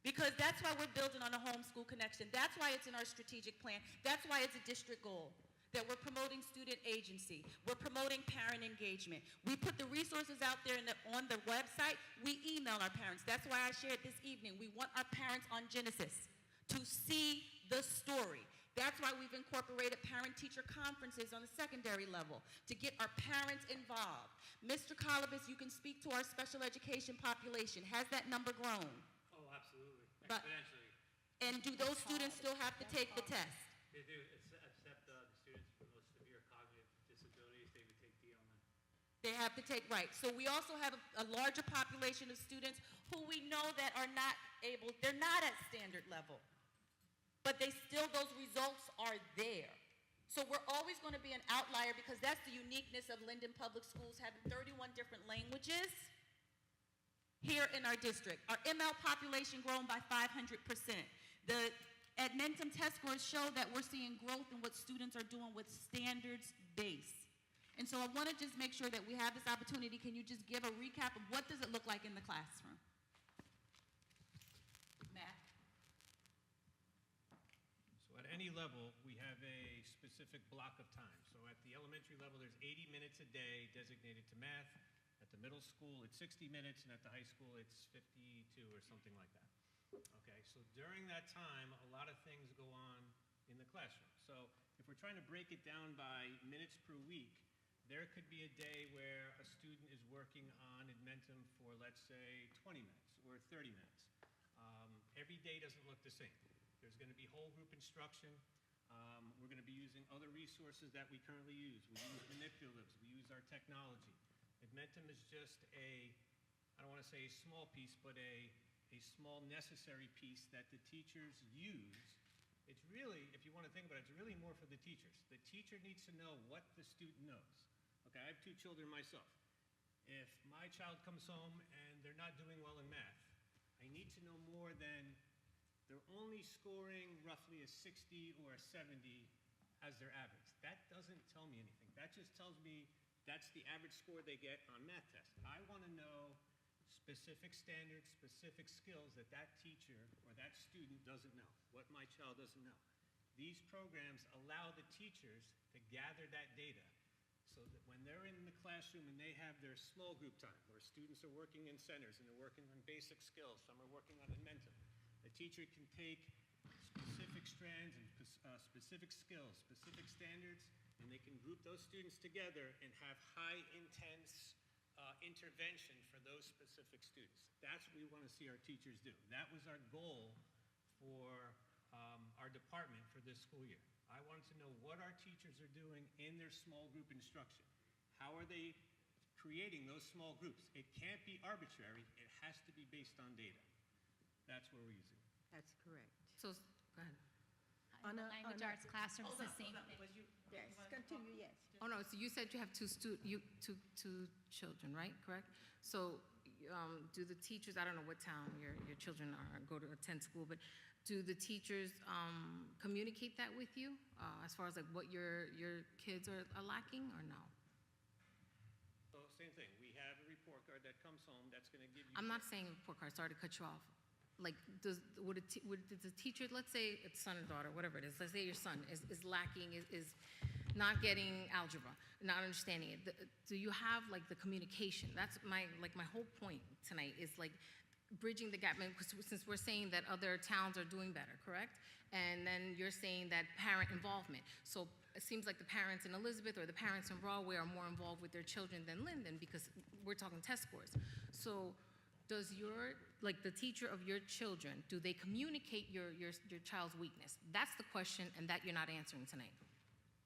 Because that's why we're building on a homeschool connection. That's why it's in our strategic plan. That's why it's a district goal. That we're promoting student agency. We're promoting parent engagement. We put the resources out there on the website. We email our parents. That's why I shared this evening. We want our parents on Genesis to see the story. That's why we've incorporated parent-teacher conferences on the secondary level to get our parents involved. Mr. Colibus, you can speak to our special education population. Has that number grown? Oh, absolutely. But- Exponentially. And do those students still have to take the test? They do, except the students with the most severe cognitive disabilities, they would take DLM. They have to take, right. So we also have a larger population of students who we know that are not able, they're not at standard level. But those results are there. So we're always going to be an outlier because that's the uniqueness of Linden Public Schools having 31 different languages here in our district. Our ML population grown by 500%. The Edmonton test scores show that we're seeing growth in what students are doing with standards base. And so I want to just make sure that we have this opportunity. Can you just give a recap of what does it look like in the classroom? Matt? So at any level, we have a specific block of time. So at the elementary level, there's 80 minutes a day designated to math. At the middle school, it's 60 minutes, and at the high school, it's 52 or something like that. Okay, so during that time, a lot of things go on in the classroom. So if we're trying to break it down by minutes per week, there could be a day where a student is working on Edmentum for, let's say, 20 minutes or 30 minutes. Every day doesn't look the same. There's going to be whole group instruction. We're going to be using other resources that we currently use. We use manipulatives. We use our technology. Edmentum is just I don't want to say a small piece, but a small necessary piece that the teachers use. It's really, if you want to think about it, it's really more for the teachers. The teacher needs to know what the student knows. Okay, I have 2 children myself. If my child comes home and they're not doing well in math, I need to know more than they're only scoring roughly a 60 or a 70 as their average. That doesn't tell me anything. That just tells me that's the average score they get on math tests. I want to know specific standards, specific skills that that teacher or that student doesn't know, what my child doesn't know. These programs allow the teachers to gather that data so that when they're in the classroom and they have their small group time, where students are working in centers and they're working on basic skills, some are working on Momentum, the teacher can take specific strands and specific skills, specific standards, and they can group those students together and have high intense intervention for those specific students. That's what we want to see our teachers do. That was our goal for our department for this school year. I wanted to know what our teachers are doing in their small group instruction. How are they creating those small groups? It can't be arbitrary. It has to be based on data. That's where we're using it. That's correct. So, go ahead. In the language arts classroom, it's the same thing. Yes, continue, yes. Oh, no, so you said you have two children, right? Correct? So, do the teachers, I don't know what town your children go to attend school, but do the teachers communicate that with you as far as like what your kids are lacking, or no? So same thing. We have a report card that comes home that's going to give you. I'm not saying report card, sorry to cut you off. Like, would the teacher, let's say it's son or daughter, whatever it is, let's say your son is lacking, is not getting algebra, not understanding it. Do you have like the communication? That's my whole point tonight is like bridging the gap. Since we're saying that other towns are doing better, correct? And then you're saying that parent involvement. So it seems like the parents in Elizabeth or the parents in Broadway are more involved with their children than Linden because we're talking test scores. So does the teacher of your children, do they communicate your child's weakness? That's the question, and that you're not answering tonight.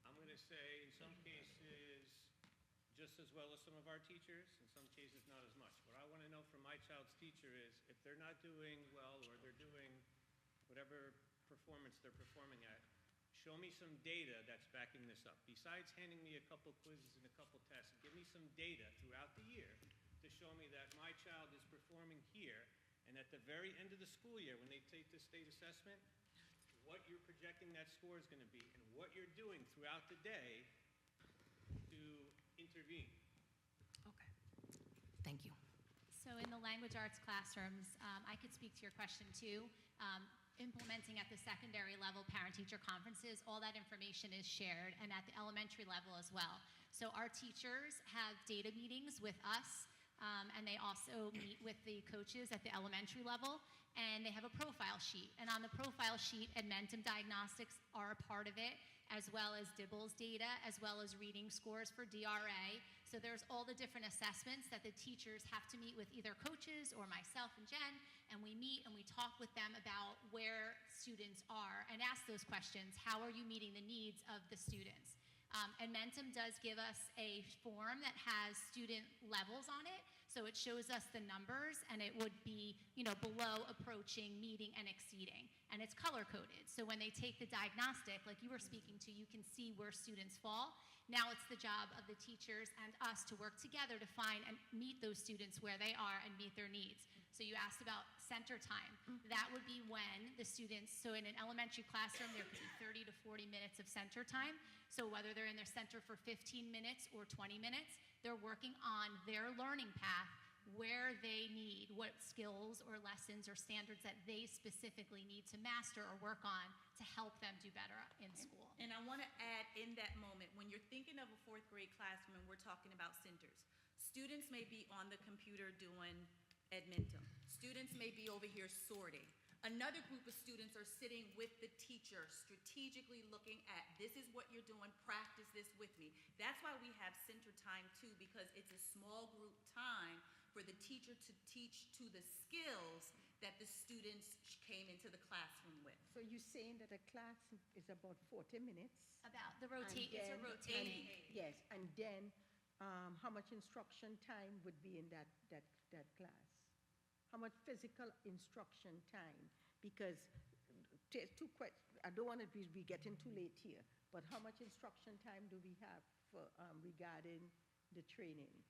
I'm going to say in some cases just as well as some of our teachers, in some cases not as much. What I want to know from my child's teacher is if they're not doing well or they're doing whatever performance they're performing at, show me some data that's backing this up. Besides handing me a couple quizzes and a couple tests, give me some data throughout the year to show me that my child is performing here, and at the very end of the school year, when they take the state assessment, what you're projecting that score is going to be, and what you're doing throughout the day to intervene. Okay. Thank you. So in the language arts classrooms, I could speak to your question too. Implementing at the secondary level parent-teacher conferences, all that information is shared, and at the elementary level as well. So our teachers have data meetings with us, and they also meet with the coaches at the elementary level, and they have a profile sheet. And on the profile sheet, Edmentum diagnostics are a part of it, as well as Dibble's data, as well as reading scores for DRA. So there's all the different assessments that the teachers have to meet with either coaches or myself and Jen, and we meet and we talk with them about where students are and ask those questions. How are you meeting the needs of the students? Edmentum does give us a form that has student levels on it, so it shows us the numbers, and it would be, below, approaching, meeting, and exceeding. And it's color-coded, so when they take the diagnostic, like you were speaking to, you can see where students fall. Now it's the job of the teachers and us to work together to find and meet those students where they are and meet their needs. So you asked about center time. That would be when the students, so in an elementary classroom, there could be 30 to 40 minutes of center time. So whether they're in their center for 15 minutes or 20 minutes, they're working on their learning path, where they need, what skills or lessons or standards that they specifically need to master or work on to help them do better in school. And I want to add in that moment, when you're thinking of a fourth grade classroom and we're talking about centers, students may be on the computer doing Edmentum. Students may be over here sorting. Another group of students are sitting with the teacher, strategically looking at, this is what you're doing, practice this with me. That's why we have center time too, because it's a small group time for the teacher to teach to the skills that the students came into the classroom with. So you're saying that a class is about 40 minutes? About the it's a rotating. Yes, and then how much instruction time would be in that class? How much physical instruction time? Because two questions, I don't want to be getting too late here, but how much instruction time do we have for regarding the training?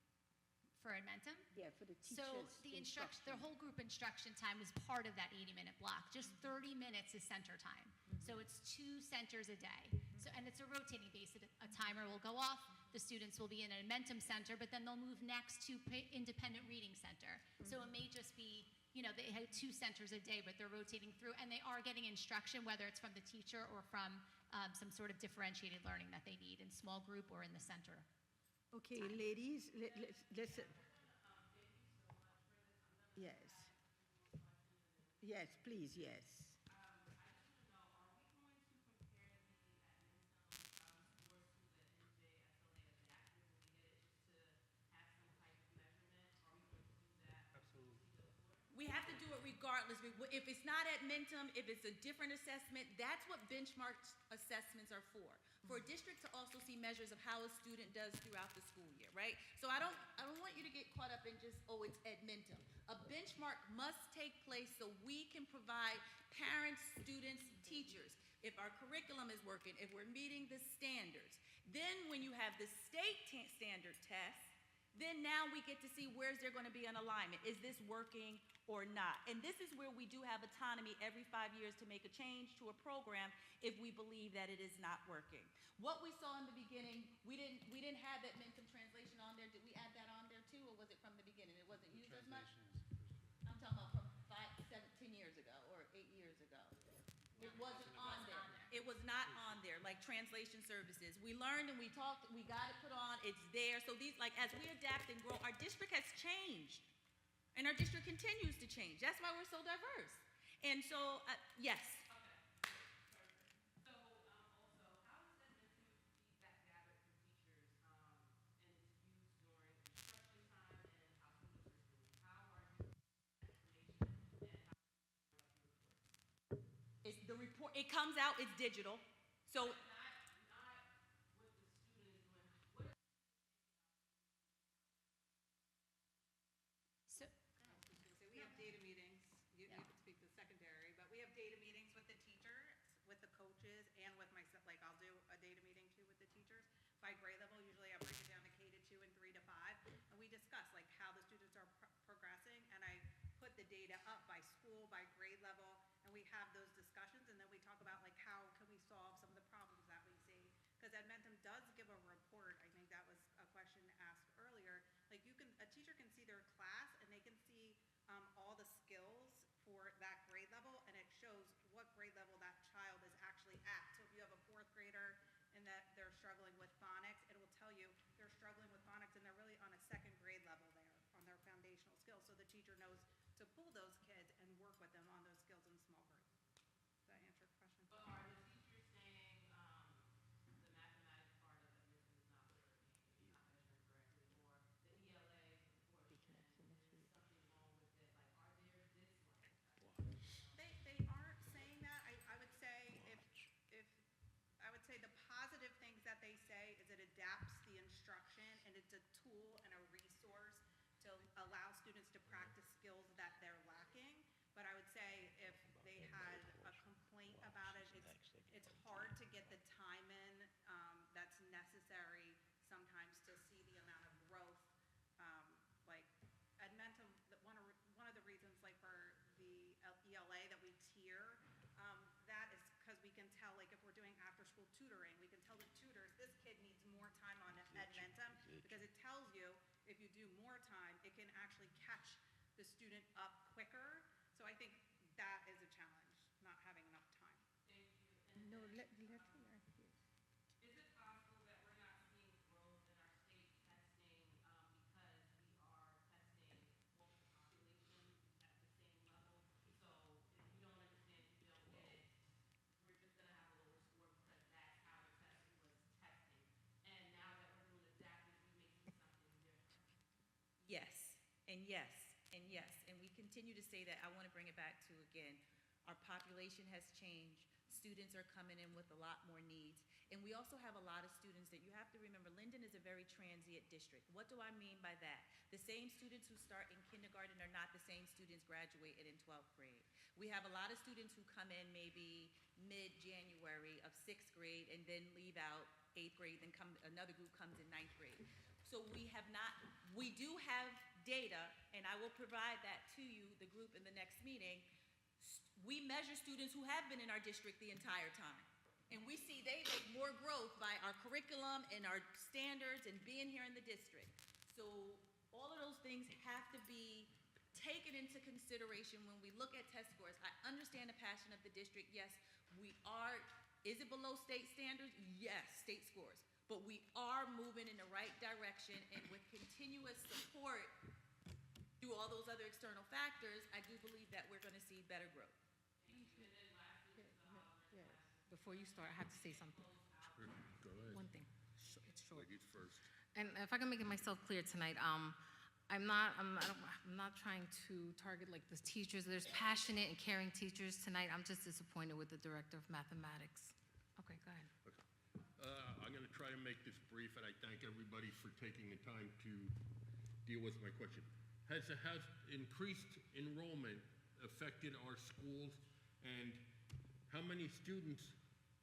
for Admentum. Yeah, for the So teachers' the whole group instruction time is part of that 80-minute block. Just 30 minutes is center time. So it's 2 centers a day. So, and it's a rotating basis. A timer will go off, the students will be in an Admentum center, but then they'll move next to independent reading center. So it may just be, they have 2 centers a day, but they're rotating through, and they are getting instruction, whether it's from the teacher or from some sort of differentiated learning that they need in small group or in the center. Okay, ladies, listen. Yes. Yes, please, yes. We have to do it regardless. If it's not at Admentum, if it's a different assessment, that's what benchmark assessments are for a district to also see measures of how a student does throughout the school year, right? So I don't want you to get caught up in just, it's Admentum. A benchmark must take place so we can provide parents, students, teachers, if our curriculum is working, if we're meeting the standards. Then when you have the state standard test, then now we get to see where's there going to be an alignment. Is this working or not? And this is where we do have autonomy every 5 years to make a change to a program if we believe that it is not working. What we saw in the beginning, we didn't have that Admentum translation on there. Did we add that on there too, or was it from the beginning? It wasn't used as much? I'm talking about from 10 years ago or 8 years ago. It wasn't on there. It was not on there, like translation services. We learned and we talked, we got it put on, it's there. So these, as we adapt and grow, our district has changed. And our district continues to change. That's why we're so diverse. And so, yes. The report, it comes out, it's digital. So we have data meetings. You can speak to secondary, but we have data meetings with the teachers, with the coaches, and with myself. Like I'll do a data meeting too with the teachers by grade level. Usually I break it down to K to 2 and 3 to 5, and we discuss like how the students are progressing, and I put the data up by school, by grade level, and we have those discussions, and then we talk about like how can we solve some of the problems that we see. Because Admentum does give a report. I think that was a question asked earlier. Like a teacher can see their class, and they can see all the skills for that grade level, and it shows what grade level that child is actually at. So if you have a 4th grader and that they're struggling with phonics, it will tell you they're struggling with phonics and they're really on a 2nd grade level there on their foundational skills. So the teacher knows to pull those kids and work with them on those skills in small groups. Does that answer your question? But are the teachers saying the mathematics part of it is not working, you're not measuring correctly, or the ELA portion, is something wrong with it? Like, are there this They aren't saying that. I would say if I would say the positive things that they say is it adapts the instruction, and it's a tool and a resource to allow students to practice skills that they're lacking. But I would say if they had a complaint about it, it's hard to get the time in that's necessary sometimes to see the amount of growth. Like Admentum, one of the reasons like for the ELA that we tier, that is because we can tell, like if we're doing after-school tutoring, we can tell the tutors, this kid needs more time on Admentum, because it tells you if you do more time, it can actually catch the student up quicker. So I think that is a challenge, not having enough time. Thank you. No, let me ask you. Is it possible that we're not seeing growth in our state testing because we are testing multiple populations at the same level? So if you don't understand, you don't get it, we're just going to have a lower score because that's how the testing was testing. And now that we're doing adaptive, we may see something different. Yes, and yes, and yes. And we continue to say that. I want to bring it back to, again, our population has changed. Students are coming in with a lot more needs. And we also have a lot of students that you have to remember, Linden is a very transient district. What do I mean by that? The same students who start in kindergarten are not the same students graduating in 12th grade. We have a lot of students who come in maybe mid-January of 6th grade and then leave out 8th grade, then another group comes in 9th grade. So we do have data, and I will provide that to you, the group, in the next meeting. We measure students who have been in our district the entire time. And we see they make more growth by our curriculum and our standards and being here in the district. So all of those things have to be taken into consideration when we look at test scores. I understand the passion of the district. Yes, we are. Is it below state standards? Yes, state scores. But we are moving in the right direction, and with continuous support through all those other external factors, I do believe that we're going to see better growth. Before you start, I have to say something. Go ahead. One thing. It's short. Ladies first. And if I can make it myself clear tonight, I'm not trying to target like the teachers. There's passionate and caring teachers tonight. I'm just disappointed with the director of mathematics. Okay, go ahead. I'm going to try to make this brief, and I thank everybody for taking the time to deal with my question. Has increased enrollment affected our schools, and how many students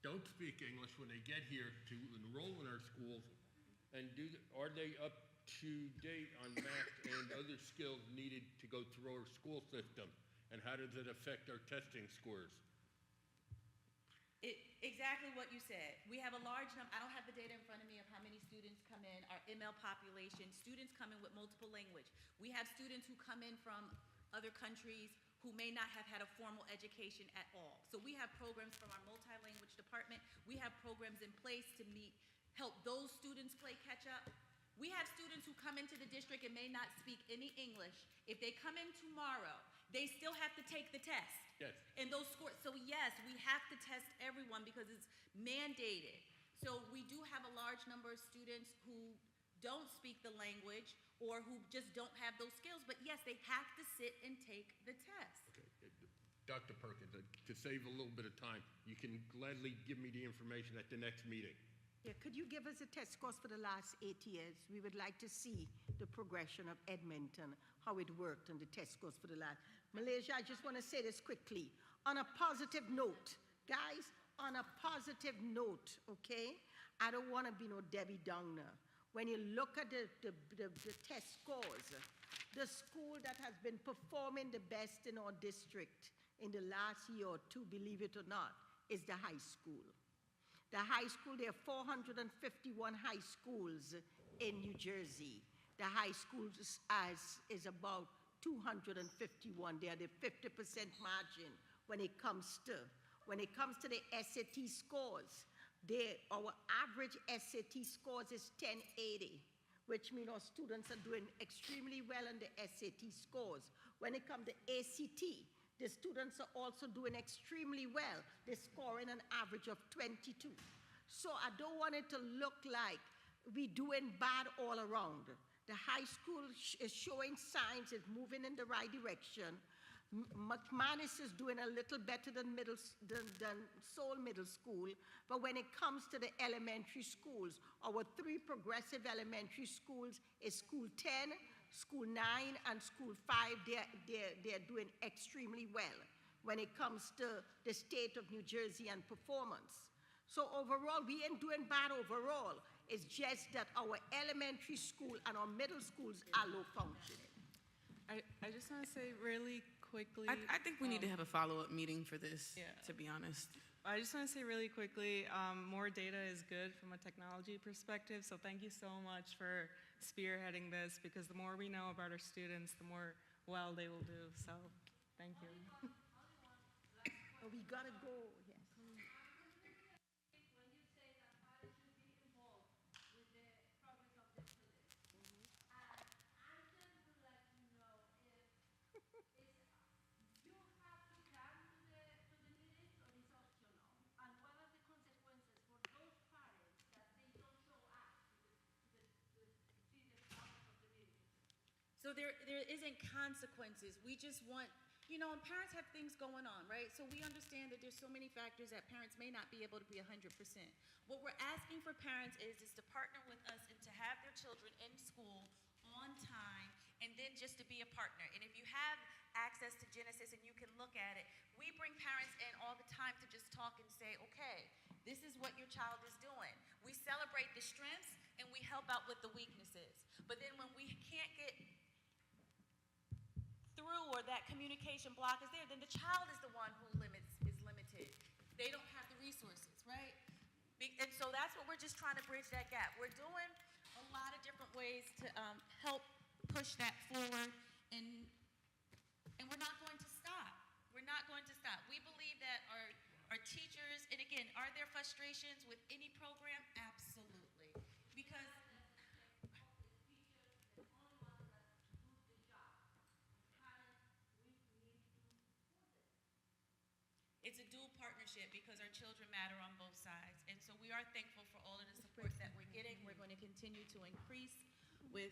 don't speak English when they get here to enroll in our schools, and are they up to date on math and other skills needed to go through our school system, and how does it affect our testing scores? Exactly what you said. We have a large number, I don't have the data in front of me of how many students come in, our ML population, students come in with multiple language. We have students who come in from other countries who may not have had a formal education at all. So we have programs from our multi-language department. We have programs in place to help those students play catch up. We have students who come into the district and may not speak any English. If they come in tomorrow, they still have to take the test. Yes. And those scores, so yes, we have to test everyone because it's mandated. So we do have a large number of students who don't speak the language or who just don't have those skills, but yes, they have to sit and take the test. Okay. Dr. Perkins, to save a little bit of time, you can gladly give me the information at the next meeting. Yeah, could you give us the test scores for the last 8 years? We would like to see the progression of Edmonton, how it worked, and the test scores for the last. Malaysia, I just want to say this quickly. On a positive note, guys, on a positive note, okay? I don't want to be no Debbie Downer. When you look at the test scores, the school that has been performing the best in our district in the last year or two, believe it or not, is the high school. The high school, there are 451 high schools in New Jersey. The high schools is about 251. They are the 50% margin when it comes to the SAT scores. Our average SAT scores is 1080, which means our students are doing extremely well on the SAT scores. When it comes to ACT, the students are also doing extremely well. They're scoring an average of 22. So I don't want it to look like we're doing bad all around. The high school is showing signs, it's moving in the right direction. McManus is doing a little better than Seoul Middle School, but when it comes to the elementary schools, our 3 progressive elementary schools is School 10, School 9, and School 5. They're doing extremely well when it comes to the state of New Jersey and performance. So overall, we ain't doing bad overall. It's just that our elementary school and our middle schools are low functioning. I just want to say really quickly. I think we need to have a follow-up meeting for this, to be honest. I just want to say really quickly, more data is good from a technology perspective, so thank you so much for spearheading this, because the more we know about our students, the more well they will do, so thank you. We gotta go, yes. So there isn't consequences. We just want, and parents have things going on, right? So we understand that there's so many factors that parents may not be able to be 100%. What we're asking for parents is to partner with us and to have their children in school on time, and then just to be a partner. And if you have access to Genesis and you can look at it, we bring parents in all the time to just talk and say, okay, this is what your child is doing. We celebrate the strengths and we help out with the weaknesses. But then when we can't get through or that communication block is there, then the child is the one who is limited. They don't have the resources, right? And so that's what we're just trying to bridge that gap. We're doing a lot of different ways to help push that forward, and we're not going to stop. We're not going to stop. We believe that our teachers, and again, are there frustrations with any program? Absolutely. Because it's a dual partnership because our children matter on both sides. And so we are thankful for all of the support that we're getting. We're going to continue to increase with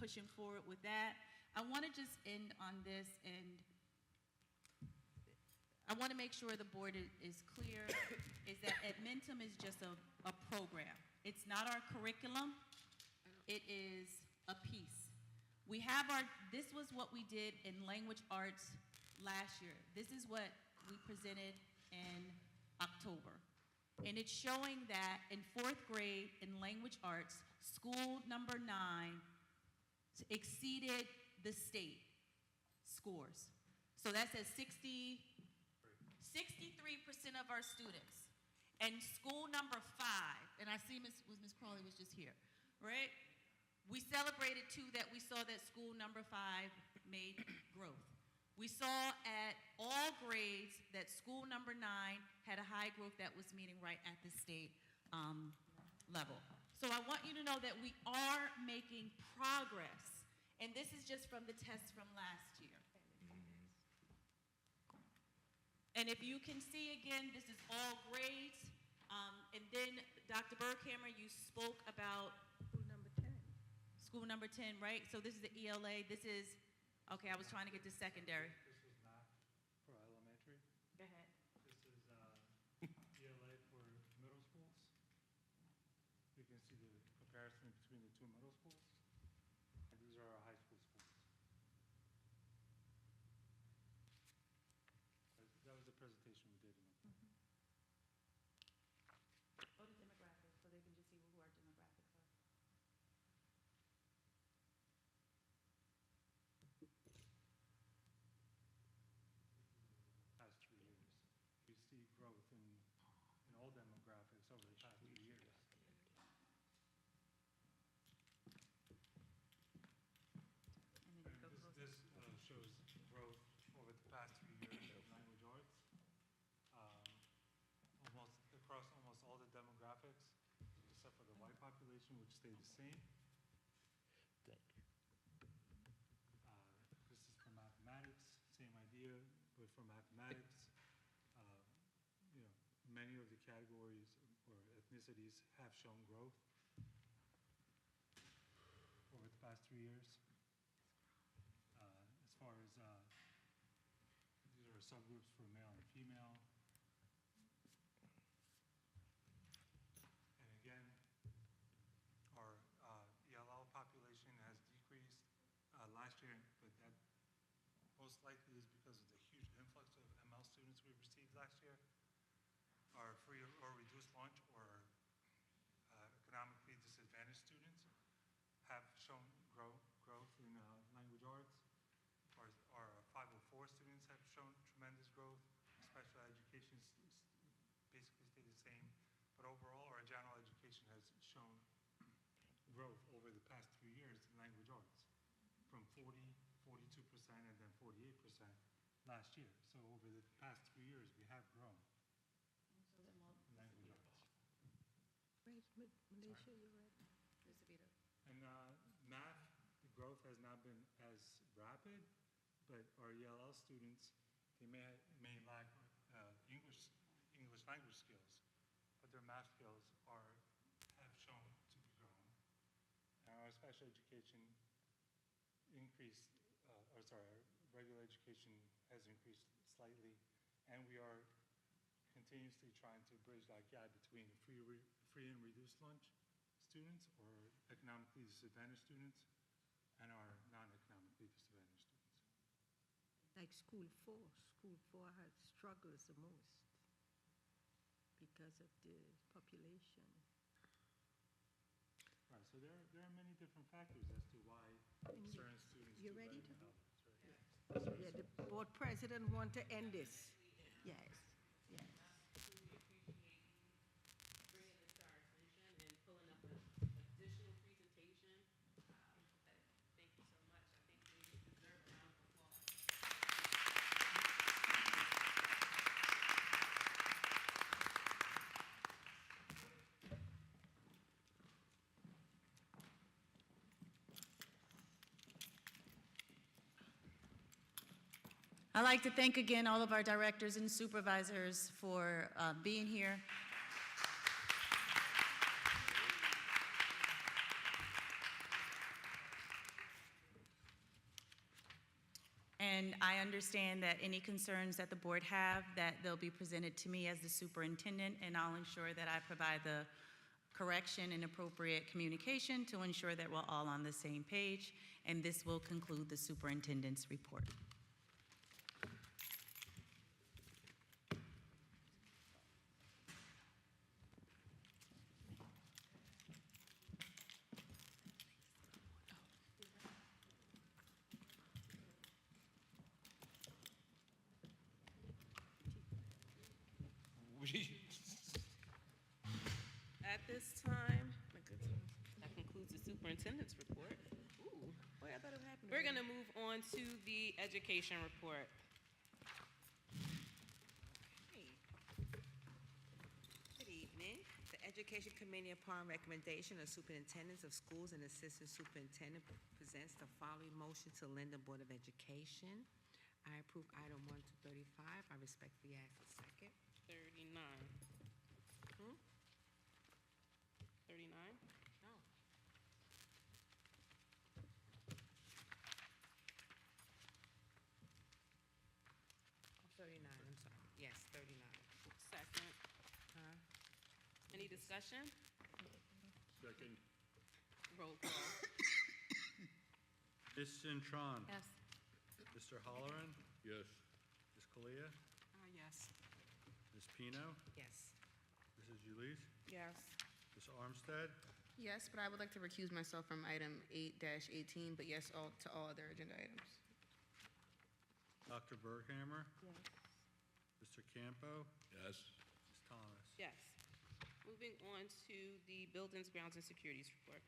pushing forward with that. I want to just end on this, and I want to make sure the board is clear, is that Admentum is just a program. It's not our curriculum. It is a piece. We have this was what we did in language arts last year. This is what we presented in October. And it's showing that in 4th grade in language arts, school number 9 exceeded the state scores. So that says 63% of our students. And school number 5, and I see Miss Crawley was just here, right? We celebrated too that we saw that school number 5 made growth. We saw at all grades that school number 9 had a high growth that was meeting right at the state level. So I want you to know that we are making progress, and this is just from the tests from last year. And if you can see again, this is all grades. And then Dr. Berghammer, you spoke about school number 10, right? So this is the ELA. This is, okay, I was trying to get to secondary. This is math for elementary. Go ahead. This is ELA for middle schools. You can see the comparison between the 2 middle schools. And these are our high school schools. That was the presentation we did. Go to demographics so they can just see who our demographics are. Past 3 years. We see growth in all demographics over the past 3 years. This shows growth over the past 3 years of language arts. Across almost all the demographics, except for the white population, which stayed the same. Thank you. This is for mathematics, same idea, but for mathematics, many of the categories or ethnicities have shown growth over the past 3 years. As far as these are subgroups for male and female. And again, our ELL population has decreased last year, but that most likely is because of the huge influx of ML students we received last year. Our free or reduced lunch or economically disadvantaged students have shown growth in language arts. Our 504 students have shown tremendous growth. Special education basically stayed the same. But overall, our general education has shown growth over the past 3 years in language arts, from 40, 42%, and then 48% last year. So over the past 3 years, we have grown in language arts. Malaysia, you're right. And math, the growth has not been as rapid, but our ELL students, they may lack English language skills, but their math skills have shown to be grown. And our special education our regular education has increased slightly, and we are continuously trying to bridge that gap between free and reduced lunch students or economically disadvantaged students and our non-economically disadvantaged students. Like School 4 has struggles the most because of the population. Right, So there are many different factors as to why certain students You do better ready than to? others. Yeah, the board president want to end this. Yes, yes. Bringing this to our attention and pulling up an additional presentation. Thank you so much. I think we deserve a round of applause. I'd like to thank again all of our directors and supervisors for being here. And I understand that any concerns that the board have, that they'll be presented to me as the superintendent, and I'll ensure that I provide the correction and appropriate communication to ensure that we're all on the same page. And this will conclude the superintendent's report. At this time, that concludes the superintendent's report. Ooh, wait, I thought it happened. We're gonna move on to the education report. Okay. Good evening. The Education Committee, upon recommendation of superintendents of schools and assistant superintendent, presents the following motion to Linden Board of Education. I approve item 1 to 35. I respectfully ask a second. 39. 39? No. Oh, 39, I'm sorry. Yes, 39. Second. Huh? Any discussion? Second. Roll call. Ms. Cintron. Yes. Mr. Holleran. Yes. Ms. Kalia. Yes. Ms. Pino. Yes. Mrs. Ulisse. Yes. Ms. Armstead. Yes, but I would like to recuse myself from item 8-18, but yes, to all other agenda items. Dr. Berghammer. Yes. Mr. Campo. Yes. Ms. Thomas. Yes. Moving on to the Buildings, Grounds, and Securities report.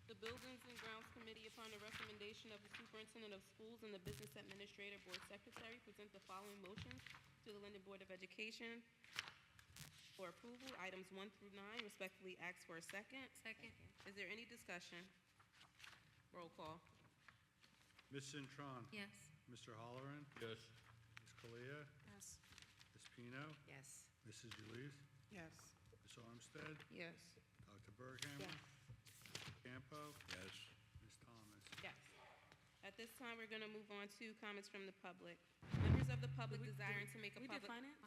The Buildings and Grounds Committee, upon the recommendation of the Superintendent of Schools and the Business Administrator Board Secretary, present the following motions to the Linden Board of Education for approval. Items 1 through 9, respectfully ask for a second. Second. Is there any discussion? Roll call. Ms. Cintron. Yes. Mr. Holleran. Yes. Ms. Kalia. Yes. Ms. Pino. Yes. Mrs. Ulisse. Yes. Ms. Armstead. Yes. Dr. Berghammer. Mr. Campo. Yes. Ms. Thomas. Yes. At this time, we're going to move on to comments from the public. Members of the public desiring to make a public... We did finance?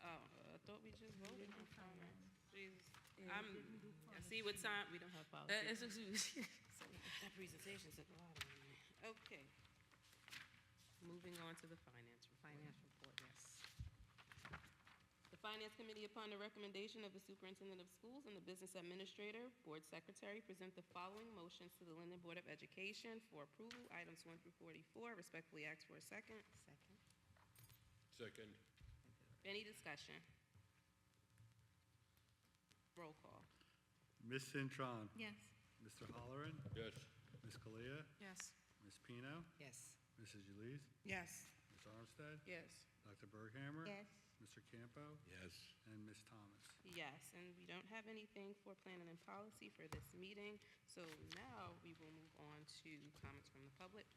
Oh, I thought we just voted on finance. Jesus. I see what time, we don't have policy. That presentation took a lot of me. Okay. Moving on to the finance report, yes. The Finance Committee, upon the recommendation of the Superintendent of Schools and the Business Administrator, Board Secretary, present the following motions to the Linden Board of Education for approval. Items 1 through 44. Respectfully ask for a second. Second. Second. Any discussion? Roll call. Ms. Cintron. Yes. Mr. Holleran. Yes. Ms. Kalia. Yes. Ms. Pino. Yes. Mrs. Ulisse. Yes. Ms. Armstead. Yes. Dr. Berghammer. Yes. Mr. Campo. Yes. And Ms. Thomas. Yes, and we don't have anything for planning and policy for this meeting, so now we will move on to comments from the public.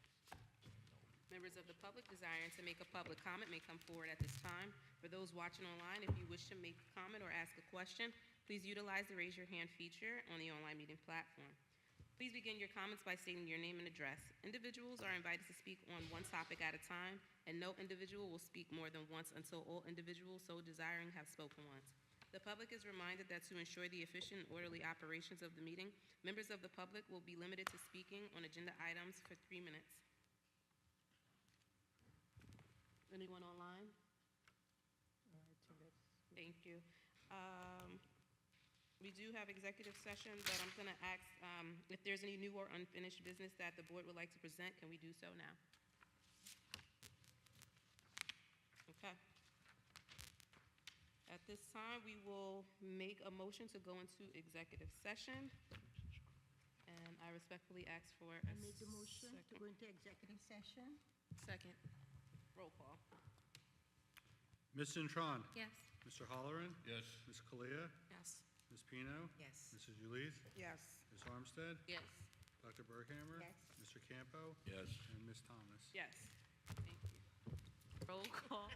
Members of the public desiring to make a public comment may come forward at this time. For those watching online, if you wish to make a comment or ask a question, please utilize the raise your hand feature on the online meeting platform. Please begin your comments by stating your name and address. Individuals are invited to speak on one topic at a time, and no individual will speak more than once until all individuals so desiring have spoken once. The public is reminded that to ensure the efficient and orderly operations of the meeting, members of the public will be limited to speaking on agenda items for 3 minutes. Anyone online? Thank you. We do have executive session, but I'm going to ask if there's any new or unfinished business that the board would like to present, can we do so now? Okay. At this time, we will make a motion to go into executive session. And I respectfully ask for a I make the motion to second. go into executive session. Second. Roll call. Ms. Cintron? Yes. Mr. Holleran? Yes. Ms. Kalia? Yes. Ms. Pino? Yes. Mrs. Ulisse? Yes. Ms. Armstead? Yes. Dr. Berghammer? Yes. Mr. Campo? Yes. And Ms. Thomas? Yes. Thank you. Roll call.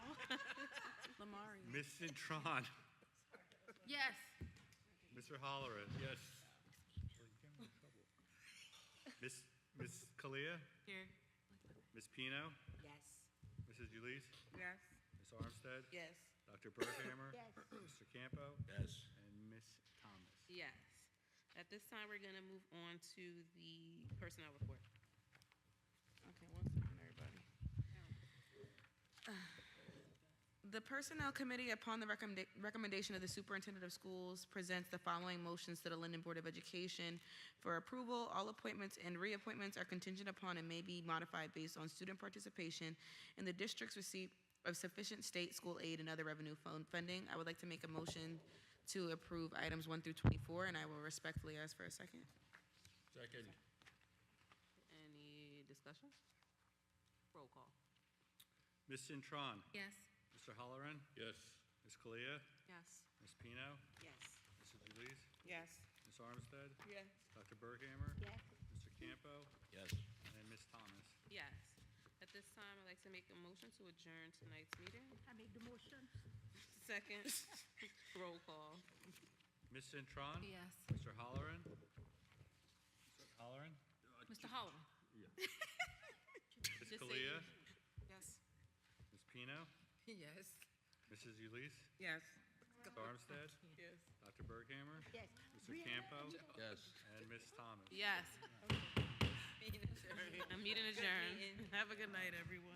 Lamari. Ms. Cintron? Yes. Mr. Holleran? Yes. Ms. Kalia? Here. Ms. Pino? Yes. Mrs. Ulisse? Yes. Ms. Armstead? Yes. Dr. Berghammer? Yes. Mr. Campo? Yes. And Ms. Thomas? Yes. At this time, we're going to move on to the personnel report. Okay, one second, everybody. The Personnel Committee, upon the recommendation of the Superintendent of Schools, presents the following motions to the Linden Board of Education for approval. All appointments and reappointments are contingent upon and may be modified based on student participation in the district's receipt of sufficient state, school aid, and other revenue funding. I would like to make a motion to approve items 1 through 24, and I will respectfully ask for a second. Second. Any discussion? Roll call. Ms. Cintron? Yes. Mr. Holleran? Yes. Ms. Kalia? Yes. Ms. Pino? Yes. Mrs. Ulisse? Yes. Ms. Armstead? Yes. Dr. Berghammer? Yes. Mr. Campo? Yes. And Ms. Thomas? Yes. At this time, I'd like to make a motion to adjourn tonight's meeting. I make the motion. Second. Roll call. Ms. Cintron? Yes. Mr. Holleran? Mr. Holleran? Mr. Holland? Ms. Just say Kalia? Yes. Ms. Pino? Yes. Mrs. Ulisse? Yes. Ms. Armstead? Yes. Dr. Berghammer? Yes. Mr. Campo? Yes. And Ms. Thomas? Yes. I'm meeting adjourned. Have a good night, everyone.